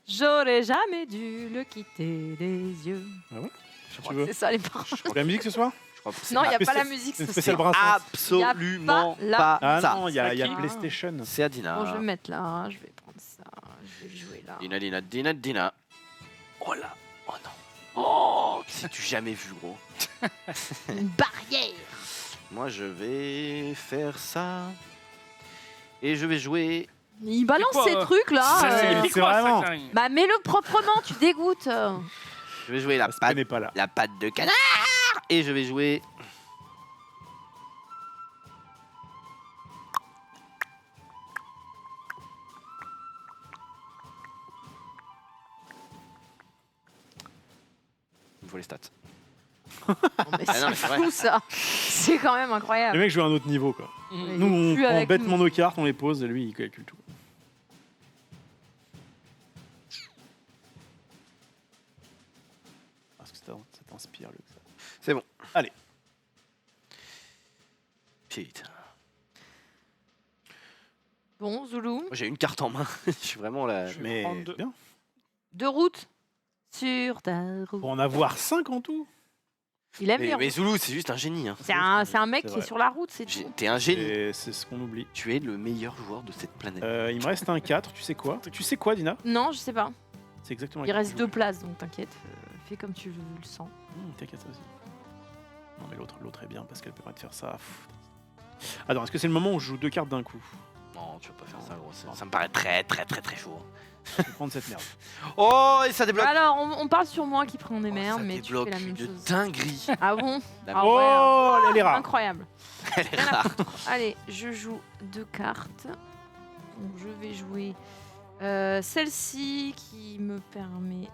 J'aurais jamais dû le quitter des yeux. Ah ouais Je Tu crois veux que c'est ça les paroles. La musique ce soir? Je crois que c'est Non, il n'y a pas spécial- la musique c'est ce spécial soir. Brassens. absolument Y a pas, pas Ah ça. non, il y a qui PlayStation. C'est Adina. Bon, je vais me mettre là, je vais prendre ça, je vais jouer là. Dina. Oh là. Oh non. Oh, c'est-tu jamais vu, gros. Une barrière. Moi, je vais faire ça. Et je vais jouer. Il balance quoi, ces trucs là. c'est vraiment- Bah mets-le proprement, tu dégoûtes. Je vais jouer la Aspect n'est patte, pas là. la patte de canard. Et je vais jouer. Il me faut les stats. Non, mais Ah non, mais c'est c'est vrai. fou ça. C'est quand même Les incroyable. mecs jouent à un autre niveau quoi. Il Nous, on plus prend avec bêtement nous. nos cartes, on les pose, et lui, il calcule tout. Parce que ça t'inspire, Luc. ça. C'est bon. Allez. Putain. Bon, Zoulou, Moi, j'ai une carte en main. Je suis vraiment là. Je vais Mais prendre deux. bien. 2 routes sur ta route. Pour en avoir 5 en tout. Il aime les Mais routes. Zoulou, c'est juste un génie. Hein. C'est un mec C'est qui vrai. est sur la route, c'est tout. T'es un génie. Et c'est ce qu'on oublie. Tu es le meilleur joueur de cette planète. Il me reste un 4, tu sais quoi? Tu sais quoi, Dina? Non, je sais pas. C'est exactement Il la reste carte 2 que places, donc t'inquiète. Fais comme tu le sens. je joue. T'inquiète, vas-y. Non, mais l'autre est bien parce qu'elle permet de faire ça. Pff. Attends, est-ce que c'est le moment où je joue 2 cartes d'un coup? Non, tu vas pas faire ça, gros. Ça me paraît très chaud. Je vais prendre cette merde. Oh, et ça débloque. Alors, on parle sur moi qui prend des Oh, merdes, ça mais tu débloque fais la même une chose. dinguerie. Ah bon? Ah Oh, ouais. elle est rare. Incroyable. Elle est rare. Allez, je joue 2 cartes. Donc, je vais jouer celle-ci qui me permet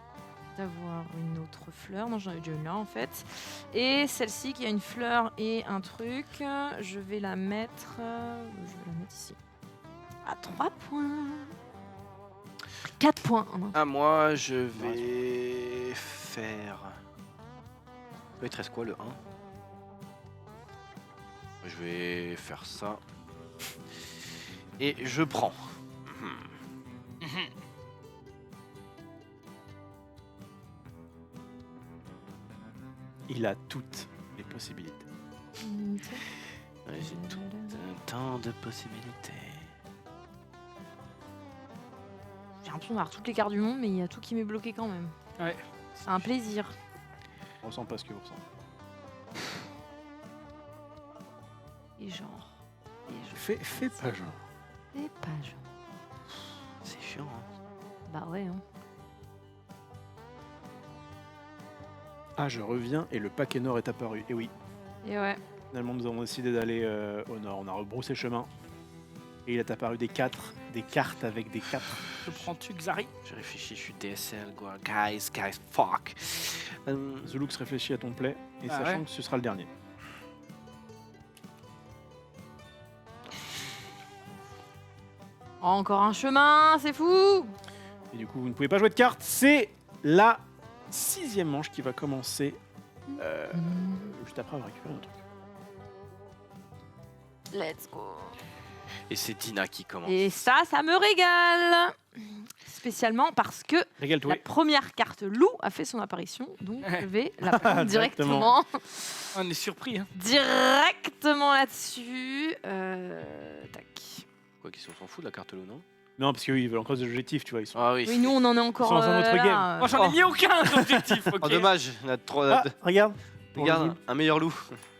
d'avoir une autre fleur. Non, j'en ai déjà une là en fait. Et celle-ci qui a une fleur et un truc. Je vais la mettre ici. À 3 points. 4 points. Oh non. Ah, moi, je vais faire. Il te reste quoi, le 1? Je vais faire ça. Et je prends. Il a toutes les possibilités. Ouais, j'ai tout un temps de possibilités. J'ai l'impression d'avoir toutes les cartes du monde, mais il y a tout qui m'est bloqué quand même. Ouais. C'est un plaisir. On ressent pas ce que vous ressentez. Et genre. Fais pas genre. Et pas genre. C'est chiant, hein. Bah ouais, hein. Ah, je reviens et le paquet nord est apparu. Et oui, Et ouais. finalement, nous avons décidé d'aller au nord. On a rebroussé chemin. Et il est apparu des cartes avec des 4. Je prends-tu Xari? Je réfléchis, je suis DSL, quoi. Guys, fuck. Zulux réfléchit à ton play, et Ah sachant ouais. que ce sera le dernier. Encore un chemin, c'est fou. Et du coup, vous ne pouvez pas jouer de cartes. C'est la 6e manche qui va commencer juste après avoir récupéré notre truc. Let's go. Et c'est Dina qui commence. Et ça me régale. Spécialement parce que Régale-toi. la première carte loup a fait son apparition, donc je vais la prendre Directement. On est surpris, hein. directement là-dessus. Tac. Quoi qu'ils s'en fout de la carte loup, non? Non, parce qu'eux, ils veulent encore des objectifs, tu vois. Ils sont... Ah oui. Oui, nous on en est encore Ils sont dans un autre là, game. Moi, j'en ai mis aucun d'objectif, ok. Oh, dommage. On a trois. Ah, regarde. Pour le Regarde, jeu. un meilleur loup.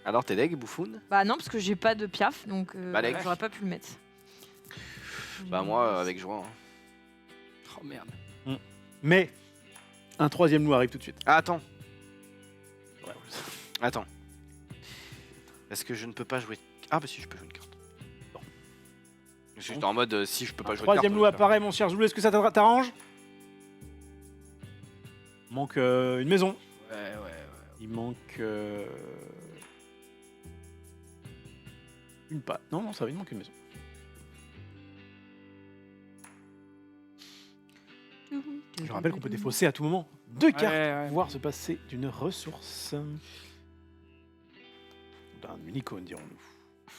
Alors t'es deg, bouffoune? Bah non, parce que j'ai pas de piaf, donc Bah, leg. j'aurais pas pu le mettre. Bah moi, avec joie. Hein. Oh merde. Mais un troisième loup arrive tout de suite. Ah, attends. Ouais, Attends. Est-ce que je ne peux pas jouer... Ah bah si, je peux jouer une carte. Bon. J'étais en mode, si je peux pas Un jouer de carte... troisième loup apparaît, mon cher Zoulou. Est-ce que ça t'arrange? Il manque une maison. Ouais. Il manque une patte. Non, ça va, il manque une maison. Je rappelle qu'on peut défausser à tout moment 2 cartes ouais. pour pouvoir se passer d'une ressource. D'un unicorn, dirons-nous.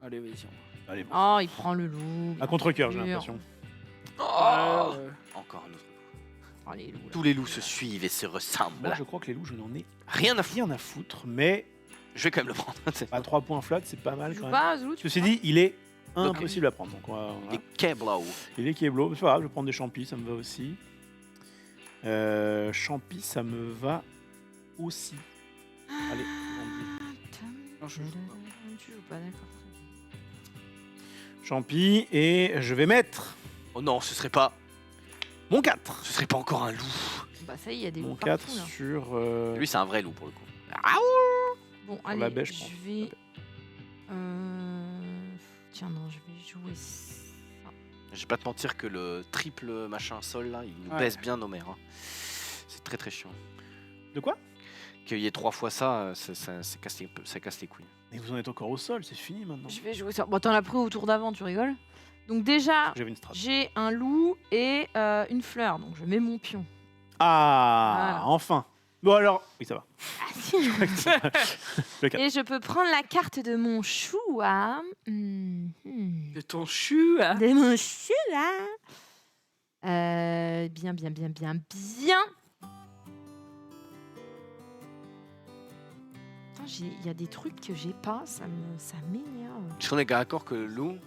Allez, vas-y. Allez, bon. Oh, il prend le loup. À contre-cœur, j'ai Sûr. l'impression. Oh Encore un autre loup. Oh, les loups, là. Tous les loups se suivent et se ressemblent. Moi, je crois que les loups, je n'en ai Rien à foutre. rien à foutre, mais Je vais quand même le prendre. à 3 points flat, c'est pas mal Tu quand joues même. pas, Zoulou? Ceci dit, il est impossible à prendre. Donc voilà. Les Keblow. Il est Keblo, c'est pas grave, je vais prendre des champis, ça me va aussi. Champis, ça me va aussi. Allez, Non, je joue pas. Tu joues pas, d'accord. champis, et je vais mettre Oh non, ce serait pas... mon 4. Ce serait pas encore un loup. Bah ça y est, il y a des Mon loups 4 partout, là. sur... Lui, c'est un vrai loup pour le coup. Bon, la allez, baie, je je pense. vais... Tiens, non, je vais jouer ça. Je vais pas te mentir que le triple machin sol là, il nous Ouais. baisse bien nos mères. Hein. C'est très très chiant. De quoi? Qu'il y ait 3 fois ça, ça casse les couilles. Mais vous en êtes encore au sol, c'est fini maintenant. Je vais jouer ça. Bon, t'en as pris au tour d'avant, tu rigoles? Donc déjà, J'avais une strat. j'ai un loup et une fleur, donc je mets mon pion. Ah, Voilà. enfin. Bon alors, oui ça va. Le 4. Et je peux prendre la carte de mon choix. Mhm. De ton chou, hein. De mon choix. Bien. Putain, il y a des trucs que j'ai pas, ça m'énerve. Je suis d'accord que le loup.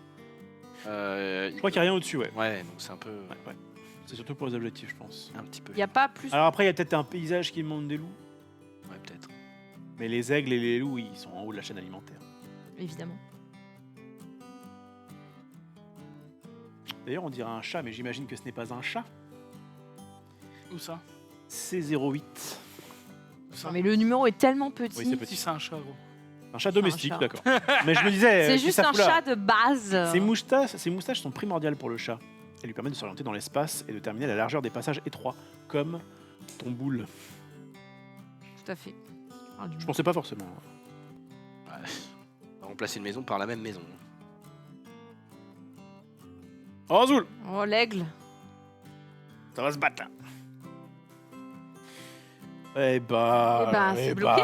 Je crois qu'il n'y a rien au-dessus, ouais. Ouais, donc c'est un peu. Ouais. C'est surtout pour les objectifs, je pense. Un petit peu. Il y a pas plus. Alors après, il y a peut-être un paysage qui demande des loups. Ouais, peut-être. Mais les aigles et les loups, ils sont en haut de la chaîne alimentaire. Évidemment. D'ailleurs, on dirait un chat, mais j'imagine que ce n'est pas un chat. Où ça? C08. Où ça? Non, mais le numéro est tellement petit. Oui, c'est petit. Si c'est un chat, gros. Un chat C'est domestique, un chat. d'accord. Mais je me disais... C'est qui juste ça un fout là chat de base. Ses moustaches sont primordiales pour le chat. Elles lui permettent de s'orienter dans l'espace et de terminer à la largeur des passages étroits, comme ton boule. Tout à fait. Ah, du Je pensais pas forcément. Ouais. On va remplacer une maison par la même maison. Oh, Zoul! Oh, l'aigle. Ça va se battre là. Eh bah, c'est bloqué,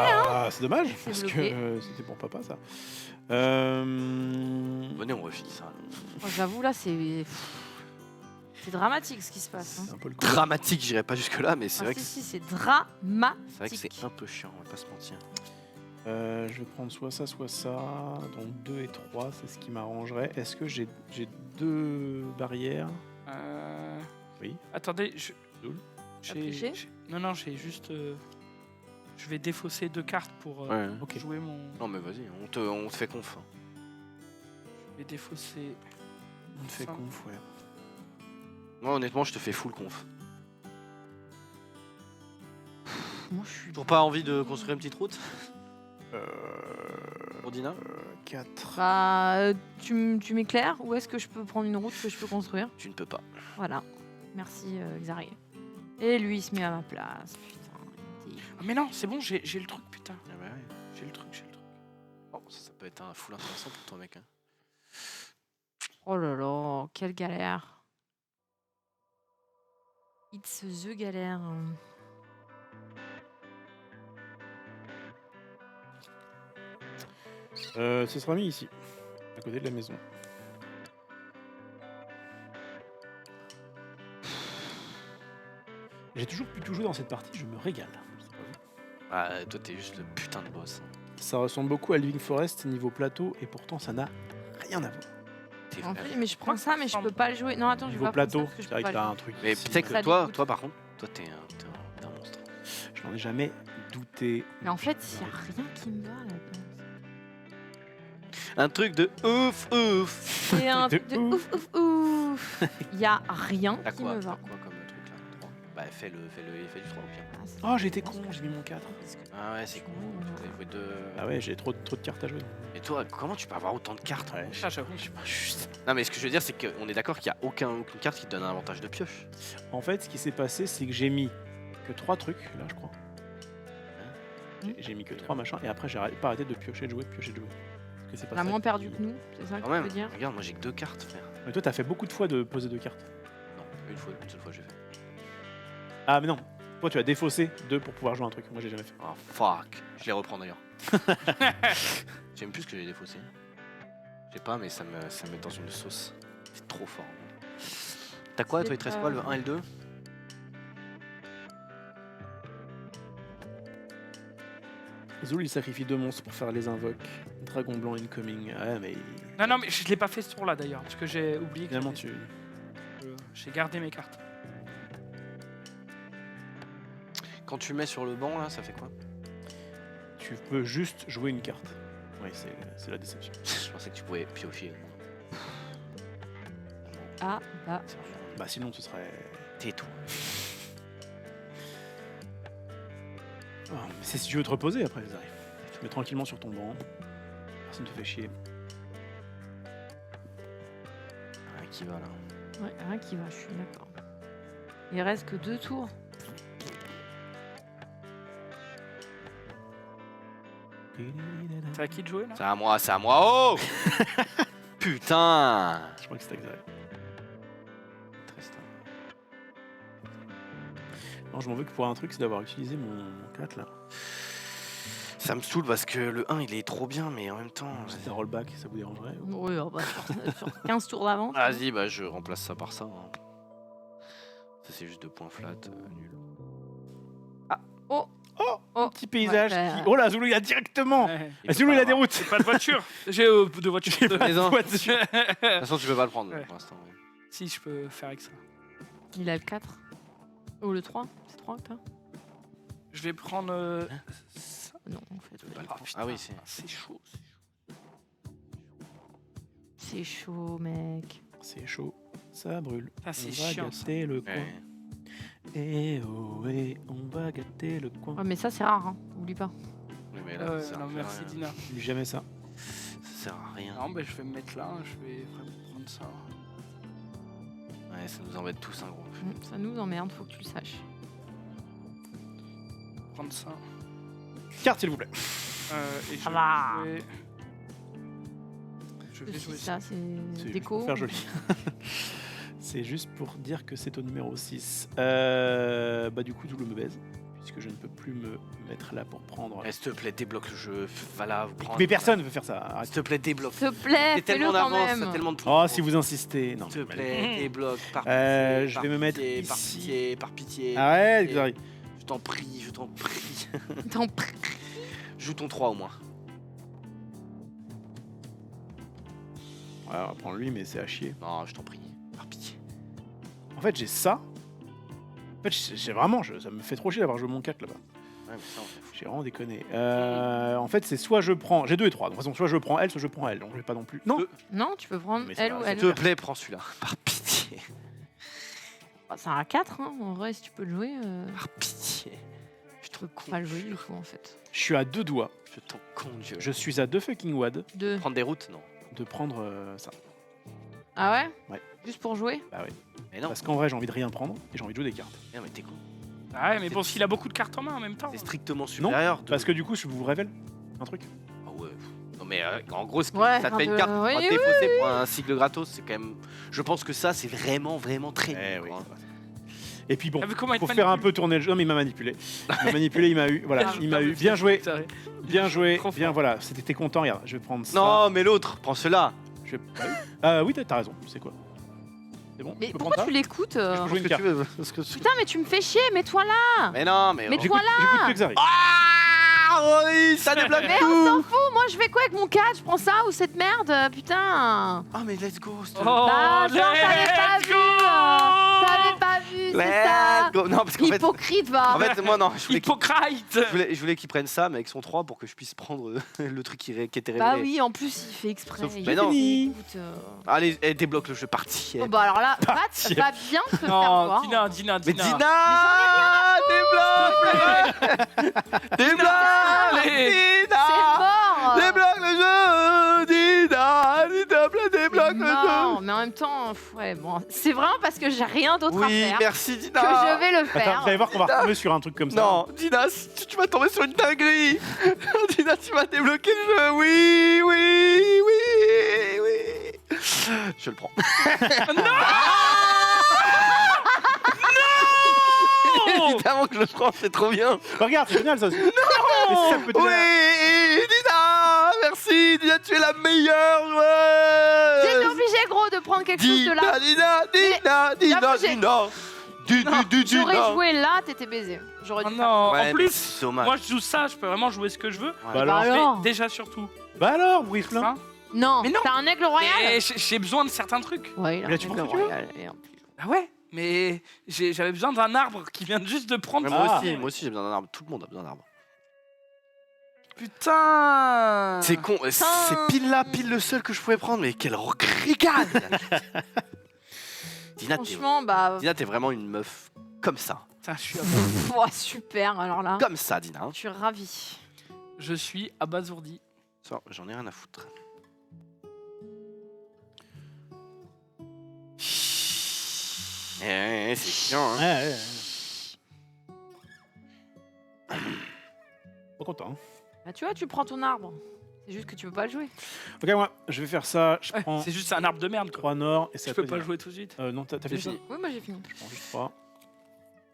c'est dommage, C'est parce bloqué. que c'était pour papa ça. Venez, on refile ça. Oh, j'avoue, là, c'est dramatique ce qui se passe. hein. C'est un peu le coup. Dramatique, j'irai pas jusque là, mais c'est Ah, vrai que si, c'est dramatique. c'est vrai que c'est un peu chiant, on va pas se mentir. Je vais prendre soit ça, donc 2 et 3, c'est ce qui m'arrangerait. Est-ce que j'ai 2 barrières? Oui. Attendez, Zoul. triché Non, j'ai juste. Je vais défausser 2 cartes pour Ouais. Ok. jouer mon. Non mais vas-y, on te fait conf. hein. Je vais défausser. On te fait Ça. conf, ouais. Moi honnêtement, je te fais full conf. Moi, je suis. Toujours pas envie de construire une petite route pour Dina? 4. Bah, tu m'éclaires? Où est-ce que je peux prendre une route que je peux construire? Tu ne peux pas. Voilà. Merci, Xari. Et lui, il se met à ma place. Putain. il était- Ah, mais non, c'est bon, j'ai le truc, putain. Ah bah ouais. J'ai le truc. Bon, ça peut être un full intéressant pour toi mec. Hein. Oh là là, quelle galère. It's the galère. Ce sera mis ici, à côté de la maison. J'ai toujours pu tout jouer dans cette partie, je me régale. Je sais pas vous. Ah, toi t'es juste le putain de boss. Ça ressemble beaucoup à Living Forest niveau plateau et pourtant ça n'a rien à voir. T'es En vrai. plus, mais je prends ça, mais je peux pas le jouer. Non, attends, je vais Niveau pas prendre ça plateau, parce que je c'est peux vrai pas que le t'as jouer. un truc. Mais aussi. peut-être que Ça toi dégoûte. par contre, toi t'es un monstre. Je n'en ai jamais douté. Mais en fait, il n'y a rien qui me va là-dedans. Un truc de ouf. C'est un De truc de ouf, ouf, ouf. Il n'y a rien T'as qui quoi, me t'as va. quoi comme truc là? 3. Bah fais du 3 au pire. Ah, c'est- Oh, j'ai été con, j'ai mis mon 4. Ah ouais, c'est con. Vous avez joué deux. Ah ouais, j'ai trop de cartes à jouer. Mais toi, comment tu peux avoir autant de cartes? Ouais, Ah, j'avoue. je suis pas juste. Non, mais ce que je veux dire, c'est qu'on est d'accord qu'il n'y a aucune carte qui te donne un avantage de pioche. En fait, ce qui s'est passé, c'est que j'ai mis que 3 trucs, là, je crois. J'ai mis que 3 machins, et après, j'ai pas arrêté de piocher, de jouer. Parce que c'est pas On a ça moins qui- perdu que nous, c'est ça que Quand tu même, veux dire? regarde, moi j'ai que 2 cartes, frère. Mais toi, t'as fait beaucoup de fois de poser 2 cartes. Non, une seule fois j'ai fait. Ah, mais non. Toi, tu as défaussé 2 pour pouvoir jouer un truc. Moi, j'ai jamais fait. Oh fuck. Je les reprends d'ailleurs. J'aime plus ce que j'ai défaussé. Je sais pas, mais ça me met dans une sauce. C'est trop fort. T'as quoi, toi, il te reste quoi, le 1 et le 2? Zul, il sacrifie 2 monstres pour faire les invoques. Dragon blanc incoming. Ah, mais Non, mais je l'ai pas fait ce tour-là d'ailleurs, parce que j'ai oublié que finalement, j'ai gardé mes cartes. Quand tu mets sur le banc, là, ça fait quoi? tu peux juste jouer une carte. Oui, c'est la déception. Je pensais que tu pouvais piocher. Ah, bah. Bah, sinon, ce serait. Tais-toi. Oh, mais c'est si tu veux te reposer après, Zari. Tu te mets tranquillement sur ton banc. Personne ne te fait chier. Ah, qui va là? Ouais, rien qui va, je suis d'accord. Il reste que 2 tours. C'est à qui de jouer là? C'est à moi, c'est à moi. Oh putain. Je crois que c'est Zari. Tristan. Non, je m'en veux que pour un truc, c'est d'avoir utilisé mon 4 là. Ça me saoule parce que le 1 il est trop bien, mais en même temps. C'était rollback, ça vous dérangerait ou- Oui, oh, bah, sur 15 tours d'avance. Vas-y, bah je remplace ça par ça. Hein. Ça c'est juste 2 points flat, nul. Oh, Petit paysage. Ouais, qui- Oh là, Zulu, il a directement. Ouais. Ah, Zulu, il a des routes. J'ai pas de voiture. J'ai de voiture. J'ai pas de Maison. voiture. De toute façon, tu peux pas le prendre Ouais. pour l'instant. Ouais. Si, je peux faire avec ça. il a le 4. Ou le 3. C'est 3 que t'as? Je vais prendre. Ça. Non, en fait. Tu peux pas le Ah, prendre. putain, Ah oui, c'est. c'est chaud. C'est chaud, mec. C'est chaud, ça brûle. Ah, c'est On va chiant. Ça. gâter le coin. Ouais. Eh oh, eh, on va gâter le coin. Ouais, mais ça, c'est rare, hein. Oublie pas. Oui, mais là, Ouais, ça sert à non, rien. merci Dina. Dis jamais ça. Ça sert à rien. Non, bah, je vais me mettre là. Je vais vraiment prendre ça. Ouais, ça nous embête tous, un gros. Ça nous emmerde, faut que tu le saches. Prendre ça. Carte, s'il vous plaît. Et je Ça va. vais jouer. Je vais Ceci, jouer ça. ça, C'est c'est juste déco. pour faire joli. C'est juste pour dire que c'est au numéro 6. Bah du coup, tout le me baise. Puisque je ne peux plus me mettre là pour prendre. Eh, s'il te plaît, débloque le jeu. Va là, prends. Mais personne ne veut faire ça. Arrête. S'il te plaît, débloque. S'il te plaît, T'es fais-le tellement quand d'avance, même. t'as tellement de points. Oh, si vous insistez. Non. S'il te plaît, débloque. Par Euh, pitié, je par vais me mettre pitié, par ici. pitié, par pitié. Arrête, Et- Xari. Je t'en prie, je t'en prie. T'en prie. Joue ton 3 au moins. Ouais, on va prendre lui, mais c'est à chier. Non, je t'en prie. Par pitié. En fait, j'ai ça. En fait, j'ai vraiment. Ça me fait trop chier d'avoir joué mon 4 là-bas. Ouais, mais ça, on s'en fout. J'ai vraiment déconné. En fait, c'est soit je prends. J'ai 2 et 3. De toute façon, soit je prends elle, soit je prends elle. Donc, je vais pas non plus. Non. Non, tu peux prendre Mais ça elle va, ou c'est elle. S'il te plaît, prends celui-là. Par pitié. Bah, c'est un 4, hein. En vrai, si tu peux le jouer, Par pitié. Je tu peux t'en pas le jouer du coup, en fait. Je suis à 2 doigts. Je t'en conjure. Je suis à 2 fucking wads 2. Prendre des routes? Non. de prendre ça. Ah ouais? Ouais. Juste pour jouer? Bah oui. Mais non, Parce qu'en vrai, j'ai envie de rien prendre et j'ai envie de jouer des cartes. non, mais t'es con. Ah ouais, mais bon, s'il a beaucoup de cartes en main en même temps. C'est strictement supérieur. Parce que du coup, je vous révèle un truc. Ah ouais. Non mais en gros, Ouais, ça te fait une un carte peu, pour oui, te défausser pour un cycle gratos, c'est quand même. Je pense que ça, c'est vraiment très. Eh nul, oui. quoi. Et puis bon, Ah, mais comment il te pour faire un manipule peu tourner le jeu, non mais il m'a manipulé. Il m'a manipulé, il m'a eu. Voilà, il m'a eu. Bien joué, Ça, ouais. bien joué. Trop Bien fort. voilà. C'était t'es content, regarde. Je vais prendre ça. Non, mais l'autre, prends cela. Je vais... oui, t'as raison. C'est quoi? C'est bon. Mais je peux pourquoi prendre tu l'écoutes Je peux Prends jouer ce une que carte. tu veux. Parce que tu- Putain, mais tu me fais chier, mets-toi là! Mais non, mais. Mais oh. toi, J'écoute que Xari. Ah oui, ça débloque Mais on s'en tout. fout, moi je fais quoi avec mon 4? Je prends ça ou cette merde? Putain! Ah mais let's go. s'il te Oh, plaît. Bah, genre, t'avais pas let's vu! go T'avais pas vu! c'est ça. Let's go. Non, parce qu'en fait, Hypocrite, va. en fait, moi, non, je voulais qu'il Hypocrite. je voulais qu'il prenne ça, mais avec son 3 pour que je puisse prendre le truc qui était révélé. Bah oui, en plus, il fait exprès. Sauf- il mais non. dit, écoute, Allez, débloque le jeu parti. oh, bah alors là, va bien te faire Non, voir. Dina. Mais Dina, débloque. Allez. C'est mort. Débloque le jeu, Dina, s'il te plaît, débloque le Non, jeu. mais en même temps, ouais, bon, c'est vraiment parce que j'ai rien d'autre à Oui, faire merci que Dina. je vais le Attends, faire. vous allez voir qu'on va retomber sur un truc comme ça. Non, Dina, tu vas tomber sur une dinguerie. Dina, tu vas débloquer le jeu. Oui. Je le prends. Évidemment que je le prends, c'est trop bien. Regarde, c'est génial ça aussi. Non. Ça peut te Oui, Dina, merci. Dina, tu es la meilleure J'étais joueuse. obligée, gros, de prendre quelque chose de là. Dina. J'aurais joué là, t'étais baisé. J'aurais Oh dû non, Ouais, en mais plus, c'est dommage. moi je joue ça, je peux vraiment jouer ce que je veux. Bah alors, Bah alors. Mais déjà surtout. bah alors, Brisselin. Hein Non, Mais non. t'as un aigle royal. Mais j'ai besoin de certains trucs. Ouais, il a Mais là, un tu aigle prends ce que tu veux. royal. Et en plus- Ah ouais, mais j'avais besoin d'un arbre qui vient juste de prendre. Ouais, Ah. moi aussi j'ai besoin d'un arbre. Tout le monde a besoin d'un arbre. Putain. C'est con, c'est pile là, pile le seul que je pouvais prendre, mais quelle ricade. Dina, Franchement, bah. t'es vraiment une meuf comme ça. Putain, Ouais, super, alors là. Comme ça, Dina. Je suis ravie. je suis abasourdi. Ça, j'en ai rien à foutre. C'est chiant, hein. Ouais. Pas content. Hein. Bah, tu vois, tu prends ton arbre. C'est juste que tu veux pas le jouer. Ok, moi, je vais faire ça. Je Ouais, prends c'est juste un arbre de merde quoi. 3 nord et ça Je peux pas jouer tout de suite. Non, t'as J'ai fait ça. fini. Oui, moi j'ai fini. Je prends juste 3.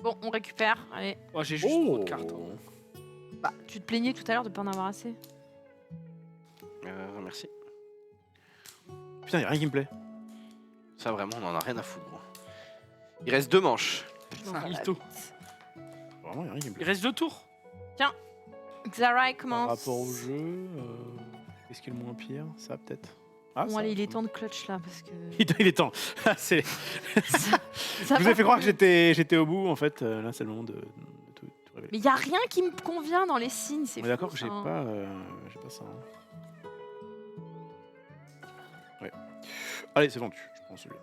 Bon, on récupère. Allez. Oh, j'ai juste trop de cartes. hein. Bah, tu te plaignais tout à l'heure de pas en avoir assez. Merci. Putain, y'a rien qui me plaît. Ça, vraiment, on en a rien à foutre, gros. Il reste 2 manches. C'est un mytho. Vraiment, y'a rien qui me Il plaît. reste 2 tours. Xarai Par commence. rapport au jeu, qu'est-ce qui est le moins pire? Ça, peut-être. Ah, Bon, ça, allez, il est ça. temps de clutch là parce que. Il est temps. C'est- Ça Je vous va ai fait croire que plus. j'étais au bout, en fait. Là, c'est le moment de tout révéler. Mais y a rien qui me convient dans les signes. C'est On est d'accord fou, que j'ai ça, hein. pas ça. Hein. Ouais. Allez, c'est vendu. Je prends celui-là.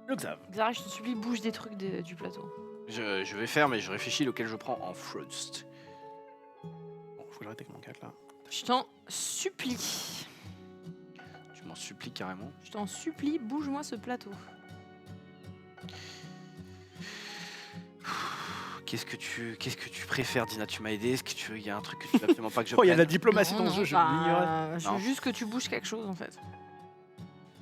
Le Xav. Xarai, je te supplie, bouge des trucs du plateau. Je vais faire, mais je réfléchis lequel je prends en first. Bon, faut que j'arrête avec mon 4 là. Je t'en supplie. Je m'en supplie carrément. Je t'en supplie, bouge-moi ce plateau. Qu'est-ce que tu préfères, Dina? Tu m'as aidé. Est-ce que il y a un truc que tu veux absolument pas que je Oh, il y a de la prenne? diplomatie Non, dans non, ce jeu, je bah, l'ignorais. Je Non. veux juste que tu bouges quelque chose en fait.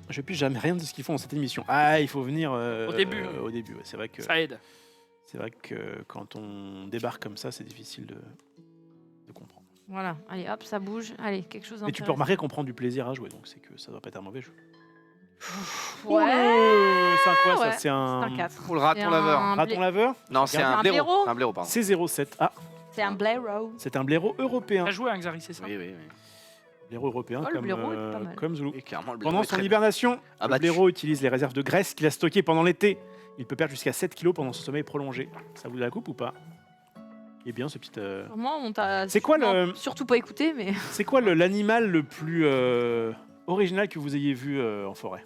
Je pige jamais rien de ce qu'ils font dans cette émission. Ah, il faut venir Au début. au début, ouais. C'est vrai que Ça aide. quand on débarque comme ça, c'est difficile de comprendre. Voilà, allez hop, ça bouge. Allez, quelque chose Mais tu peux remarquer qu'on prend du plaisir à jouer, donc c'est que ça doit pas être un mauvais jeu. Ouais. C'est un quoi ouais. ça? C'est un C'est un 4. Oh, le raton laveur. raton laveur. Non, c'est un un blaireau. blaireau. C'est un blaireau, pardon. C07. Ah, C'est un blaireau. c'est un blaireau européen. T'as joué à Xari, c'est ça? Oui. Blaireau européen Oh, le comme, blaireau est pas mal. comme Zulu. Et clairement, le blaireau Pendant est son très- hibernation, le Abattu. blaireau utilise les réserves de graisse qu'il a stockées pendant l'été. Il peut perdre jusqu'à 7 kilos pendant son sommeil prolongé. Ça vous la coupe ou pas? Eh bien, ce petit. Vraiment, on t'a C'est quoi sûrement le- surtout pas écouté, mais C'est quoi l'animal le plus original que vous ayez vu en forêt?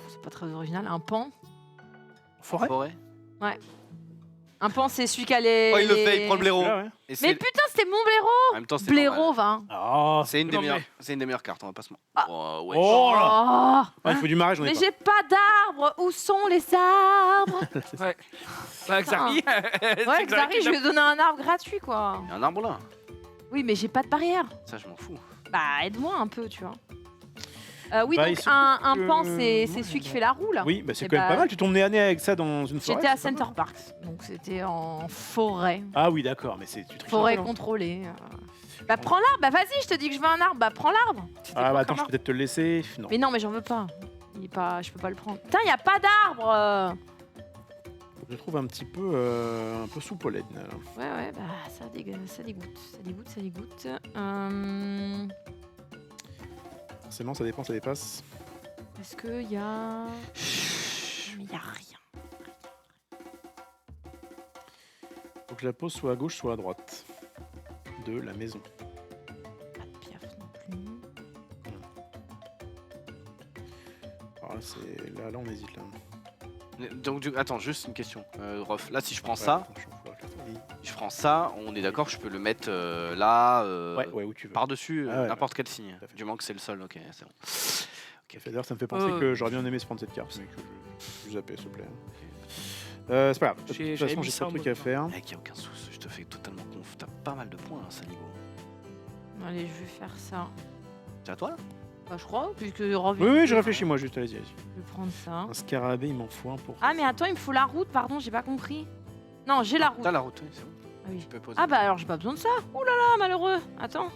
c'est pas très original. Un pan. En forêt? Forêt. Un pan, c'est celui qui a les. Oh, il le fait, il les- prend le blaireau. Là, ouais. Et c'est- Mais putain, c'était mon blaireau. en même temps, c'est Blaireau, normal. va. Ah, C'est une des Non, meilleures. mais- C'est une des meilleures cartes. On va pas se mentir. Ah. Oh, ouais. Oh là. Oh. Ah, il faut du marais, j'en ai Mais pas. j'ai pas d'arbres. Où sont les arbres? Bah, Xari, Ouais, Xari, je lui ai donné un arbre gratuit, quoi. Il y a un arbre là. Oui, mais j'ai pas de barrière. Ça, je m'en fous. Bah, aide-moi un peu, tu vois. Oui, Bah, il donc se un peut pan, que- c'est ouais, celui qui bon. fait la roue, là. Oui, bah, c'est Eh quand même bah, pas mal. Tu tombes nez à nez avec ça dans une forêt. J'étais à c'est pas Center mal. Park, donc c'était en forêt. Ah oui, d'accord, mais c'est tu triches Forêt un peu, non? contrôlée. Bah, prends l'arbre. Bah, vas-y, je te dis que je veux un arbre. Bah, prends l'arbre. Ah bah attends, je peux peut-être te le laisser. Non. Mais non, mais j'en veux pas. Il est pas. Je peux pas le prendre. Putain, y a pas d'arbre. Je trouve un petit peu sous pollen. Là. Ouais, bah ça dégoûte. Forcément, ça dépend, ça dépasse. Est-ce qu'il y a... Mais il y a rien. Faut que la pose soit à gauche, soit à droite de la maison. Pas de piaf non plus. Alors là, on hésite là. Donc, attends, juste une question. Rof, là, si je prends Ouais, ça, attends, je fous la carte. je prends ça, on est d'accord, je peux le mettre là, Ouais, où tu veux. par-dessus Ah ouais, n'importe quel signe. Tout à fait. Du moment que c'est le sol, ok, c'est bon. D'ailleurs, ça me fait penser que j'aurais bien aimé se prendre cette carte, mais que je zappais, s'il te plaît. C'est pas grave. De toute façon, j'ai ça pas de en trucs à mode- faire. Mec, y a aucun souci, je te fais totalement conf. T'as pas mal de points, hein, Saligo. Allez, je vais faire ça. C'est à toi là? Bah, je crois, puisque Oui, je réfléchis moi juste, allez-y. Je vais prendre ça. Un scarabée, il m'en faut un pour. Ah, mais attends, il me faut la route, pardon, j'ai pas compris. Non, j'ai la route. T'as la route, oui, c'est bon. Ah oui. Tu peux poser. Ah bah alors j'ai pas besoin de ça. Ouh là là, malheureux. Attends.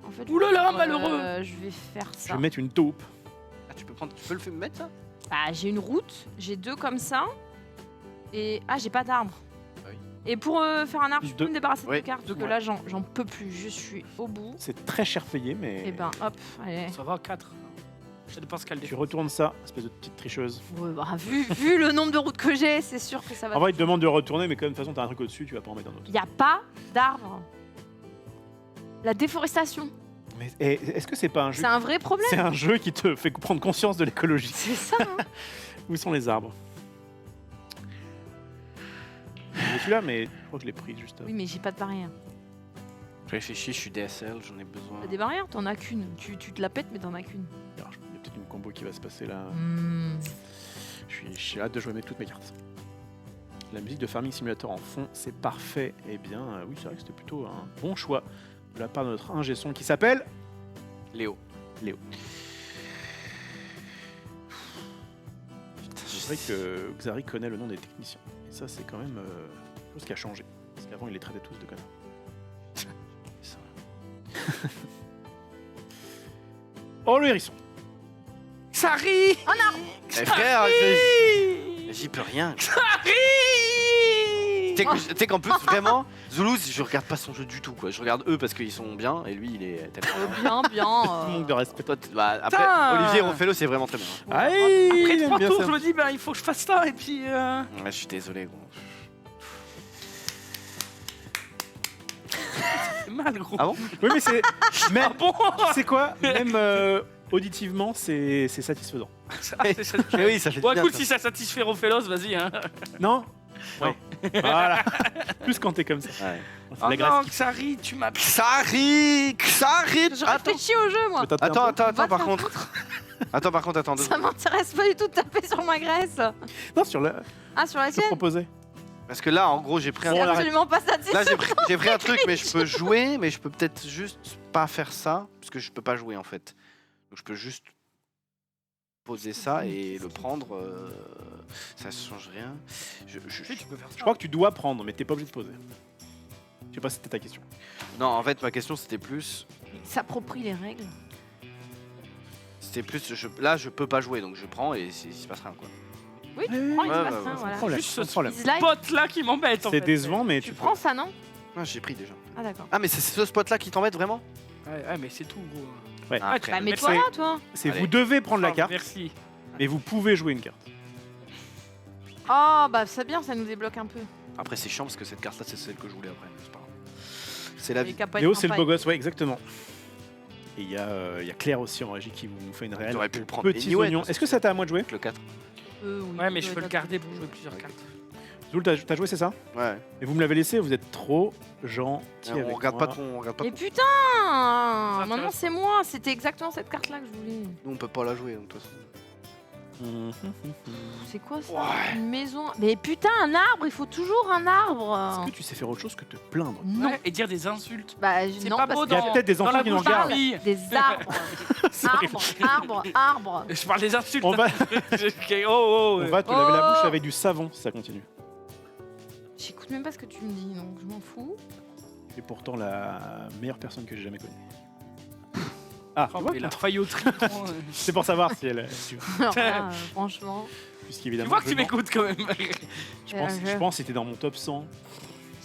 En fait, Ouh là là, malheureux. Je vais faire Je ça. vais mettre une taupe. Ah, tu peux le mettre ça? Bah, j'ai une route, j'ai 2 comme ça. Et ah, j'ai pas d'arbre. Ah oui. Et pour faire un arbre, je peux Deux. me débarrasser de Oui. mes cartes parce que Ouais. là j'en peux plus, je suis au bout. C'est très cher payé, mais. Et ben hop, allez. Ça va, 4. Ça dépend ce qu'elle Tu défend. retournes ça, espèce de petite tricheuse. Ouais, bah, vu le nombre de routes que j'ai, c'est sûr que ça va. En vrai, il te demande de retourner, mais comme de toute façon, t'as un truc au-dessus, tu vas pas en mettre un autre. Il y a pas d'arbre. La déforestation, Mais est-ce que c'est pas un jeu c'est un vrai problème. C'est un jeu qui te fait prendre conscience de l'écologie. C'est ça. Hein. Où sont les arbres? Je suis là, mais je crois que je l'ai pris juste avant. Oui, mais j'ai pas de barrière. Je réfléchis, je suis DSL, j'en ai besoin. T'as des barrières, t'en as qu'une. Tu te la pètes, mais t'en as qu'une. Alors, il y a peut-être une combo qui va se passer là. Hmm. J'ai hâte de jouer avec toutes mes cartes. La musique de Farming Simulator en fond, c'est parfait. Eh bien, oui, c'est vrai que c'était plutôt un bon choix de la part de notre ingé son qui s'appelle Léo. Léo. C'est vrai que Xari connaît le nom des techniciens. Et ça, c'est quand même quelque chose qui a changé. Parce qu'avant, il les traitait tous de connards. Oh, le hérisson. Ça rit. Eh frère, j'y peux rien. Tu sais qu'en plus, vraiment, Zulu, je regarde pas son jeu du tout, quoi. Je regarde eux parce qu'ils sont bien, et lui, il est tellement... Bien. Manque de respect. Toi, bah, après, Putain. Olivier Rofello, c'est vraiment très bien. Aïe, Après il aime 3 bien tours, ça. je me dis, ben, il faut que je fasse ça. Et puis. Ouais, je suis désolé, gros. C'est mal, gros. Ah bon? Oui, mais c'est. Même, bon. tu sais quoi? Même auditivement, c'est satisfaisant. C'est Eh oui, ça fait Bon, du bien. écoute, ça. si ça satisfait Rofelos, vas-y. Hein. Non? Non. Voilà. Plus quand t'es comme ça. Ouais. C'est Oh la non, graphique. Xari, tu m'as. Xari. Je Attends, réfléchis au jeu, moi. Je peux taper un peu attends, Va par te contre. Attends, par contre, attends. deux Ça secondes. m'intéresse pas du tout de taper sur ma graisse. Non, sur le. Ah, sur la Je te sienne. proposais. Parce que là, en gros, j'ai pris un C'est Bon, on absolument pas ça. Là, j'ai pris un truc, mais je peux jouer, mais je peux peut-être juste pas faire ça, parce que je peux pas jouer en fait. Donc je peux juste poser ça et le prendre. Ça change rien. Tu peux faire ça. Je crois que tu dois prendre, mais t'es pas obligé de poser. Je sais pas si c'était ta question. Non, en fait, ma question c'était plus. S'approprie les règles. C'était plus. Là, je peux pas jouer, donc je prends et il se passe rien quoi. Oui, tu prends, il se Ouais, passe ouais, rien, ouais, voilà. Problème, Juste pas de ce problème. Dislike. Spot là qui m'embête. en C'est fait. décevant, mais Tu prends ça, non? Ah, j'ai pris déjà. Ah, d'accord. Ah, mais c'est ce spot là qui t'embête vraiment? Ouais, mais c'est tout, gros. Ouais. Ah, après, Bah, le mets-toi c'est- là, toi. C'est Allez. vous devez prendre la Ah, carte, Merci. mais vous pouvez jouer une carte. Oh, bah, c'est bien, ça nous débloque un peu. Après, c'est chiant parce que cette carte là, c'est celle que je voulais après. C'est pas grave. C'est la Les vie. campagnes Léo, c'est le beau campagne. gosse, ouais, exactement. Et il y a Claire aussi en régie qui vous fait une réelle. J'aurais pu le prendre Petits anyway, oignons. parce Est-ce que que- ça t'a à moi de jouer? Le 4. Oui, Ouais, mais je doit peux le être- garder pour jouer plusieurs cartes. Zoul, t'as joué, c'est ça? Ouais. Et vous me l'avez laissé, vous êtes trop gentil. On avec regarde moi. pas ton. On regarde pas Mais ton- putain Maintenant, intéressant. c'est moi. C'était exactement cette carte-là que je voulais. Nous, on peut pas la jouer, donc de toute façon. Mhm. C'est quoi ça? Ouais. Une maison. Mais putain, un arbre, il faut toujours un arbre. Est-ce que tu sais faire autre chose que te plaindre? Non. Ouais, et dire des insultes. Bah, C'est non, pas parce beau Il y a dans, peut-être des dans enfants la qui nous bouche d'un regardent. fille. que des arbres. arbres. Je parle des insultes. On va, Oh, on va te laver la bouche avec du savon si ça continue. J'écoute même pas ce que tu me dis, donc je m'en fous. Tu es pourtant la meilleure personne que j'ai jamais connue. Ah, tu Oh, vois, mais la failloterie. gros. c'est pour savoir si elle. Alors là, franchement, Tu Puisqu'évidemment. vois que tu je m'en- m'écoutes quand même. Je pense que c'était dans mon top 100.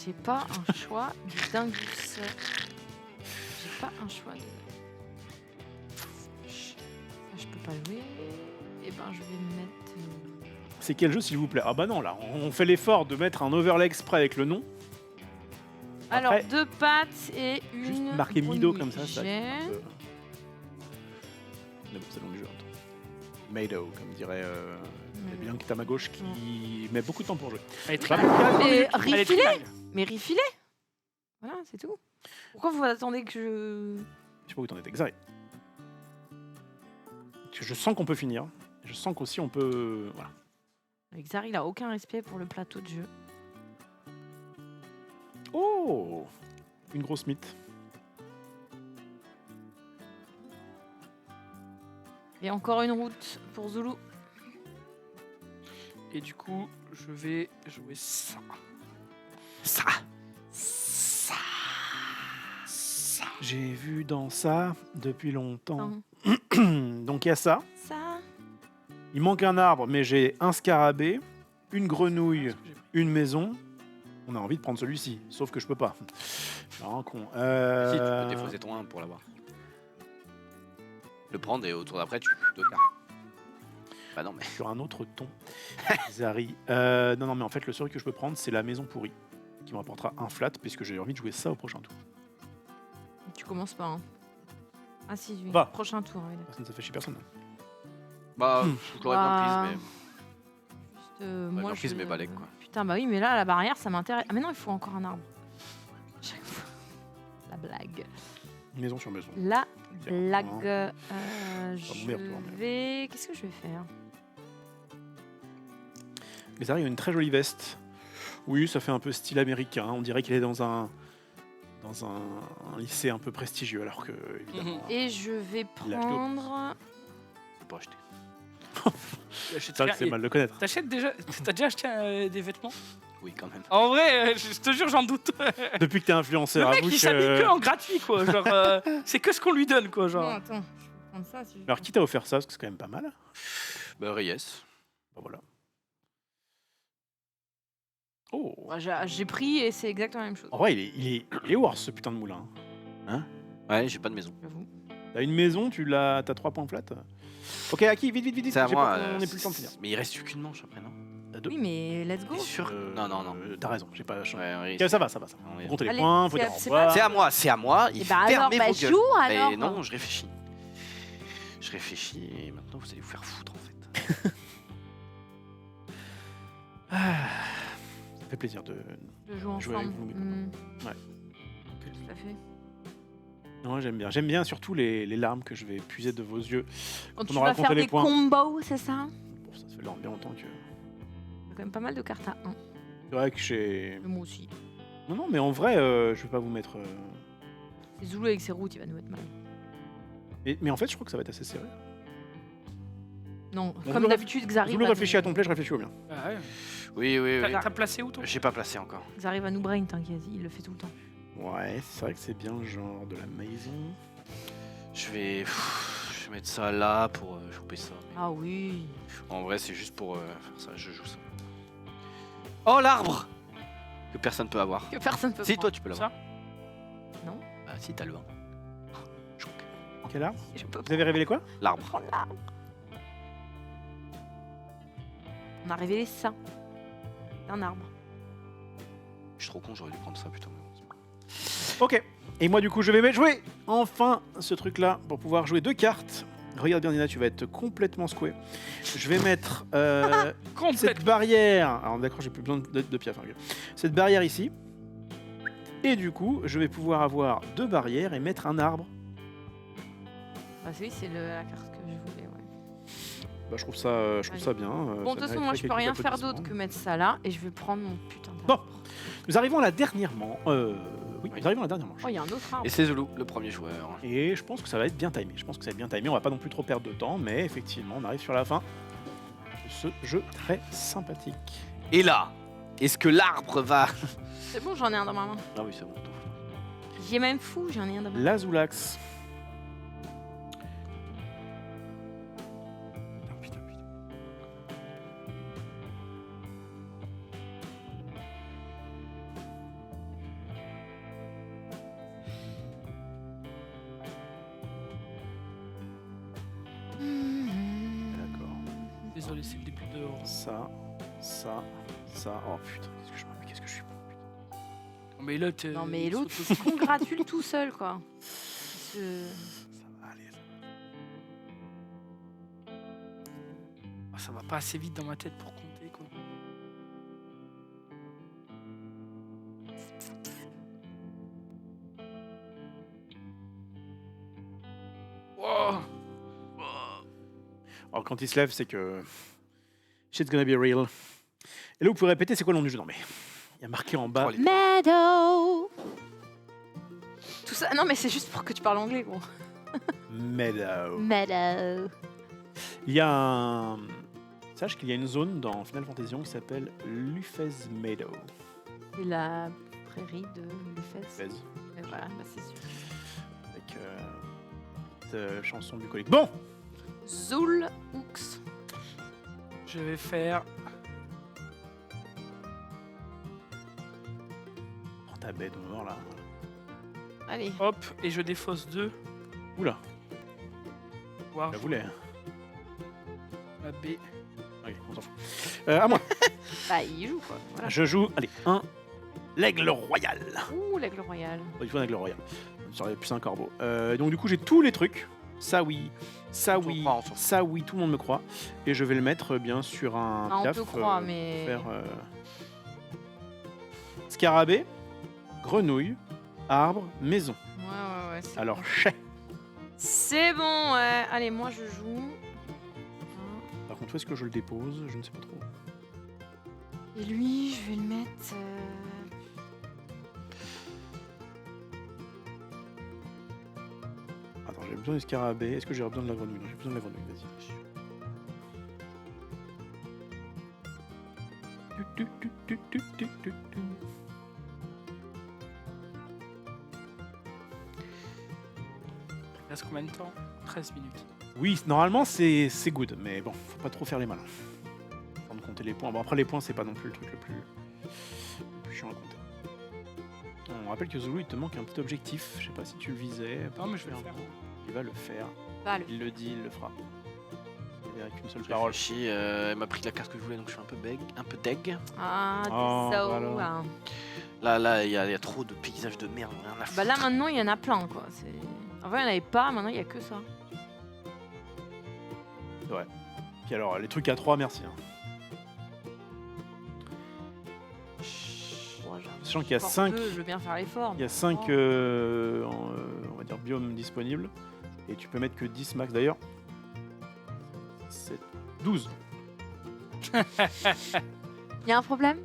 j'ai pas un choix du dingus. J'ai pas un choix de. Ça, je peux pas jouer. Et ben je vais mettre. C'est quel jeu, s'il vous plaît? Ah bah non, là, on fait l'effort de mettre un overlay exprès avec le nom. Alors Après, 2 pattes et une. juste marqué Mido grenouille. comme ça. J'ai- Mais bon, c'est dans le jeu. Attends. Mado, comme dirait bien qui est à ma gauche, qui met beaucoup de temps pour jouer. Elle est Bah, très Mais Elle est refilé. trilingue. Mais refilé. Voilà, c'est tout. Pourquoi vous attendez que je. Je sais pas où t'en es, Xari. Je sens qu'on peut finir. Je sens qu'aussi on peut. Voilà. Xari, il a aucun respect pour le plateau de jeu. Oh, une grosse mythe. Et encore une route pour Zulu. Et du coup, je vais jouer ça. Ça. J'ai vu dans ça depuis longtemps. Attends. Donc il y a ça. Ça. Il manque un arbre, mais j'ai un scarabée, une grenouille, une maison. On a envie de prendre celui-ci, sauf que je peux pas. Je suis un con. Si, tu peux défausser ton 1 pour l'avoir. Le prendre et au tour d'après, tu joues 2 cartes. Bah non, mais. Sur un autre ton. Zari. Non, mais en fait, le seul que je peux prendre, c'est la maison pourrie, qui me rapportera un flat, puisque j'ai envie de jouer ça au prochain tour. Tu commences pas. Hein. Ah si, oui. Va. Prochain tour. Oui, d'accord. Personne, ça fait chier personne. Bah, je l'aurais bien Bah, prise, mais. Moi, bien prise, mais balèque, quoi. Putain, bah oui, mais là, la barrière, ça m'intéresse. Ah, mais non, il faut encore un arbre. Chaque fois. La blague. Maison sur maison. La Tiens, blague. hein. Je merde, toi, merde. vais. Qu'est-ce que je vais faire? Les Zari a une très jolie veste. Oui, ça fait un peu style américain. On dirait qu'il est dans un lycée un peu prestigieux, alors que évidemment. Et je vais Il a acheté au- prendre. Je peux pas acheter. C'est vrai que c'est mal de connaître. T'achètes déjà. T'as déjà acheté des vêtements? Oui, quand même. En vrai, je te jure, j'en doute. Depuis que t'es influenceur, Le mec, avoue il s'habille que- que en gratuit, quoi. Genre, c'est que ce qu'on lui donne, quoi. Non, Genre. attends. Je vais prendre ça. Si je- Alors qui t'a offert ça? Parce que c'est quand même pas mal. Bah, Reyes. Bah, voilà. Oh. Ouais, j'ai pris et c'est exactement la même chose. En vrai, il est worse ce putain de moulin. Ouais, j'ai pas de maison. J'avoue. T'as une maison, t'as 3 points flat. Ok, Aki, vite. C'est à j'ai moi. pas- on n'est plus le temps de finir. Mais il reste qu'une manche après, non? T'as 2. Oui, mais let's go. T'es sûr? Non. T'as raison, j'ai pas. Ouais, Reyes. Ok, ça va. On est- Faut compter les Allez, points, faut c'est- dire au c'est revoir. C'est à moi. Il Et bah alors, fermez bah vos gueules. joue alors. Mais non, je réfléchis. Je réfléchis et maintenant vous allez vous faire foutre en fait. Ça fait plaisir de. De jouer Jouer avec ensemble. vous, mes Hmm. Ouais. Tout à fait. Non, j'aime bien. J'aime bien surtout les larmes que je vais puiser de vos yeux. Quand On tu aura vas faire compté les des points. combos, c'est ça? Bon, ça fait bien longtemps que. Il y a quand même pas mal de cartes à 1. C'est vrai que j'ai. Moi aussi. Non, mais en vrai, je vais pas vous mettre. C'est Zulu avec ses routes, il va nous mettre mal. Mais en fait, je crois que ça va être assez serré. Non, Bon, comme Zulu d'habitude, Xari Zulu va réfléchis nous- à ton play, je réfléchis au mien. Ah ouais. Oui. T'as placé où, toi? J'ai pas placé encore. Xari va nous brain, t'inquiète, il le fait tout le temps. Ouais, c'est vrai que c'est bien le genre de la maison. Je vais mettre ça là pour choper ça. Mais Ah oui. en vrai, c'est juste pour faire ça. Je joue ça. Oh, l'arbre que personne peut avoir. Que personne peut Si, prendre. toi, tu peux l'avoir. Ça Non. Bah, si, t'as le 1. Quel arbre? Je peux Vous avez révélé quoi? L'arbre. prendre l'arbre. On a révélé ça. Un arbre. Je suis trop con, j'aurais dû prendre ça plutôt. Ok. Et moi, du coup, je vais jouer enfin ce truc-là pour pouvoir jouer 2 cartes. Regarde bien, Nina, tu vas être complètement secoué. Je vais mettre Complète. cette barrière. Alors, d'accord, j'ai plus besoin de pierre. Enfin, ok. Cette barrière ici. Et du coup, je vais pouvoir avoir 2 barrières et mettre un arbre. Bah oui, c'est la carte que je voulais, ouais. Bah, je trouve ça bien. Bon, de toute façon, moi, je peux rien faire d'autre que mettre ça là, et je vais prendre mon putain d'arbre. Nous arrivons à la dernière manche. Oui, nous arrivons à la dernière manche. Oh, il y a un autre arbre. Et c'est Zulu, le premier joueur. Et je pense que ça va être bien timé. On va pas non plus trop perdre de temps, mais effectivement, on arrive sur la fin de ce jeu très sympathique. Et là, est-ce que l'arbre va... C'est bon, j'en ai un dans ma main. Ah oui, c'est bon. J'y ai même fou, j'en ai un dans ma main. L'Azulax. Putain. D'accord. Désolé, c'est le début de. Ça. Oh putain, qu'est-ce que je suis bon. Mais là, t'es. Non, mais l'autre, il se congratule tout seul, quoi. Ça va aller. Ça va pas assez vite dans ma tête pour compter, quoi. Wow. Alors quand il se lève, c'est que shit's gonna be real. Et là, vous pouvez répéter, c'est quoi le nom du jeu? Non mais il y a marqué en bas. Oh, les- Meadow. Tout ça. Non, mais c'est juste pour que tu parles anglais, gros. Meadow. Meadow. Il y a un. Sache qu'il y a une zone dans Final Fantasy qui s'appelle Lufez Meadow. Et la prairie de Lufez. Lufez. Et voilà, bah c'est sûr. Avec cette chanson bucolique. Bon. Zoul Hooks. Je vais faire. Prends ta baie de mort là. Allez. Hop, et je défausse 2. Oula, Voir je la voulais. la B. Ok, on s'en fout. À moi. Bah, il joue, quoi. Voilà. Je joue, allez, l'aigle royal. Ouh, l'aigle royal. Il faut un aigle royal. Ça aurait plus un corbeau. Donc du coup, j'ai tous les trucs. Ça oui, ça On te oui, croit, on te croit. ça oui, tout le monde me croit. Et je vais le mettre bien sur un Ah, on piaf, te croit, pour mais. faire scarabée, grenouille, arbre, maison. Ouais, c'est Alors, bon. chais. C'est bon, ouais. Allez, moi, je joue. Par contre, où est-ce que je le dépose? Je ne sais pas trop. Et lui, je vais le mettre. Attends, j'ai besoin du scarabée. Est-ce que j'ai besoin de la grenouille? Non, j'ai besoin de la grenouille, vas-y. Il reste combien de temps? 13 minutes. Oui, normalement c'est good, mais bon, faut pas trop faire les malins. Avant de compter les points. Bon, après les points, c'est pas non plus le truc le plus chiant à compter. On rappelle que Zulu, il te manque un petit objectif. Je sais pas si tu le visais. Non, mais je vais le faire. Il va le faire. Bah, le- Il le dit, il le fera. Il n'y a qu'une seule Je parole. réfléchis, elle m'a pris la carte que je voulais, donc je suis un peu deg. Ah, Oh, désolé. voilà. Là, il y a trop de paysages de merde, rien à foutre. Bah là, maintenant, il y en a plein, quoi. Avant, il n'y en avait pas. Maintenant, il n'y a que ça. Puis alors, les trucs à 3, merci. Hein. Bon, j'avoue, Sachant qu'il y a encore 5 peu, je veux bien faire l'effort. il y a 5 Oh. on va dire biomes disponibles. Et tu peux mettre que 10 max d'ailleurs. 7, 12. Il y a un problème?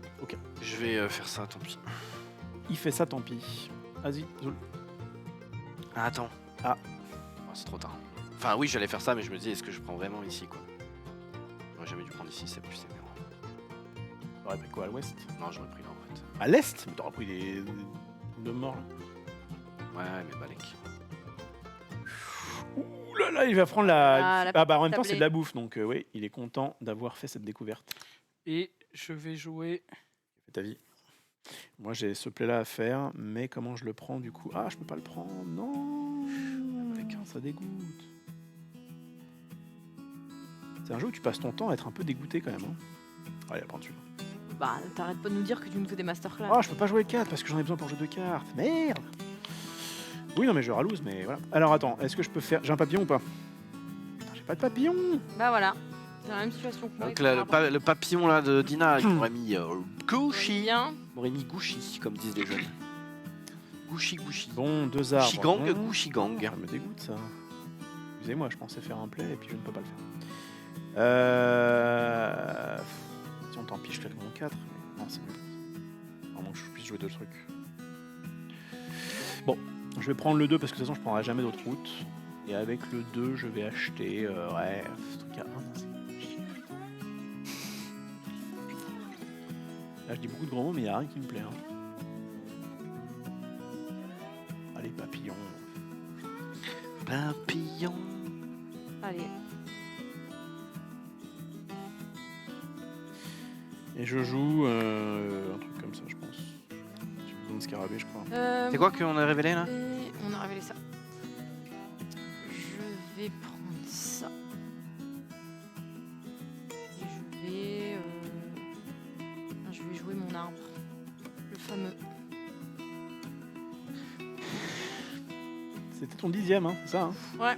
Je vais faire ça, tant pis. Il fait ça, tant pis. Vas-y, Zul. Ah, attends. Ah. Oh, c'est trop tard. Enfin, oui, j'allais faire ça, mais je me dis, est-ce que je prends vraiment ici, quoi? J'aurais jamais dû prendre ici, c'est plus c'est mieux. T'aurais pris quoi, à l'ouest? Non, j'aurais pris là, en fait. À l'est? Mais t'aurais pris des de morts là. Ouais, mais balèque. Ouh là là, il va prendre la. Ah, la Ah bah en même temps, tablée. c'est de la bouffe, donc oui, il est content d'avoir fait cette découverte. Et je vais jouer. Fais ta vie. Moi, j'ai ce play-là à faire, mais comment je le prends du coup? Ah, je peux pas le prendre, non! Ça dégoûte. C'est un jeu où tu passes ton temps à être un peu dégoûté quand même. Hein. Allez, prends celui-là. Bah, t'arrêtes pas de nous dire que tu nous fais des masterclass. Oh, je peux pas jouer 4 parce que j'en ai besoin pour jouer 2 cartes. Merde! Oui, non, mais je ralouse, mais voilà. Alors attends, est-ce que je peux faire. J'ai un papillon ou pas? Putain, j'ai pas de papillon! Bah voilà. C'est la même situation que moi. Donc avec là, mon arbre. le papillon là de Dina, il m'aurait mis Gouchi. Bien. Il m'aurait mis Gouchi, comme disent les jeunes. Gouchi. Bon, 2 arbres. Gouchi-gang, Non. Gouchi-gang. Ça me dégoûte ça. Excusez-moi, je pensais faire un play et puis je ne peux pas le faire. Si on tant pis, je fais mon 4. Mais non, c'est mieux. Vraiment que je puisse jouer 2 trucs. Bon, je vais prendre le 2 parce que de toute façon, je prendrai jamais d'autre route. Et avec le 2, je vais acheter. Ouais, ce truc à 1. Là, je dis beaucoup de gros mots, mais il n'y a rien qui me plaît. Hein. Allez, papillon. Papillon. Allez. Et je joue un truc comme ça, je pense. J'ai besoin de scarabée, je crois. C'est quoi qu'on a révélé là? Et on a révélé ça. Je vais prendre ça. C'était ton 10e, hein, c'est ça hein Ouais.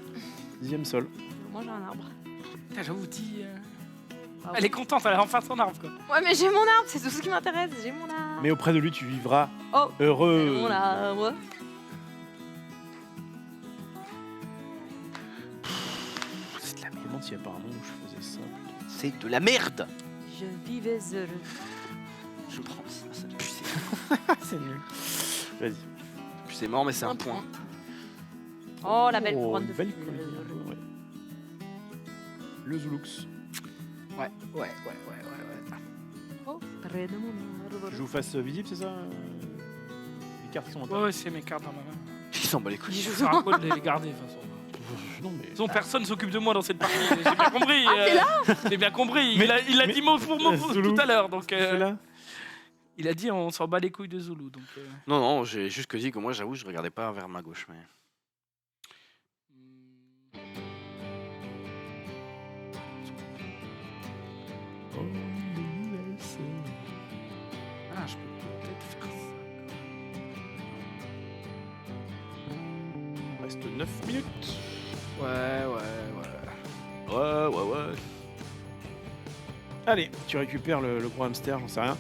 10e sol. Moi j'ai un arbre. Putain, j'avoue, dis. Ah Elle est contente, elle a enfin son arbre, quoi. Ouais, mais j'ai mon arbre, c'est tout ce qui m'intéresse. J'ai mon arbre. Mais auprès de lui, tu vivras Oh, heureux. j'ai mon arbre. C'est de la Je me demande s'il n'y a pas un moment où je faisais ça. C'est de la merde. Je vivais heureux. Je prends ça pue, C'est nul. Vas-y. c'est mort, mais c'est un point. Oh, la belle Oh, couronne une de belle fleurs. couronne, ouais. Le Zoulux. Ouais. Oh, près de mon arbre. Je vous fasse visible, c'est ça Les cartes qui sont en Ouais, c'est mes cartes dans ma main. Il s'en bat les couilles. C'est un peu de les garder, de toute façon. Non, mais. De toute façon, personne s'occupe de moi dans cette partie. J'ai bien compris. t'es là J'ai bien compris. Mais- il a mais- dit mot pour mot Zoulou, tout à l'heure. Donc, C'est là il a dit on s'en bat les couilles de Zoulou. Donc, Non, j'ai juste que dit que moi, j'avoue, je regardais pas vers ma gauche. Mais... Ah, je peux peut-être faire ça. Il reste 9 minutes. Ouais. Ouais. Allez, tu récupères le gros hamster, j'en sais rien.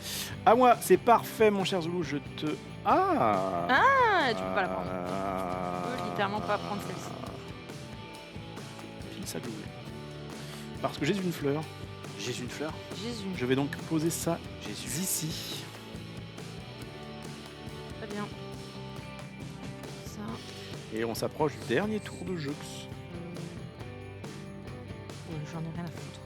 À moi, c'est parfait, mon cher Zoulou, je te. Ah Ah, tu peux pas la prendre. Tu peux littéralement pas prendre celle-ci. Pile ça de jouer. Parce que j'ai une fleur, J'ai une fleur. Jésus. je vais donc poser ça Jésus. ici. Très bien. Ça. Et on s'approche du dernier tour de jeu. J'en ai rien à foutre.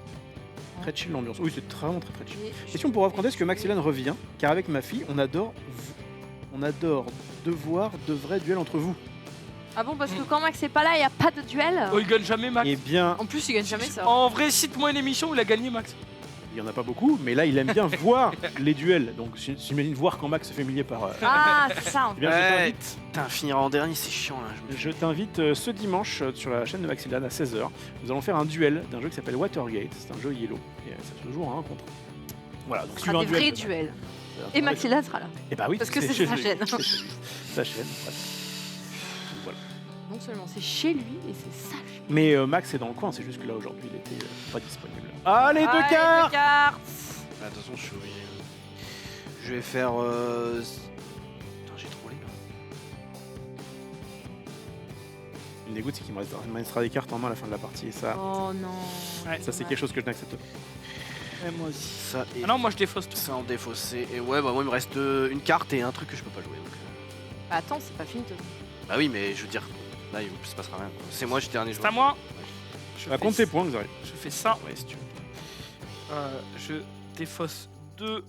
Très chill l'ambiance. Oui, c'est vraiment très chill. Et Question pour voir quand est-ce que Maxilane revient, car avec ma fille, on adore de voir de vrais duels entre vous. Ah bon, parce que quand Max est pas là, il n'y a pas de duel. Oh, il gagne jamais, Max. Eh bien, En plus, il gagne jamais ça. En vrai, cite-moi une émission où il a gagné, Max. il y en a pas beaucoup, mais là, il aime bien voir les duels. Donc, j'imagine voir quand Max se fait humilier par. Ah, c'est ça. En Eh fait. bien, je Ouais. t'invite. Putain, finir en dernier, c'est chiant là. Je t'invite ce dimanche sur la chaîne de Maxilane à 16h. Nous allons faire un duel d'un jeu qui s'appelle Watergate. C'est un jeu yellow. Et ça se joue en 1 contre 1. Voilà, donc Ce si tu sera veux un des vrais duel. duels. Et Maxilla sera là. Et bah oui, Parce que c'est chez sa lui. chaîne. C'est sa chaîne. Voilà. Non seulement c'est chez lui, et c'est sa chaîne. Mais Max est dans le coin, c'est juste que là aujourd'hui il était pas disponible. Allez, deux Allez, cartes. Ah, attention, je suis obligé. Je vais faire. Putain, j'ai trop les là. Une dégoûte, c'est qu'il me restera des cartes en main à la fin de la partie. Et ça, Oh non. Ouais. ça c'est quelque chose que je n'accepte pas. Ouais, moi aussi. Ça et Ah non, moi je défausse tout. ça en défaussé. Et ouais, bah moi il me reste une carte et un truc que je peux pas jouer. Donc, Bah attends, c'est pas fini. Toi. Bah oui, mais je veux dire, là il se passera rien. Quoi. C'est moi, j'ai dernier C'est joueur. à moi. Je Bah, fais compte tes ça. points, Xavier. Je fais ça. Ouais, si tu veux. Je défausse 2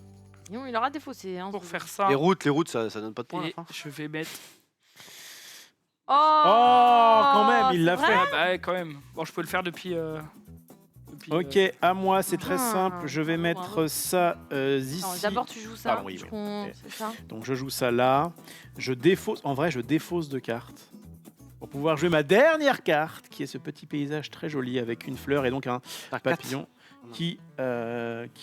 Non, il aura défaussé. Hein, pour ce- faire ça. Les routes, ça donne pas de points à la Et fin. je vais mettre. Oh, quand même, il c'est l'a vrai fait. Ah bah ouais, quand même. Bon, je peux le faire depuis. Ok, à moi, c'est très Ah, simple. Je vais mettre bravo. ça ici. Non, d'abord tu joues ça. Pardon, oui, oui. C'est ça. Donc je joue ça là. Je défausse. En vrai, je défausse 2 cartes. Pour pouvoir jouer ma dernière carte, qui est ce petit paysage très joli avec une fleur et donc un Ah, papillon qui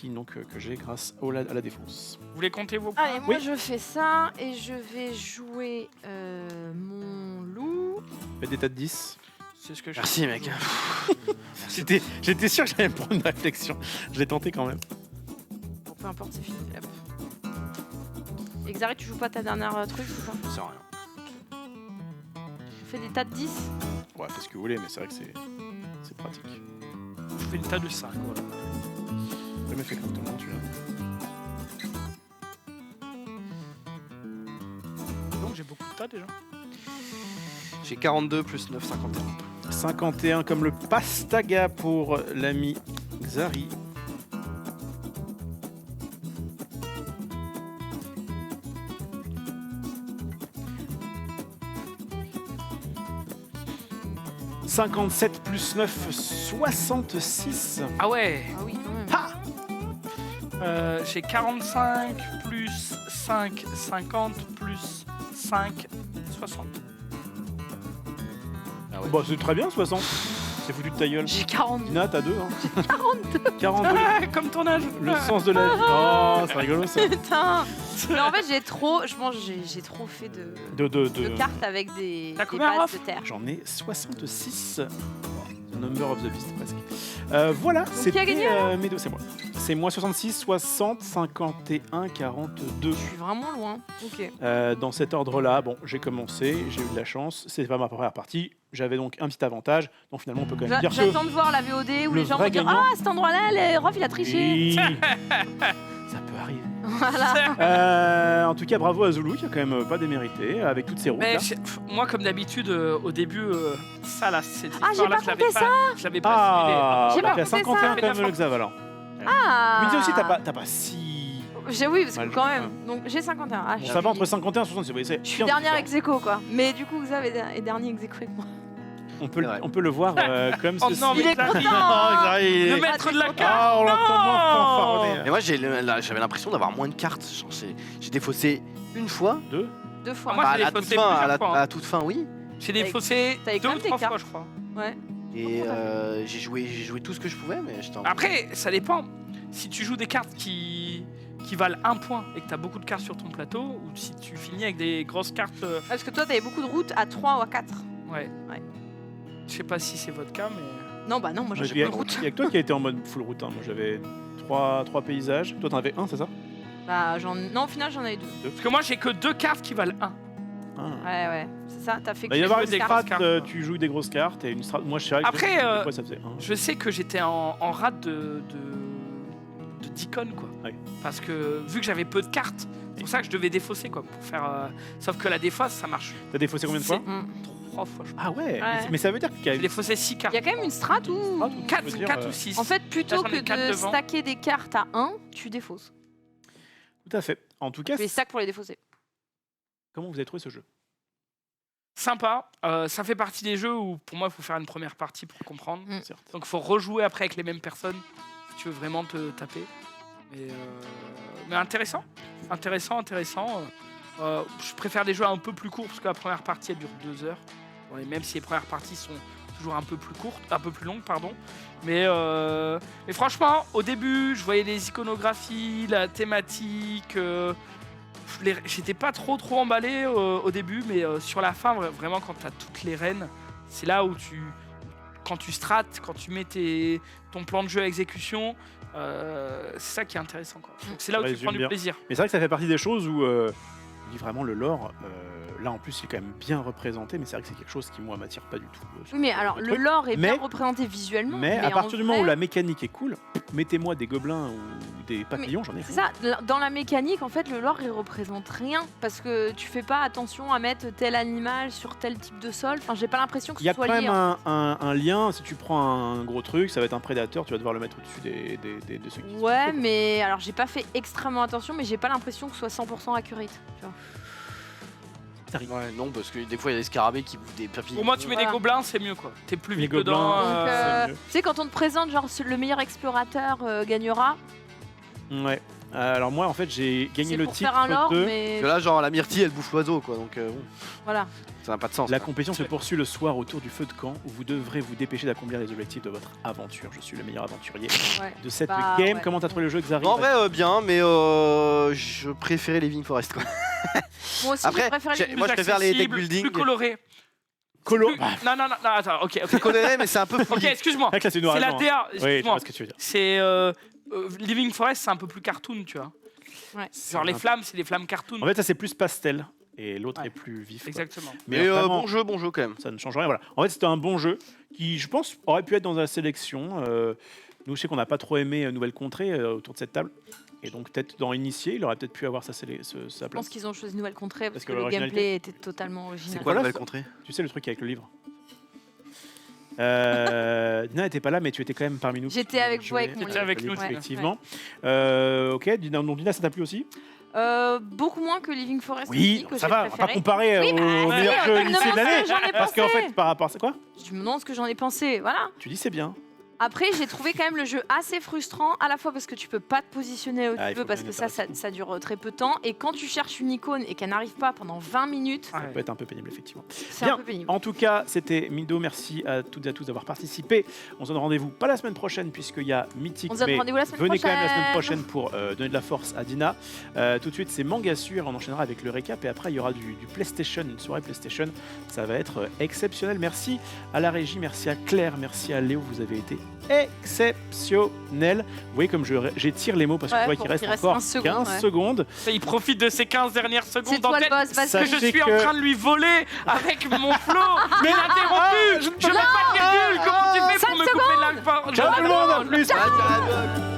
donc que j'ai grâce à la défausse. Vous voulez compter vos points Allez, moi Oui. je fais ça et je vais jouer mon loup. Faites des tas de 10. C'est ce que je Merci, mec. J'étais sûr que j'allais me prendre une réflexion. Je l'ai tenté quand même. Bon, peu importe, c'est fini. Hop. Et Xari, tu joues pas ta dernière truc ou pas? Ça sert à rien. Tu fais des tas de 10. Ouais, faites ce que vous voulez, mais c'est vrai que c'est pratique. Je fais le tas de 5. Voilà. J'ai jamais fait comme tout le monde, celui-là. Donc j'ai beaucoup de tas déjà. J'ai 42 plus 9, 51. 51 comme le pastaga pour l'ami Xari. « 57 plus 9, 66. Ah ouais. Ah oui, quand même. J'ai 45 plus 5, 50 plus 5, 60. Ah ouais. Bah, c'est très bien, 60. C'est foutu de ta gueule. J'ai 40. Dina, t'as 2, hein 42. Ah, comme ton âge. Le sens de la vie. Oh, c'est rigolo ça. Putain. Mais en fait, j'ai trop fait de cartes avec des T'as combien, bases Raph de terre. J'en ai 66. The number of the beast, presque. Voilà, qui a c'était gagné, mes deux, c'est moi. C'est moi 66, 60, 51, 42. Je suis vraiment loin. Ok. Dans cet ordre-là, bon, j'ai commencé, j'ai eu de la chance. C'est pas ma première partie. J'avais donc un petit avantage. Donc finalement, on peut quand même dire que J'attends de voir la VOD où le les gens vrai vont dire gagnant- ah, à cet endroit-là, Rof il a triché. Oui. Ça peut arriver. Voilà. En tout cas, bravo à Zulu qui a quand même pas démérité avec toutes ses routes. Mais là. moi, comme d'habitude, au début, ça là, cette Ah, j'ai histoire-là, pas je l'avais compté pas, je l'avais pas Ah, J'ai bah, pas t'as compté 51 ça. quand même le Xavalan. Ah. Mais dis aussi, t'as pas si. J'ai oui parce que Mal quand joué, même. Donc j'ai 51. Ah, Bon, je ça va suis- entre 51 et 60. Je suis dernière ex aequo quoi. Mais du coup Xav est dernier ex aequo avec moi. On peut le voir comme Oh ceci. non, Il mais est content. Le maître de la carte. Ah, on l'entend moins Non. fanfaronner. Mais moi, j'avais l'impression d'avoir moins de cartes. Genre, j'ai défaussé une fois. Deux fois. Ah, moi, Bah, je à l'ai la toute faussé fin, plusieurs à la, fois, hein. à la toute fin, oui. J'ai défaussé T'avais 2 quand ou même 3 tes fois, cartes. je crois. Ouais. Et j'ai joué tout ce que je pouvais, mais j'étais en... Après, ça dépend. Si tu joues des cartes qui valent 1 point et que tu as beaucoup de cartes sur ton plateau, ou si tu finis avec des grosses cartes. Ah, parce que toi t'avais beaucoup de routes à 3 ou à 4. Ouais. Ouais. Je sais pas si c'est votre cas, mais. Non bah non moi Il j'ai y a pas de route. que toi qui a été en mode full route. Hein. Moi j'avais 3 paysages. Toi t'en avais un, c'est ça? Bah non au final j'en avais 2. Parce que moi, j'ai que 2 cartes qui valent 1. Ah. Ouais c'est ça. T'as fait Bah, que il y a avoir joué une des strat, grosses cartes. tu joues des grosses cartes et une strat. Moi je sais Après, des fois, ça faisait un. Je sais que j'étais en rate de d'icônes, quoi. Ouais. Parce que vu que j'avais peu de cartes, c'est pour ça que je devais défausser, quoi. Pour faire, sauf que la défausse, ça marche. T'as défaussé combien de fois? 3 fois, je crois. Ah ouais. Ouais. Mais ça veut dire qu'il y a J'ai défaussé 6 cartes. Il y a quand même une strat où 4 ou 6. en fait plutôt Là, j'en que ai 4 de devant. stacker des cartes à 1, tu défausses. Tout à fait. En tout cas, Tu les stacks pour les défausser. comment vous avez trouvé ce jeu? Sympa. Ça fait partie des jeux où, pour moi, il faut faire une première partie pour comprendre. Certes. Donc, il faut rejouer après avec les mêmes personnes si tu veux vraiment te taper. Mais intéressant. Intéressant. Je préfère des jeux un peu plus courts parce que la première partie, elle dure 2 heures. Bon, et même si les premières parties sont toujours un peu plus courtes, un peu plus longues, pardon. Mais franchement, au début, je voyais les iconographies, la thématique. J'étais pas trop emballé au début, mais sur la fin, vraiment, quand tu as toutes les rênes, c'est là où quand tu strates, quand tu mets ton plan de jeu à exécution, c'est ça qui est intéressant, quoi. Donc, c'est là où tu Résume prends du bien. plaisir. Mais c'est vrai que ça fait partie des choses où on dit vraiment le lore. Là en plus, il est quand même bien représenté, mais c'est vrai que c'est quelque chose qui moi m'attire pas du tout. Oui mais alors le truc. lore est bien Mais- représenté visuellement. Mais à en partir du moment où vrai, la mécanique est cool, mettez-moi des gobelins ou des papillons, j'en ai C'est rien. ça, dans la mécanique, en fait, le lore, il représente rien. Parce que tu fais pas attention à mettre tel animal sur tel type de sol. Enfin, j'ai pas l'impression que Il y a ce soit quand lié. hein. même un lien. Si tu prends un gros truc, ça va être un prédateur, tu vas devoir le mettre au-dessus de ceux qui. Ouais, mais alors j'ai pas fait extrêmement attention, mais j'ai pas l'impression que ce soit 100% accurate. Tu vois. Ouais, non, parce que des fois, il y a des scarabées qui bouffent des papilles. Pour moi, tu mets Voilà. des gobelins, c'est mieux, quoi. T'es plus Les vite gobelins, dedans. Donc, c'est mieux. tu sais, quand on te présente, genre, le meilleur explorateur gagnera, Ouais. Alors moi, en fait, j'ai gagné c'est le pour titre faire un lore, de. mais Parce que là, genre, la myrtille, elle bouffe l'oiseau, quoi. Donc, bon, voilà. ça n'a pas de sens. La quoi. compétition se poursuit le soir autour du feu de camp où vous devrez vous dépêcher d'accomplir les objectifs de votre aventure. Je suis le meilleur aventurier Ouais. de cette Bah, game. ouais. Comment t'as trouvé le jeu, Xavier? En vrai, bien, mais je préférais Living Forest, quoi. Moi aussi, Après, j'ai préféré j'ai- les moi, je préfère les deck accessible, building. Plus coloré. Colo. Plus- Non, attends, ok. Je connais, mais c'est un peu Ok, fouillis. excuse-moi. Avec là, c'est noir C'est et la blanc, DA, hein. Oui, je excuse-moi. vois ce que tu veux dire. C'est Living Forest, c'est un peu plus cartoon, tu vois. Ouais. Genre les flammes, c'est des flammes cartoon. En fait, ça c'est plus pastel et l'autre Ouais. est plus vif. quoi. Exactement. Mais vraiment, bon jeu quand même. ça ne change rien. Voilà. En fait, c'était un bon jeu qui, je pense, aurait pu être dans la sélection. Nous, je sais qu'on n'a pas trop aimé Nouvelle Contrée autour de cette table. Et donc, peut-être dans Initié, il aurait peut-être pu avoir sa Je pense place. qu'ils ont choisi Nouvelle Contrée parce Parce que que le l'originalité- gameplay était totalement original. C'est quoi Voilà, la nouvelle ça- contrée? Tu sais, le truc avec le livre. Dina n'était pas là, mais tu étais quand même parmi nous. J'étais avec vous avec mon T'étais livre. avec nous, ouais. effectivement. Ok, Dina, donc Dina, ça t'a plu aussi? Beaucoup moins que Living Forest Oui, aussi, que ça j'ai va, on va pas préféré. comparer Oui, au bah, meilleur si, jeu tu me initié de demandes l'année. ce que j'en ai Parce pensé. qu'en fait, par rapport à ça, quoi? Je me demande ce que j'en ai pensé, voilà. Tu dis c'est bien. Après, j'ai trouvé quand même le jeu assez frustrant, à la fois parce que tu peux pas te positionner où Ah, tu il veux, faut parce bien que ça dure très peu de temps, et quand tu cherches une icône et qu'elle n'arrive pas pendant 20 minutes, Ça peut être un peu pénible, effectivement. c'est Bien. un peu pénible. En tout cas, c'était Mindo. Merci à toutes et à tous d'avoir participé. On se donne rendez-vous pas la semaine prochaine, puisqu'il y a Mythique. On se donne mais rendez-vous la semaine venez quand prochaine. même la semaine prochaine pour donner de la force à Dina. Tout de suite, c'est Mangassure. On enchaînera avec le récap. Et après, il y aura du PlayStation, une soirée PlayStation. Ça va être exceptionnel. Merci à la régie, merci à Claire, merci à Léo. Vous avez été exceptionnel. Vous voyez comme j'étire les mots parce que je vois qu'il pour reste qu'il reste encore 15 secondes, 15 ouais. secondes. Il profite de ces 15 dernières C'est secondes toi le d'antenne boss, parce Ça- que je Sachez suis en que- train de lui voler avec mon flow. Mais il a interrompu. Je mets pas de virgule. Comment tu fais pour me couper la parole? Ciao tout le monde, à plus. Ah,